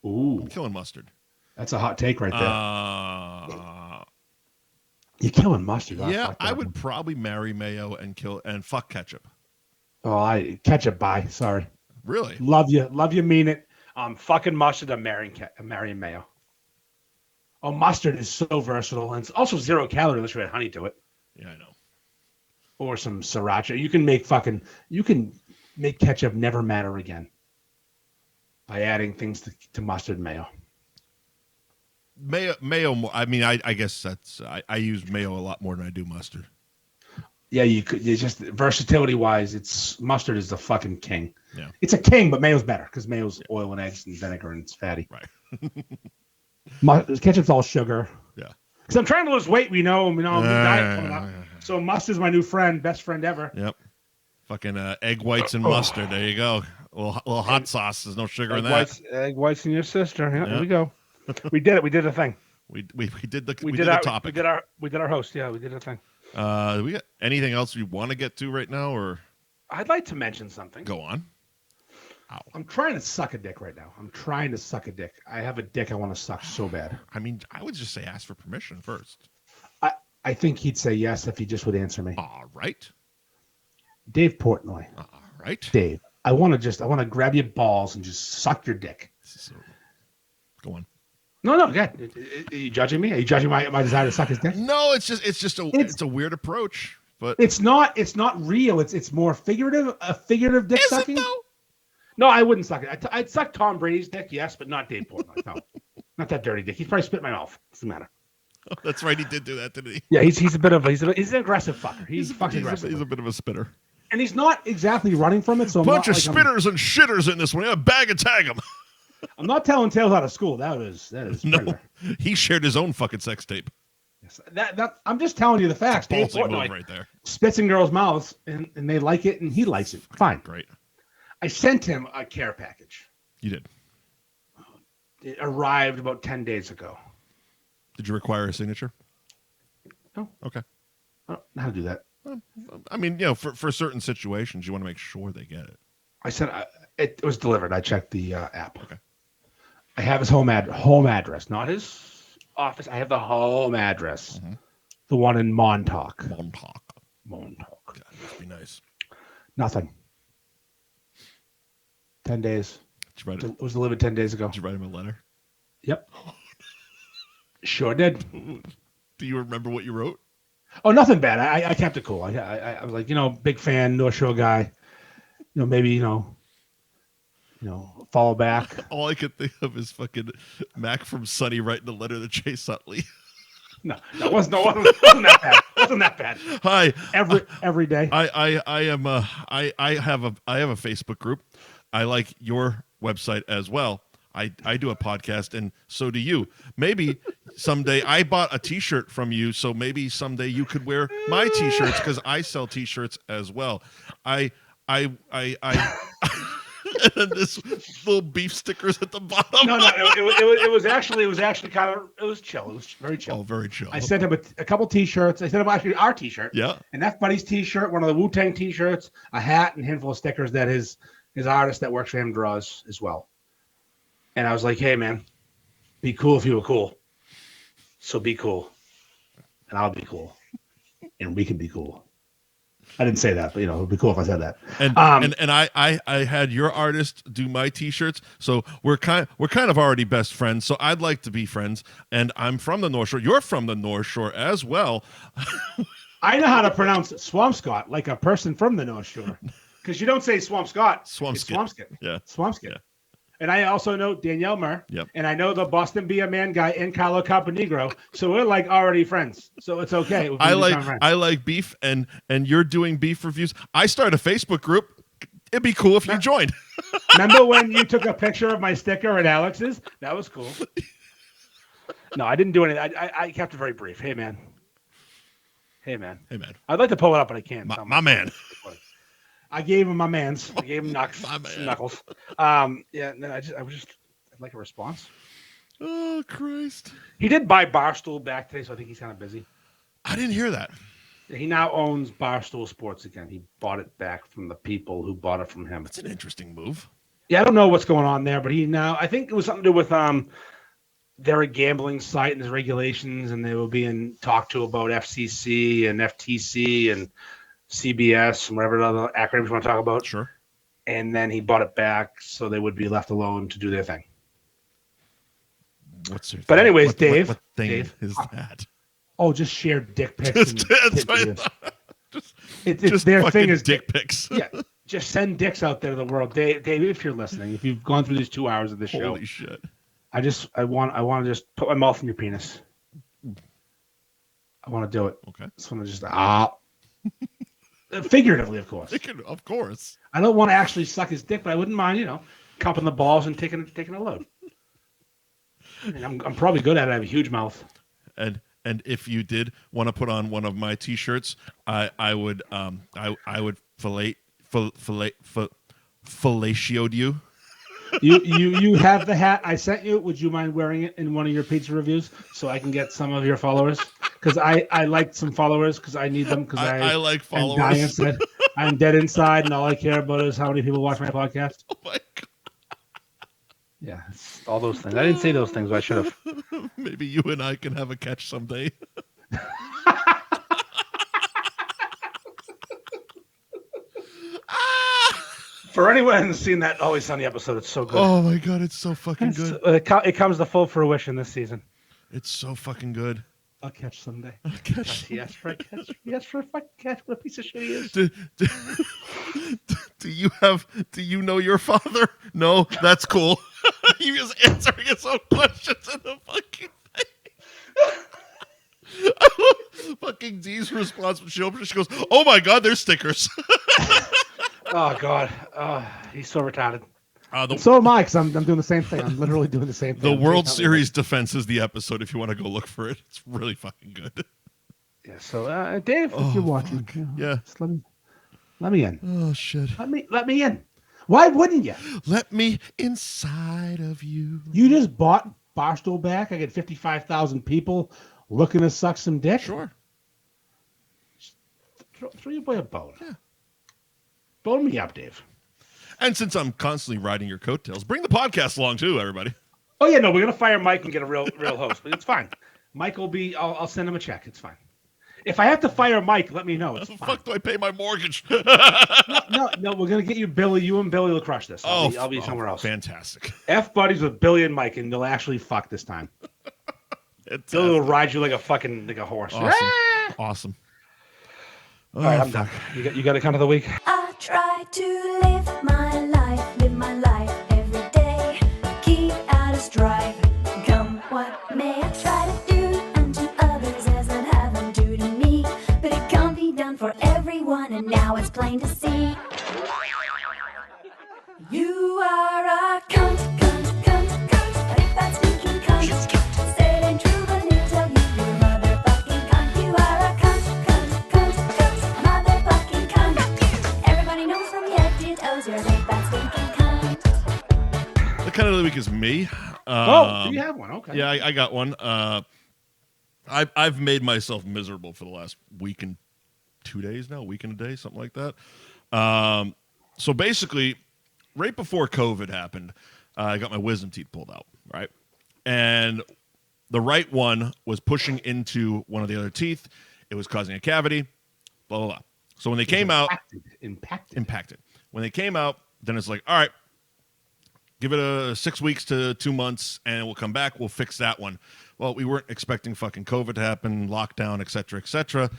Ooh, I'm killing mustard. That's a hot take right there. You're killing mustard. Yeah, I would probably marry mayo and fuck ketchup. Oh, ketchup. Bye. Sorry. Really? Love you. Mean it. Fucking mustard. I'm marrying mayo. Oh, mustard is so versatile and it's also 0 calorie unless you add honey to it. Yeah, I know. Or some sriracha. You can make ketchup never matter again by adding things to mustard and mayo. Mayo. I mean, I guess that's I use mayo a lot more than I do mustard. Yeah, you just versatility wise, mustard is the fucking king. Yeah, it's a king, but mayo's better because mayo's oil and eggs and vinegar and it's fatty. Right. Ketchup's all sugar. Yeah. Because I'm trying to lose weight. We know diet coming up. So mustard's my new friend, best friend ever. Yep. Fucking egg whites and mustard. There you go. A little hot sauce. There's no sugar in that. Egg whites and your sister. Yeah, there we go. We did it. We did a thing. We did the topic. We did our host. Yeah, we did a thing. We got anything else you want to get to right now, or? I'd like to mention something. Go on. Ow. I'm trying to suck a dick right now. I have a dick I want to suck so bad. I mean, I would just say ask for permission first. I think he'd say yes if he just would answer me. All right. Dave Portnoy. All right. Dave, I want to grab your balls and just suck your dick. Go on. No, yeah. Are you judging me? Are you judging my desire to suck his dick? No, it's a weird approach, but it's not real. It's more figurative. A figurative dick sucking. Is it though? No, I wouldn't suck it. I'd suck Tom Brady's dick, yes, but not Dave Portnoy. No, not that dirty dick. He's probably spit in my mouth. Doesn't matter. Oh, that's right. He did do that, didn't he? Yeah, he's an aggressive fucker. He's aggressive. He's a bit of a spitter. And he's not exactly running from it. So bunch of spitters and shitters in this one. Yeah, bag and tag him. I'm not telling tales out of school. That is no. He shared his own fucking sex tape. Yes, that I'm just telling you the facts. Dave Portnoy right there. Spits in girls' mouths, and they like it, and he likes it. Fine. Great. I sent him a care package. You did. It arrived about 10 days ago. Did you require a signature? No. Okay. I don't know how to do that. I mean, for certain situations, you want to make sure they get it. I said it was delivered. I checked the app. Okay. I have his home address, not his office. I have the home address, the one in Montauk. Montauk. God, must be nice. Nothing. 10 days. Did you write It was delivered 10 days ago. Did you write him a letter? Yep. Sure did. Do you remember what you wrote? Oh, nothing bad. I kept it cool. I was like, big fan, North Shore guy. Maybe, follow back. All I could think of is fucking Mac from Sunny writing a letter to Chase Utley. No, wasn't that bad. Wasn't that bad. Hi. Every day. I have a Facebook group. I like your website as well. I do a podcast, and so do you. Maybe someday I bought a T-shirt from you, so maybe someday you could wear my T-shirts because I sell T-shirts as well. I and then this little beef stickers at the bottom. No, it was actually kind of chill. It was very chill. Oh, very chill. I sent him a couple T-shirts. I sent him actually our T-shirt. Yeah. And F Buddy's T-shirt, one of the Wu-Tang T-shirts, a hat, and a handful of stickers that his artist that works for him draws as well. And I was like, hey, man, be cool if you were cool. So be cool. And I'll be cool. And we can be cool. I didn't say that, but, it'd be cool if I said that. And I had your artist do my T-shirts, so we're kind of already best friends. So I'd like to be friends. And I'm from the North Shore. You're from the North Shore as well. I know how to pronounce Swampscott like a person from the North Shore. Because you don't say Swampscott. It's Swampskit. Yeah. Swampskit. Yeah. And I also know Danielle Murr. Yep. And I know the Boston Be a Man guy and Carlo Campanegro. So we're like already friends. So it's okay. I like beef, and you're doing beef reviews. I start a Facebook group. It'd be cool if you joined. Remember when you took a picture of my sticker at Alex's? That was cool. No, I didn't do anything. I kept it very brief. Hey, man. I'd like to pull it up, but I can't. My man. I gave him my mans. I gave him knuckles. I'd like a response. Oh, Christ. He did buy Barstool back today, so I think he's kind of busy. I didn't hear that. He now owns Barstool Sports again. He bought it back from the people who bought it from him. That's an interesting move. Yeah, I don't know what's going on there, but I think it was something to do with they're a gambling site and there's regulations, and they were being talked to about FCC and FTC and CBS and whatever other acronyms you want to talk about. Sure. And then he bought it back so they would be left alone to do their thing. What's their But thing? anyways, What thing Dave, is that? Oh, just share dick pics. Just their thing is dick pics. Yeah, just send dicks out there to the world. Dave, if you're listening, if you've gone through these 2 hours of this show. Holy shit. I want to just put my mouth in your penis. I want to do it. Okay. I just want to just figuratively, of course. Of course. I don't want to actually suck his dick, but I wouldn't mind, cupping the balls and taking a load. I mean, I'm probably good at it. I have a huge mouth. And if you did want to put on one of my T-shirts, I would fellatioed you. You have the hat I sent you. Would you mind wearing it in one of your pizza reviews so I can get some of your followers? Because I like some followers because I need them because I like followers. I'm dying inside. I'm dead inside, and all I care about is how many people watch my podcast. Oh my God. Yeah, all those things. I didn't say those things, but I should have. Maybe you and I can have a catch someday. For anyone who hasn't seen that Always Sunny episode, it's so good. Oh my God, it's so fucking good. It comes to full fruition this season. It's so fucking good. I'll catch someday. I'll catch. He asked for a catch. He asked for a fucking catch. What a piece of shit he is. Do you know your father? No, that's cool. He was answering his own questions in the fucking thing. Fucking Dee's response when she opens it, she goes, "Oh my God, there's stickers." Oh God, he's so retarded. So am I, because I'm doing the same thing. I'm literally doing the same thing. The World Series defense is the episode. If you want to go look for it, it's really fucking good. Yeah. So, Dave, if you're watching, yeah, just let me in. Oh shit. Let me in. Why wouldn't you? Let me inside of you. You just bought Barstool back. I get 55,000 people looking to suck some dick. Sure. Throw your boy a bone. Yeah. Bone me up, Dave. And since I'm constantly riding your coattails, bring the podcast along too, everybody. Oh yeah, no, we're gonna fire Mike and get a real host, but it's fine. Mike will be. I'll send him a check. It's fine. If I have to fire Mike, let me know. How It's the fine. fuck do I pay my mortgage? No. We're gonna get you Billy. You and Billy will crush this. I'll be somewhere else. Fantastic. F buddies with Billy and Mike, and they'll actually fuck this time. Billy will ride you like a horse. Awesome. Awesome. All right, I'm done. You got a count of the week? I try to live my life every day. Keep out of strife, come what may. I try to do unto others as I'd have them do to me. But it can't be done for everyone, and now it's plain to see. You are a cunt. I think that's stinking cunt. Say it ain't true, but he'll tell you you're a motherfucking cunt. You are a cunt. Motherfucking cunt. Everybody knows from your head to toes you're a big fat stinking cunt. The kind of the week is me. Do you have one? Okay. Yeah, I got one. I've made myself miserable for the last week and 2 days now, week and a day, something like that. So basically, right before COVID happened, I got my wisdom teeth pulled out, right? And the right one was pushing into one of the other teeth. It was causing a cavity, blah, blah, blah. So when they came out... Impacted. When they came out, then it's like, all right, give it a 6 weeks to 2 months, and we'll come back. We'll fix that one. Well, we weren't expecting fucking COVID to happen, lockdown, et cetera, et cetera.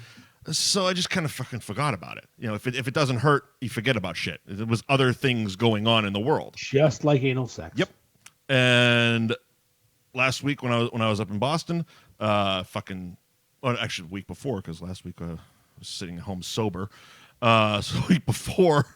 So I just kind of fucking forgot about it. You know, if it doesn't hurt, you forget about shit. There was other things going on in the world. Just like anal sex. Yep. And last week when I was up in Boston, actually the week before, because last week I was sitting at home sober. So the week before,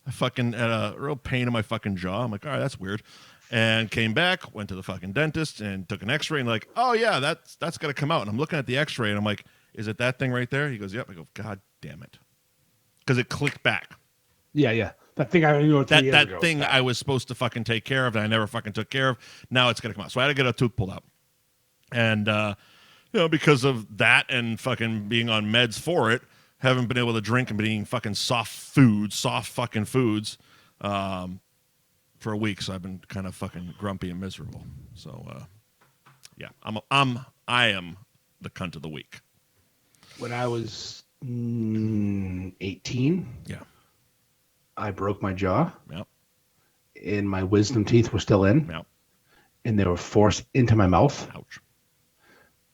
I fucking had a real pain in my fucking jaw. I'm like, all right, that's weird. And came back, went to the fucking dentist, and took an X-ray. And like, oh yeah, that's got to come out. And I'm looking at the X-ray, and I'm like, is it that thing right there? He goes, yep. I go, God damn it. Because it clicked back. Yeah. That thing I knew that thing I was supposed to fucking take care of that I never fucking took care of. Now it's going to come out. So I had to get a tooth pulled out. And, because of that and fucking being on meds for it, haven't been able to drink and been eating fucking soft fucking foods for a week. So I've been kind of fucking grumpy and miserable. So, yeah, I am the cunt of the week. When I was 18, yeah, I broke my jaw. Yep. And my wisdom teeth were still in. Yep. And they were forced into my mouth. Ouch.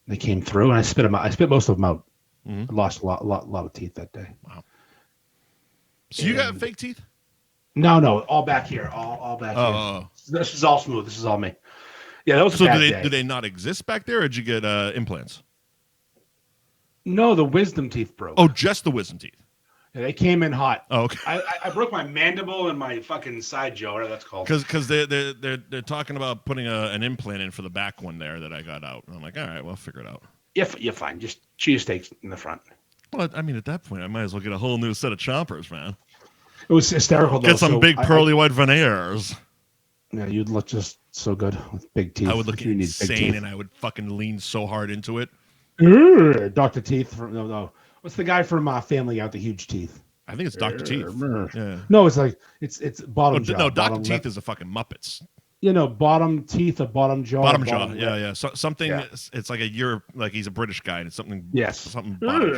They came through, and I spit them out. I spit most of them out. Mm-hmm. I lost a lot of teeth that day. Wow. So you got fake teeth? No, all back here. All back here. This is all smooth. This is all me. Yeah, that was a bad day. Do they not exist back there, or did you get implants? No, the wisdom teeth broke. Oh, just the wisdom teeth. Yeah, they came in hot. Oh, okay. I broke my mandible and my fucking side jaw, whatever that's called. Because they're talking about putting an implant in for the back one there that I got out. And I'm like, all right, well, figure it out. You're fine. Just cheesesteaks in the front. Well, I mean, at that point, I might as well get a whole new set of chompers, man. It was hysterical, though. Get some big pearly white veneers. Yeah, you'd look just so good with big teeth. I would look insane, and I would fucking lean so hard into it. Dr. Teeth. No. What's the guy from Family Guy with the huge teeth? I think it's Dr. Teeth. Yeah. No, it's like it's bottom jaw. No, Dr. Teeth is a fucking Muppets. Bottom teeth or bottom jaw. Bottom jaw. Yeah. So, something. Yeah. It's like he's a British guy, and it's something. Yes. Something bottom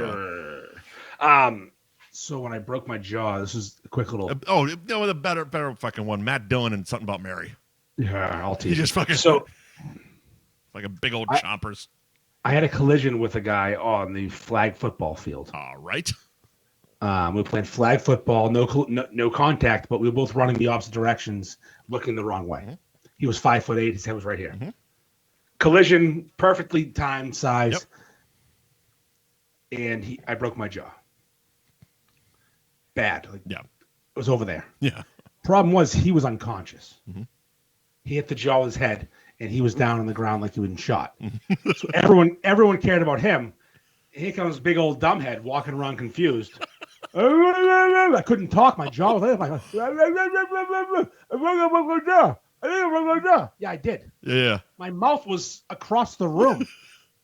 jaw. So when I broke my jaw, this is a quick little. The better fucking one. Matt Dillon and Something About Mary. Yeah, I'll teach you. He just fucking like a big old chompers. I had a collision with a guy on the flag football field. All right. We were playing flag football, no contact, but we were both running the opposite directions, looking the wrong way. Mm-hmm. He was 5'8", his head was right here. Mm-hmm. Collision, perfectly timed size, and I broke my jaw. Bad. It was over there. Yeah. Problem was he was unconscious. Mm-hmm. He hit the jaw with his head, and he was down on the ground like he was been shot. So everyone cared about him. Here comes big old dumbhead walking around confused. I couldn't talk. My jaw was like, yeah, I did. Yeah. My mouth was across the room,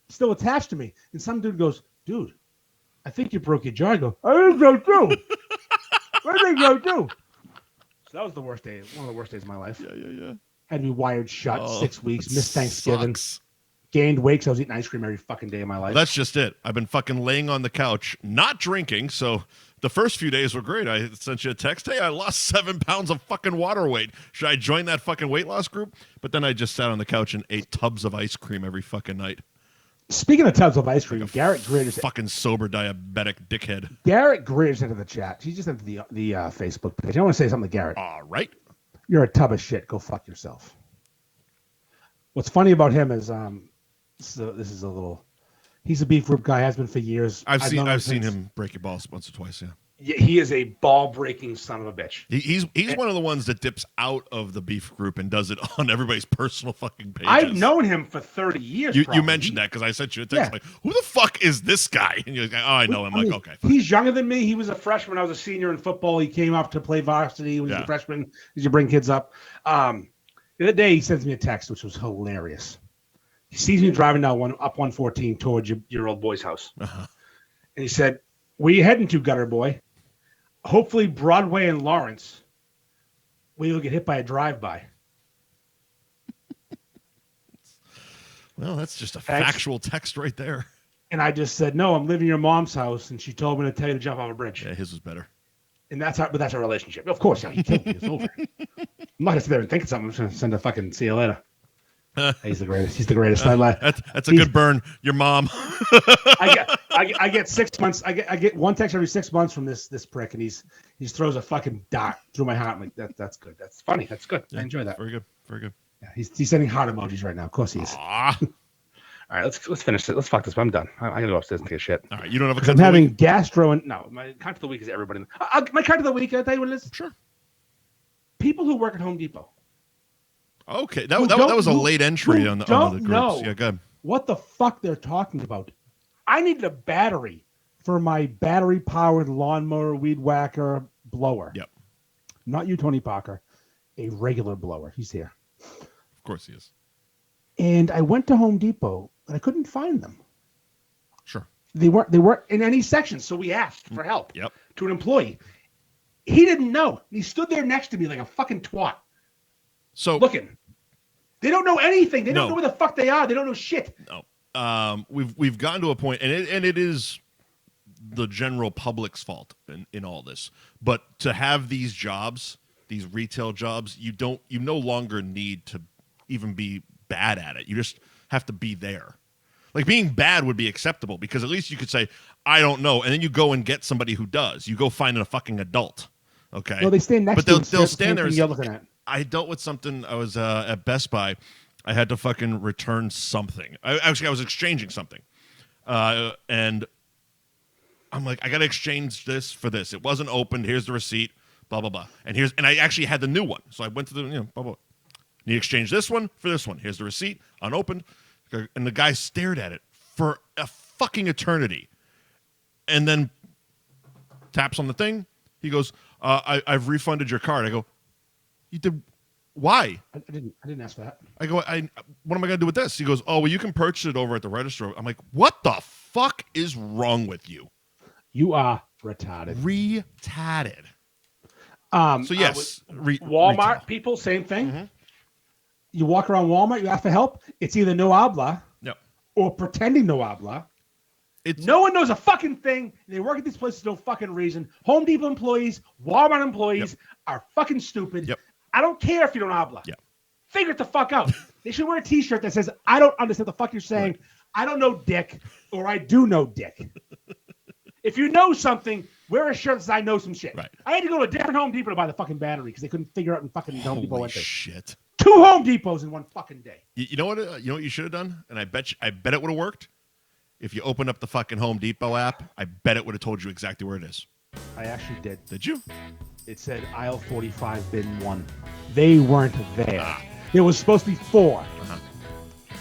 still attached to me. And some dude goes, dude, I think you broke your jaw. I go, I think so too. I think so too. So that was the worst day. One of the worst days of my life. Yeah. Had me wired shut 6 weeks. Missed Thanksgiving. Sucks. gained weight 'cause I was eating ice cream every fucking day of my life. That's just it. I've been fucking laying on the couch, not drinking. So the first few days were great. I sent you a text. Hey, I lost 7 pounds of fucking water weight. Should I join that fucking weight loss group? But then I just sat on the couch and ate tubs of ice cream every fucking night. Speaking of tubs of ice cream, Garrett Greer fucking sober diabetic dickhead. Garrett Greer's into the chat. She just entered the Facebook page. I want to say something to Garrett. All right. You're a tub of shit. Go fuck yourself. What's funny about him is so this is a little. He's a beef group guy. Has been for years. I've seen him break your balls once or twice. Yeah. He is a ball breaking son of a bitch. He's one of the ones that dips out of the beef group and does it on everybody's personal fucking pages. I've known him for 30 years. You mentioned that because I sent you a text like, who the fuck is this guy? And you're like, oh, I know him. Like, okay. Fine. He's younger than me. He was a freshman. I was a senior in football. He came up to play varsity when he was a freshman. Did you bring kids up? The other day he sends me a text, which was hilarious. He sees me driving down up 114 towards your old boy's house. Uh-huh. And he said, where you heading to, gutter boy? Hopefully Broadway and Lawrence, where you'll get hit by a drive-by. Well, that's just a factual text right there. And I just said, no, I'm living in your mom's house, and she told me to tell you to jump off a bridge. Yeah, his was better. And that's our relationship. Of course, he killed me. It's over. I'm not going to sit there and think of something. I'm just going to send a fucking see you later. He's the greatest. He's the greatest. That's a good burn. Your mom. I get 6 months. I get one text every 6 months from this prick, and he throws a fucking dart through my heart. I'm like, that's good. That's funny. That's good. Yeah, I enjoy that. Very good. Very good. Yeah, he's sending heart emojis right now. Of course he is. All right, let's finish it. Let's fuck this. I'm done. I gotta go upstairs and take a shit. All right, you don't have a cunt I'm having gastro and no. My cunt of the week is everybody. My cunt of the week. Can I tell you what it is? Sure. People who work at Home Depot. Okay, that was a late entry on the groups. Know yeah, good. What the fuck they're talking about? I needed a battery for my battery-powered lawnmower, weed whacker, blower. Yep. Not you, Tony Parker. A regular blower. He's here. Of course he is. And I went to Home Depot and I couldn't find them. Sure. They weren't in any section, so we asked for help. Yep. To an employee. He didn't know. He stood there next to me like a fucking twat. So looking. They don't know anything. They don't know where the fuck they are. They don't know shit. No. We've gotten to a point, and it is the general public's fault in all this. But to have these jobs, these retail jobs, you no longer need to even be bad at it. You just have to be there. Like being bad would be acceptable because at least you could say, I don't know, and then you go and get somebody who does. You go find a fucking adult. Okay. No, they stand next to you. But they'll stand there and you're looking at. I dealt with something. I was at Best Buy. I had to fucking return something. I was exchanging something. And I'm like, I got to exchange this for this. It wasn't opened. Here's the receipt, blah, blah, blah. And I actually had the new one. So I went to the, blah, blah. You exchange this one for this one. Here's the receipt, unopened. And the guy stared at it for a fucking eternity. And then taps on the thing. He goes, I've refunded your card. I go, you did? Why? I didn't ask for that. I go, what am I going to do with this? He goes, oh, well, you can purchase it over at the register. I'm like, what the fuck is wrong with you? You are retarded. Retarded. So yes, Walmart retail. people, same thing. Mm-hmm. You walk around Walmart, you ask for help. It's either no habla or pretending no habla. No one knows a fucking thing. They work at these places for no fucking reason. Home Depot employees, Walmart employees are fucking stupid. Yep. I don't care if you don't habla. Yep. Figure it the fuck out. They should wear a t-shirt that says, I don't understand what the fuck you're saying. Right. I don't know dick, or I do know dick. If you know something, wear a shirt that says I know some shit. Right. I had to go to a different Home Depot to buy the fucking battery because they couldn't figure out in fucking Home Depot. Holy shit. 2 Home Depots in one fucking day. You know what? You know what you should have done? And I bet it would have worked. If you opened up the fucking Home Depot app, I bet it would have told you exactly where it is. I actually did. Did you? It said aisle 45, bin 1. They weren't there. There was supposed to be 4. Uh-huh.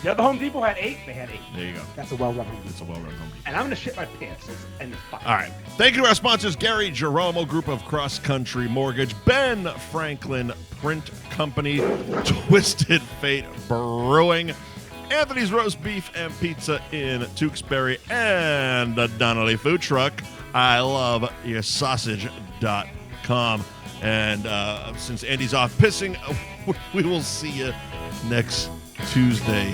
The other Home Depot had 8. They had 8. There you go. That's a well-run Home Depot. It's a well-run Home Depot. And I'm going to shit my pants. And all right. Thank you to our sponsors, Gary Geromo, Group of Cross Country Mortgage, Ben Franklin Print Company, Twisted Fate Brewing, Anthony's Roast Beef and Pizza in Tewksbury, and the Donnelly Food Truck. I love your sausage.com. And since Andy's off pissing, we will see you next Tuesday.